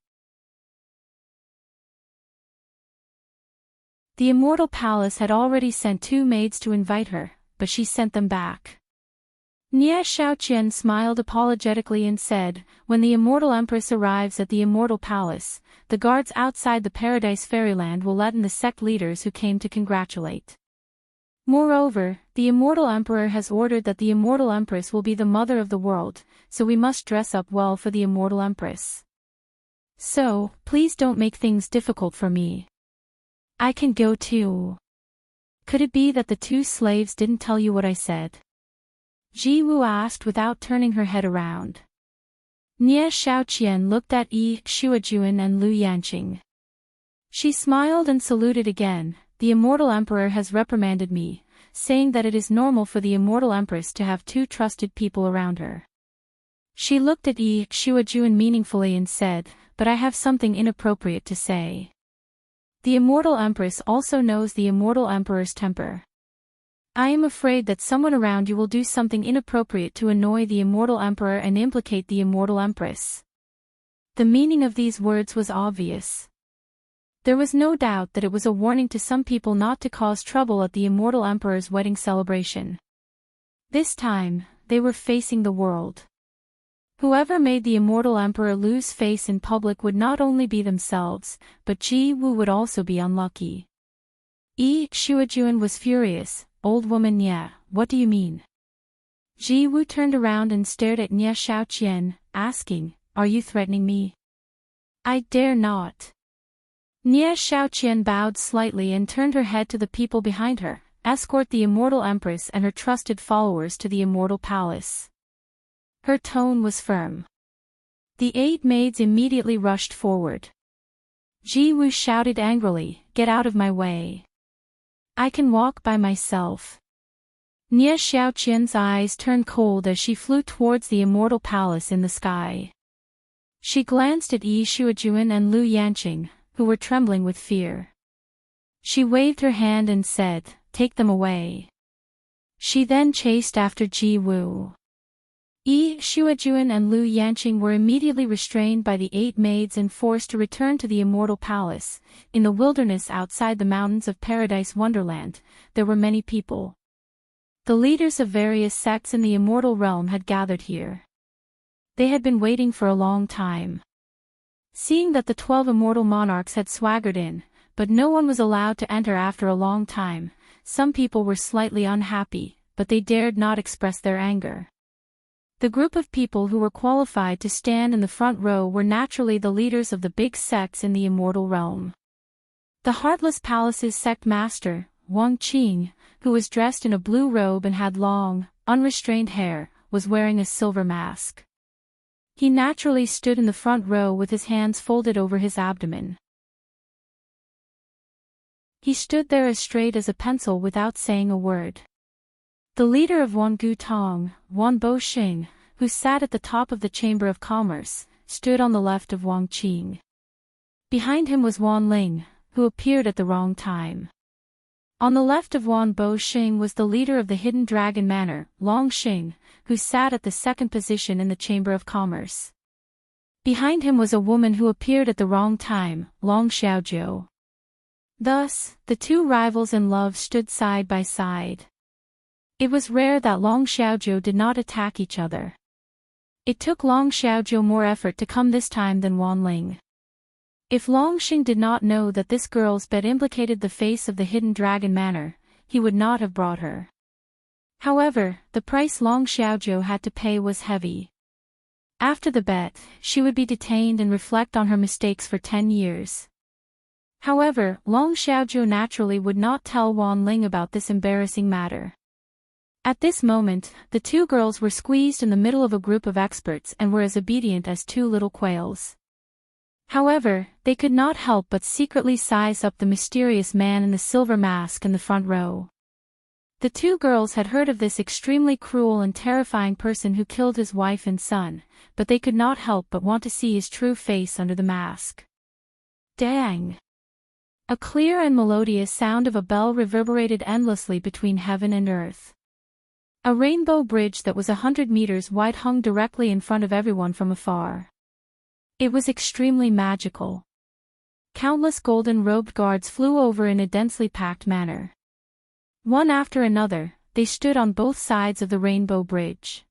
The Immortal Palace had already sent 2 maids to invite her, but she sent them back. Nie Shaoqian smiled apologetically and said, "When the Immortal Empress arrives at the Immortal Palace, the guards outside the Paradise Fairyland will let in the sect leaders who came to congratulate. Moreover, the Immortal Emperor has ordered that the Immortal Empress will be the mother of the world, so we must dress up well for the Immortal Empress. So, please don't make things difficult for me. I can go too." "Could it be that the 2 slaves didn't tell you what I said?" Ji Wu asked without turning her head around. Nie Shaoqian looked at Yi Xuejuan and Lu Yanqing. She smiled and saluted again. "The Immortal Emperor has reprimanded me, saying that it is normal for the immortal empress to have two trusted people around her. She looked at Yi Xiaojuan meaningfully and said, "But I have something inappropriate to say." The immortal empress also knows the immortal emperor's temper. "I am afraid that someone around you will do something inappropriate to annoy the immortal emperor and implicate the immortal empress." The meaning of these words was obvious. There was no doubt that it was a warning to some people not to cause trouble at the immortal emperor's wedding celebration. This time, they were facing the world. Whoever made the immortal emperor lose face in public would not only be themselves, but Ji Wu would also be unlucky. Yi Xiaojuan was furious. "Old woman Nye, what do you mean?" Ji Wu turned around and stared at Nye Xiaoqian, asking, "Are you threatening me?" "I dare not." Nye Xiaoqian bowed slightly and turned her head to the people behind her. "Escort the immortal empress and her trusted followers to the immortal palace." Her tone was firm. The 8 maids immediately rushed forward. Ji Wu shouted angrily, "Get out of my way. I can walk by myself." Nye Xiaoqian's eyes turned cold as she flew towards the immortal palace in the sky. She glanced at Yi Xiaojuan and Lu Yanqing, who were trembling with fear. She waved her hand and said, "Take them away." She then chased after Ji Wu. Yi Xiaojuan and Lu Yanqing were immediately restrained by the 8 maids and forced to return to the immortal palace. In the wilderness outside the mountains of Paradise Wonderland, there were many people. The leaders of various sects in the immortal realm had gathered here. They had been waiting for a long time. Seeing that the 12 immortal monarchs had swaggered in, but no one was allowed to enter after a long time, some people were slightly unhappy, but they dared not express their anger. The group of people who were qualified to stand in the front row were naturally the leaders of the big sects in the immortal realm. The Heartless Palace's sect master, Wang Qing, who was dressed in a blue robe and had long, unrestrained hair, was wearing a silver mask. He naturally stood in the front row with his hands folded over his abdomen. He stood there as straight as a pencil without saying a word. The leader of Wangu Tong, Wan Boxing, who sat at the top of the Chamber of Commerce, stood on the left of Wang Qing. Behind him was Wan Ling, who appeared at the wrong time. On the left of Wan Boxing was the leader of the Hidden Dragon Manor, Long Xing, who sat at the second position in the Chamber of Commerce. Behind him was a woman who appeared at the wrong time, Long Xiaojiu. Thus, the two rivals in love stood side by side. It was rare that Long Xiaojiu did not attack each other. It took Long Xiaojiu more effort to come this time than Wan Ling. If Long Xing did not know that this girl's bet implicated the face of the Hidden Dragon Manor, he would not have brought her. However, the price Long Xiaojiu had to pay was heavy. After the bet, she would be detained and reflect on her mistakes for 10 years. However, Long Xiaojiu naturally would not tell Wan Ling about this embarrassing matter. At this moment, the two girls were squeezed in the middle of a group of experts and were as obedient as two little quails. However, they could not help but secretly size up the mysterious man in the silver mask in the front row. The two girls had heard of this extremely cruel and terrifying person who killed his wife and son, but they could not help but want to see his true face under the mask. Dang! A clear and melodious sound of a bell reverberated endlessly between heaven and earth. A rainbow bridge that was 100 meters wide hung directly in front of everyone from afar. It was extremely magical. Countless golden-robed guards flew over in a densely packed manner. One after another, they stood on both sides of the rainbow bridge.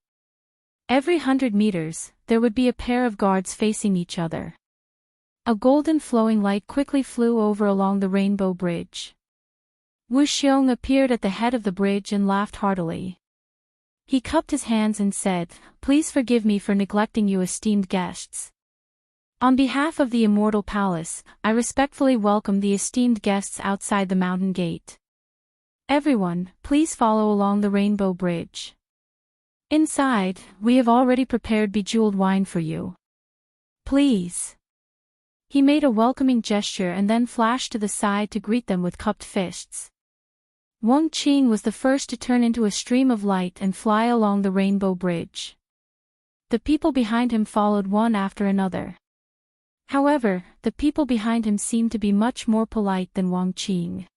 Every 100 meters, there would be a pair of guards facing each other. A golden flowing light quickly flew over along the rainbow bridge. Wu Xiong appeared at the head of the bridge and laughed heartily. He cupped his hands and said, "Please forgive me for neglecting you esteemed guests. On behalf of the Immortal Palace, I respectfully welcome the esteemed guests outside the mountain gate. Everyone, please follow along the rainbow bridge. Inside, we have already prepared bejeweled wine for you. Please." He made a welcoming gesture and then flashed to the side to greet them with cupped fists. Wang Qing was the first to turn into a stream of light and fly along the rainbow bridge. The people behind him followed one after another. However, the people behind him seemed to be much more polite than Wang Qing.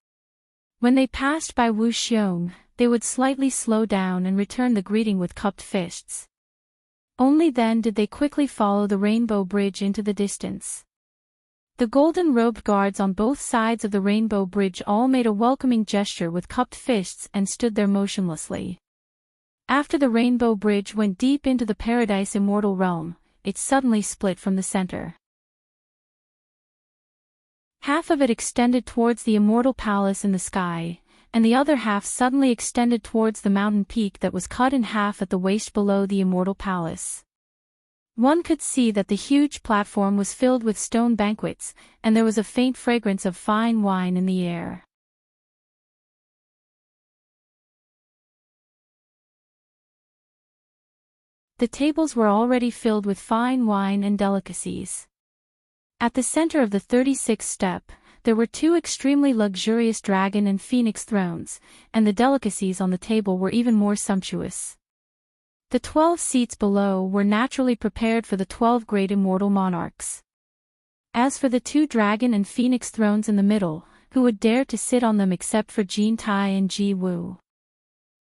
When they passed by Wu Xiong, they would slightly slow down and return the greeting with cupped fists. Only then did they quickly follow the rainbow bridge into the distance. The golden-robed guards on both sides of the rainbow bridge all made a welcoming gesture with cupped fists and stood there motionlessly. After the rainbow bridge went deep into the paradise immortal realm, it suddenly split from the center. Half of it extended towards the immortal palace in the sky, and the other half suddenly extended towards the mountain peak that was cut in half at the waist below the immortal palace. One could see that the huge platform was filled with stone banquets, and there was a faint fragrance of fine wine in the air. The tables were already filled with fine wine and delicacies. At the center of the 36th step, there were two extremely luxurious dragon and phoenix thrones, and the delicacies on the table were even more sumptuous. The 12 seats below were naturally prepared for the 12 great immortal monarchs. As for the two dragon and phoenix thrones in the middle, who would dare to sit on them except for Jin Tai and Ji Wu?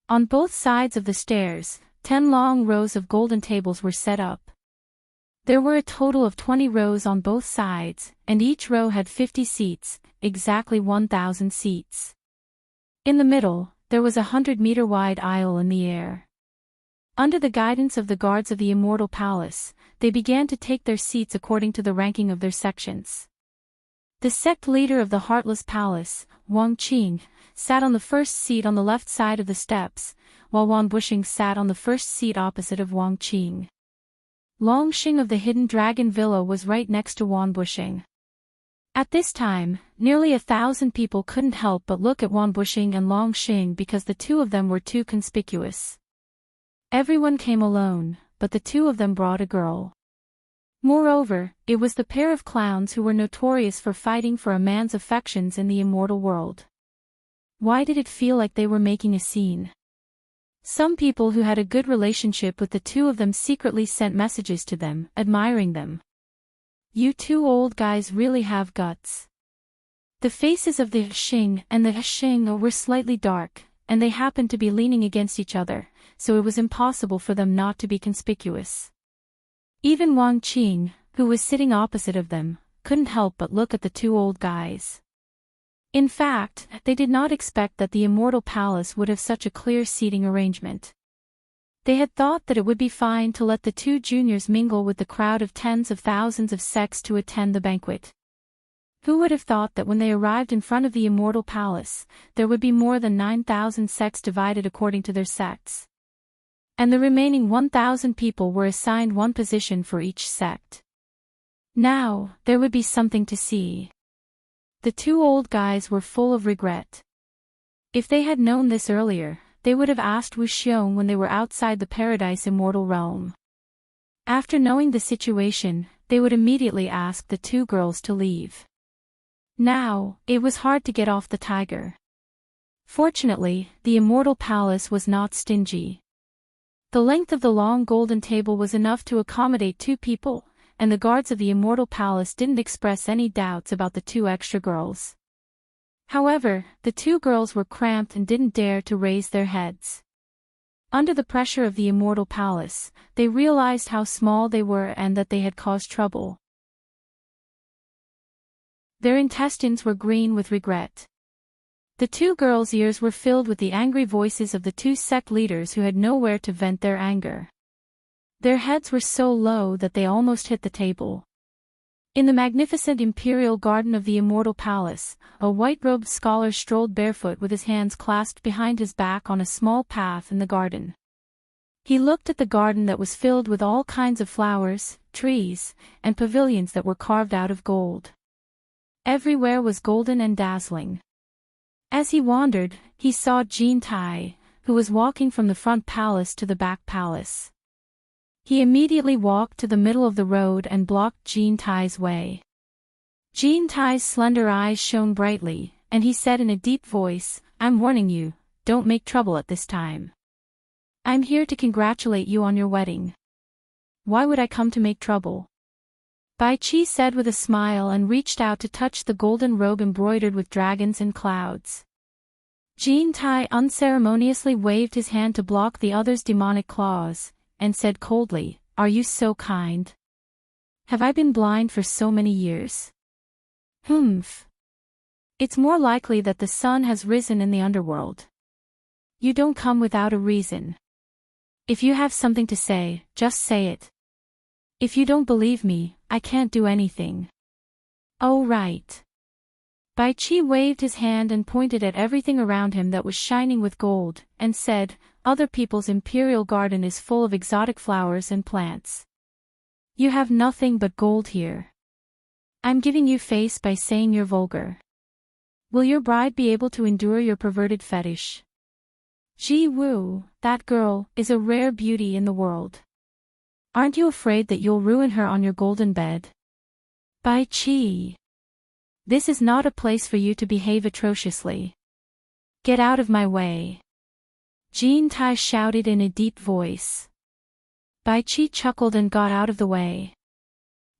On both sides of the stairs, 10 long rows of golden tables were set up. There were a total of 20 rows on both sides, and each row had 50 seats, exactly 1,000 seats. In the middle, there was a 100-meter wide aisle in the air. Under the guidance of the guards of the immortal palace, they began to take their seats according to the ranking of their sections. The sect leader of the Heartless Palace, Wang Qing, sat on the first seat on the left side of the steps, while Wan Bushing sat on the first seat opposite of Wang Qing. Long Xing of the Hidden Dragon Villa was right next to Wan Bushing. At this time, nearly 1,000 people couldn't help but look at Wan Bushing and Long Xing because the two of them were too conspicuous. Everyone came alone, but the two of them brought a girl. Moreover, it was the pair of clowns who were notorious for fighting for a man's affections in the immortal world. Why did it feel like they were making a scene? Some people who had a good relationship with the two of them secretly sent messages to them, admiring them. "You two old guys really have guts." The faces of the Xing and the Xing were slightly dark, and they happened to be leaning against each other, so it was impossible for them not to be conspicuous. Even Wang Qing, who was sitting opposite of them, couldn't help but look at the two old guys. In fact, they did not expect that the immortal palace would have such a clear seating arrangement. They had thought that it would be fine to let the two juniors mingle with the crowd of tens of thousands of sects to attend the banquet. Who would have thought that when they arrived in front of the immortal palace, there would be more than 9,000 sects divided according to their sects? And the remaining 1,000 people were assigned one position for each sect. Now, there would be something to see. The two old guys were full of regret. If they had known this earlier, they would have asked Wu Xiong when they were outside the paradise immortal realm. After knowing the situation, they would immediately ask the two girls to leave. Now, it was hard to get off the tiger. Fortunately, the immortal palace was not stingy. The length of the long golden table was enough to accommodate two people, and the guards of the immortal palace didn't express any doubts about the two extra girls. However, the two girls were cramped and didn't dare to raise their heads. Under the pressure of the immortal palace, they realized how small they were and that they had caused trouble. Their intestines were green with regret. The two girls' ears were filled with the angry voices of the two sect leaders who had nowhere to vent their anger. Their heads were so low that they almost hit the table. In the magnificent imperial garden of the immortal palace, a white-robed scholar strolled barefoot with his hands clasped behind his back on a small path in the garden. He looked at the garden that was filled with all kinds of flowers, trees, and pavilions that were carved out of gold. Everywhere was golden and dazzling. As he wandered, he saw Jin Tai, who was walking from the front palace to the back palace. He immediately walked to the middle of the road and blocked Jin Tai's way. Jin Tai's slender eyes shone brightly, and he said in a deep voice, I'm warning you, don't make trouble at this time. I'm here to congratulate you on your wedding. Why would I come to make trouble? Bai Qi said with a smile and reached out to touch the golden robe embroidered with dragons and clouds. Jin Tai unceremoniously waved his hand to block the other's demonic claws, and said coldly, "Are you so kind? Have I been blind for so many years? Humph. It's more likely that the sun has risen in the underworld. You don't come without a reason. If you have something to say, just say it. If you don't believe me, I can't do anything." "Oh right." Bai Qi waved his hand and pointed at everything around him that was shining with gold, and said, "Other people's imperial garden is full of exotic flowers and plants. You have nothing but gold here. I'm giving you face by saying you're vulgar. Will your bride be able to endure your perverted fetish? Ji Wu, that girl, is a rare beauty in the world. Aren't you afraid that you'll ruin her on your golden bed? Bai Qi. This is not a place for you to behave atrociously. Get out of my way." Jin Tai shouted in a deep voice. Bai Qi chuckled and got out of the way.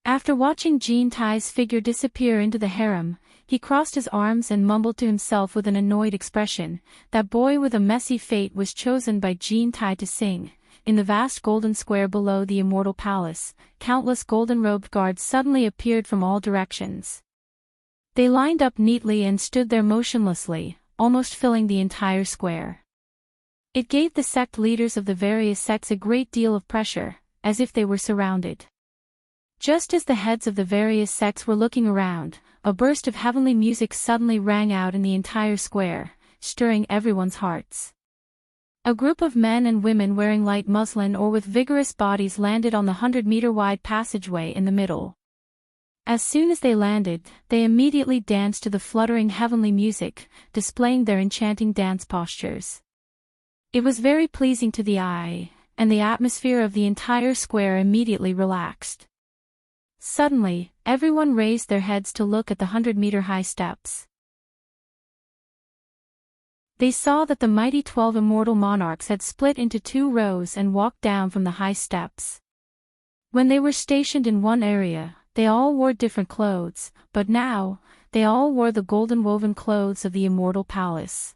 After watching Jin Tai's figure disappear into the harem, he crossed his arms and mumbled to himself with an annoyed expression, "That boy with a messy fate was chosen by Jin Tai to sing." In the vast golden square below the immortal palace, countless golden-robed guards suddenly appeared from all directions. They lined up neatly and stood there motionlessly, almost filling the entire square. It gave the sect leaders of the various sects a great deal of pressure, as if they were surrounded. Just as the heads of the various sects were looking around, a burst of heavenly music suddenly rang out in the entire square, stirring everyone's hearts. A group of men and women wearing light muslin or with vigorous bodies landed on the 100-meter-wide passageway in the middle. As soon as they landed, they immediately danced to the fluttering heavenly music, displaying their enchanting dance postures. It was very pleasing to the eye, and the atmosphere of the entire square immediately relaxed. Suddenly, everyone raised their heads to look at the 100-meter-high steps. They saw that the mighty 12 immortal monarchs had split into 2 rows and walked down from the high steps. When they were stationed in one area, they all wore different clothes, but now, they all wore the golden woven clothes of the immortal palace.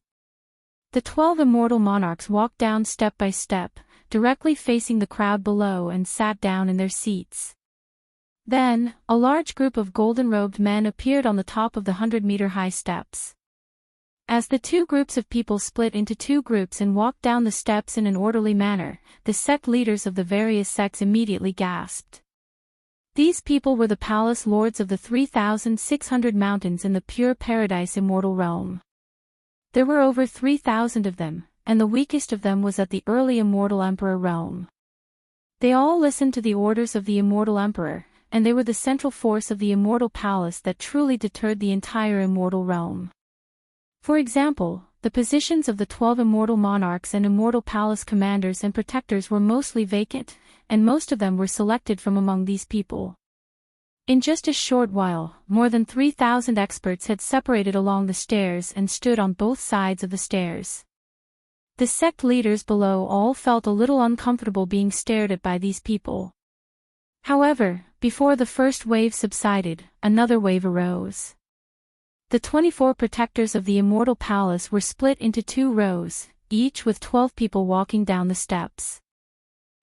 The 12 immortal monarchs walked down step by step, directly facing the crowd below and sat down in their seats. Then, a large group of golden-robed men appeared on the top of the 100-meter-high steps. As the 2 groups of people split into 2 groups and walked down the steps in an orderly manner, the sect leaders of the various sects immediately gasped. These people were the palace lords of the 3,600 mountains in the pure paradise immortal realm. There were over 3,000 of them, and the weakest of them was at the early immortal emperor realm. They all listened to the orders of the immortal emperor, and they were the central force of the immortal palace that truly deterred the entire immortal realm. For example, the positions of the 12 immortal monarchs and immortal palace commanders and protectors were mostly vacant, and most of them were selected from among these people. In just a short while, more than 3,000 experts had separated along the stairs and stood on both sides of the stairs. The sect leaders below all felt a little uncomfortable being stared at by these people. However, before the first wave subsided, another wave arose. The 24 protectors of the immortal palace were split into 2 rows, each with 12 people walking down the steps.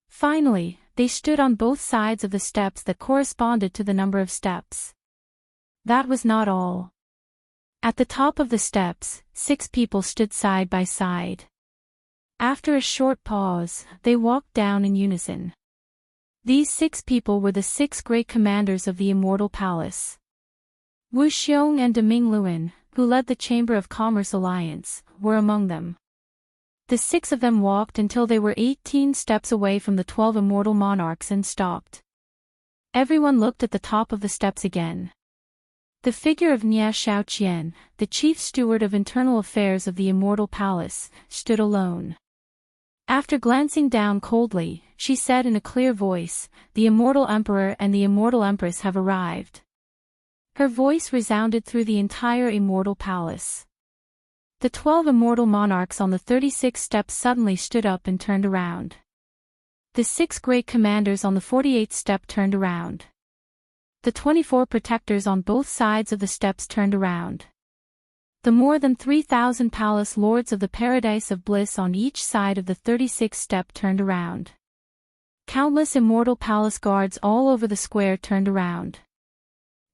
Finally, they stood on both sides of the steps that corresponded to the number of steps. That was not all. At the top of the steps, 6 people stood side by side. After a short pause, they walked down in unison. These 6 people were the 6 great commanders of the immortal palace. Wu Xiong and Deming Luan, who led the Chamber of Commerce Alliance, were among them. The 6 of them walked until they were 18 steps away from the 12 immortal monarchs and stopped. Everyone looked at the top of the steps again. The figure of Nia Shaoqian, the chief steward of internal affairs of the immortal palace, stood alone. After glancing down coldly, she said in a clear voice, "The immortal emperor and the immortal empress have arrived." Her voice resounded through the entire immortal palace. The 12 immortal monarchs on the 36 steps suddenly stood up and turned around. The 6 great commanders on the 48th step turned around. The 24 protectors on both sides of the steps turned around. The more than 3,000 palace lords of the paradise of bliss on each side of the 36th step turned around. Countless immortal palace guards all over the square turned around.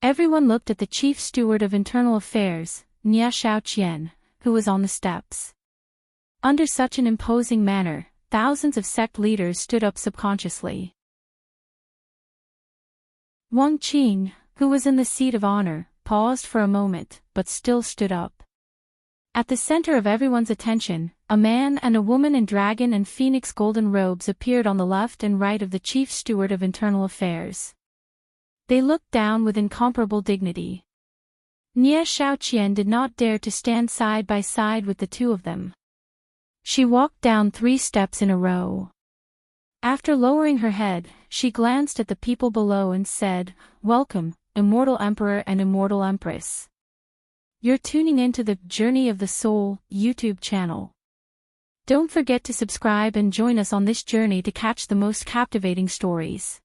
Everyone looked at the chief steward of internal affairs, Nia Shaoqian, who was on the steps. Under such an imposing manner, thousands of sect leaders stood up subconsciously. Wang Qing, who was in the seat of honor, paused for a moment, but still stood up. At the center of everyone's attention, a man and a woman in dragon and phoenix golden robes appeared on the left and right of the chief steward of internal affairs. They looked down with incomparable dignity. Nia Shaoqian did not dare to stand side by side with the two of them. She walked down 3 steps in a row. After lowering her head, she glanced at the people below and said, "Welcome, Immortal Emperor and Immortal Empress. You're tuning into the Journey of the Soul YouTube channel. Don't forget to subscribe and join us on this journey to catch the most captivating stories."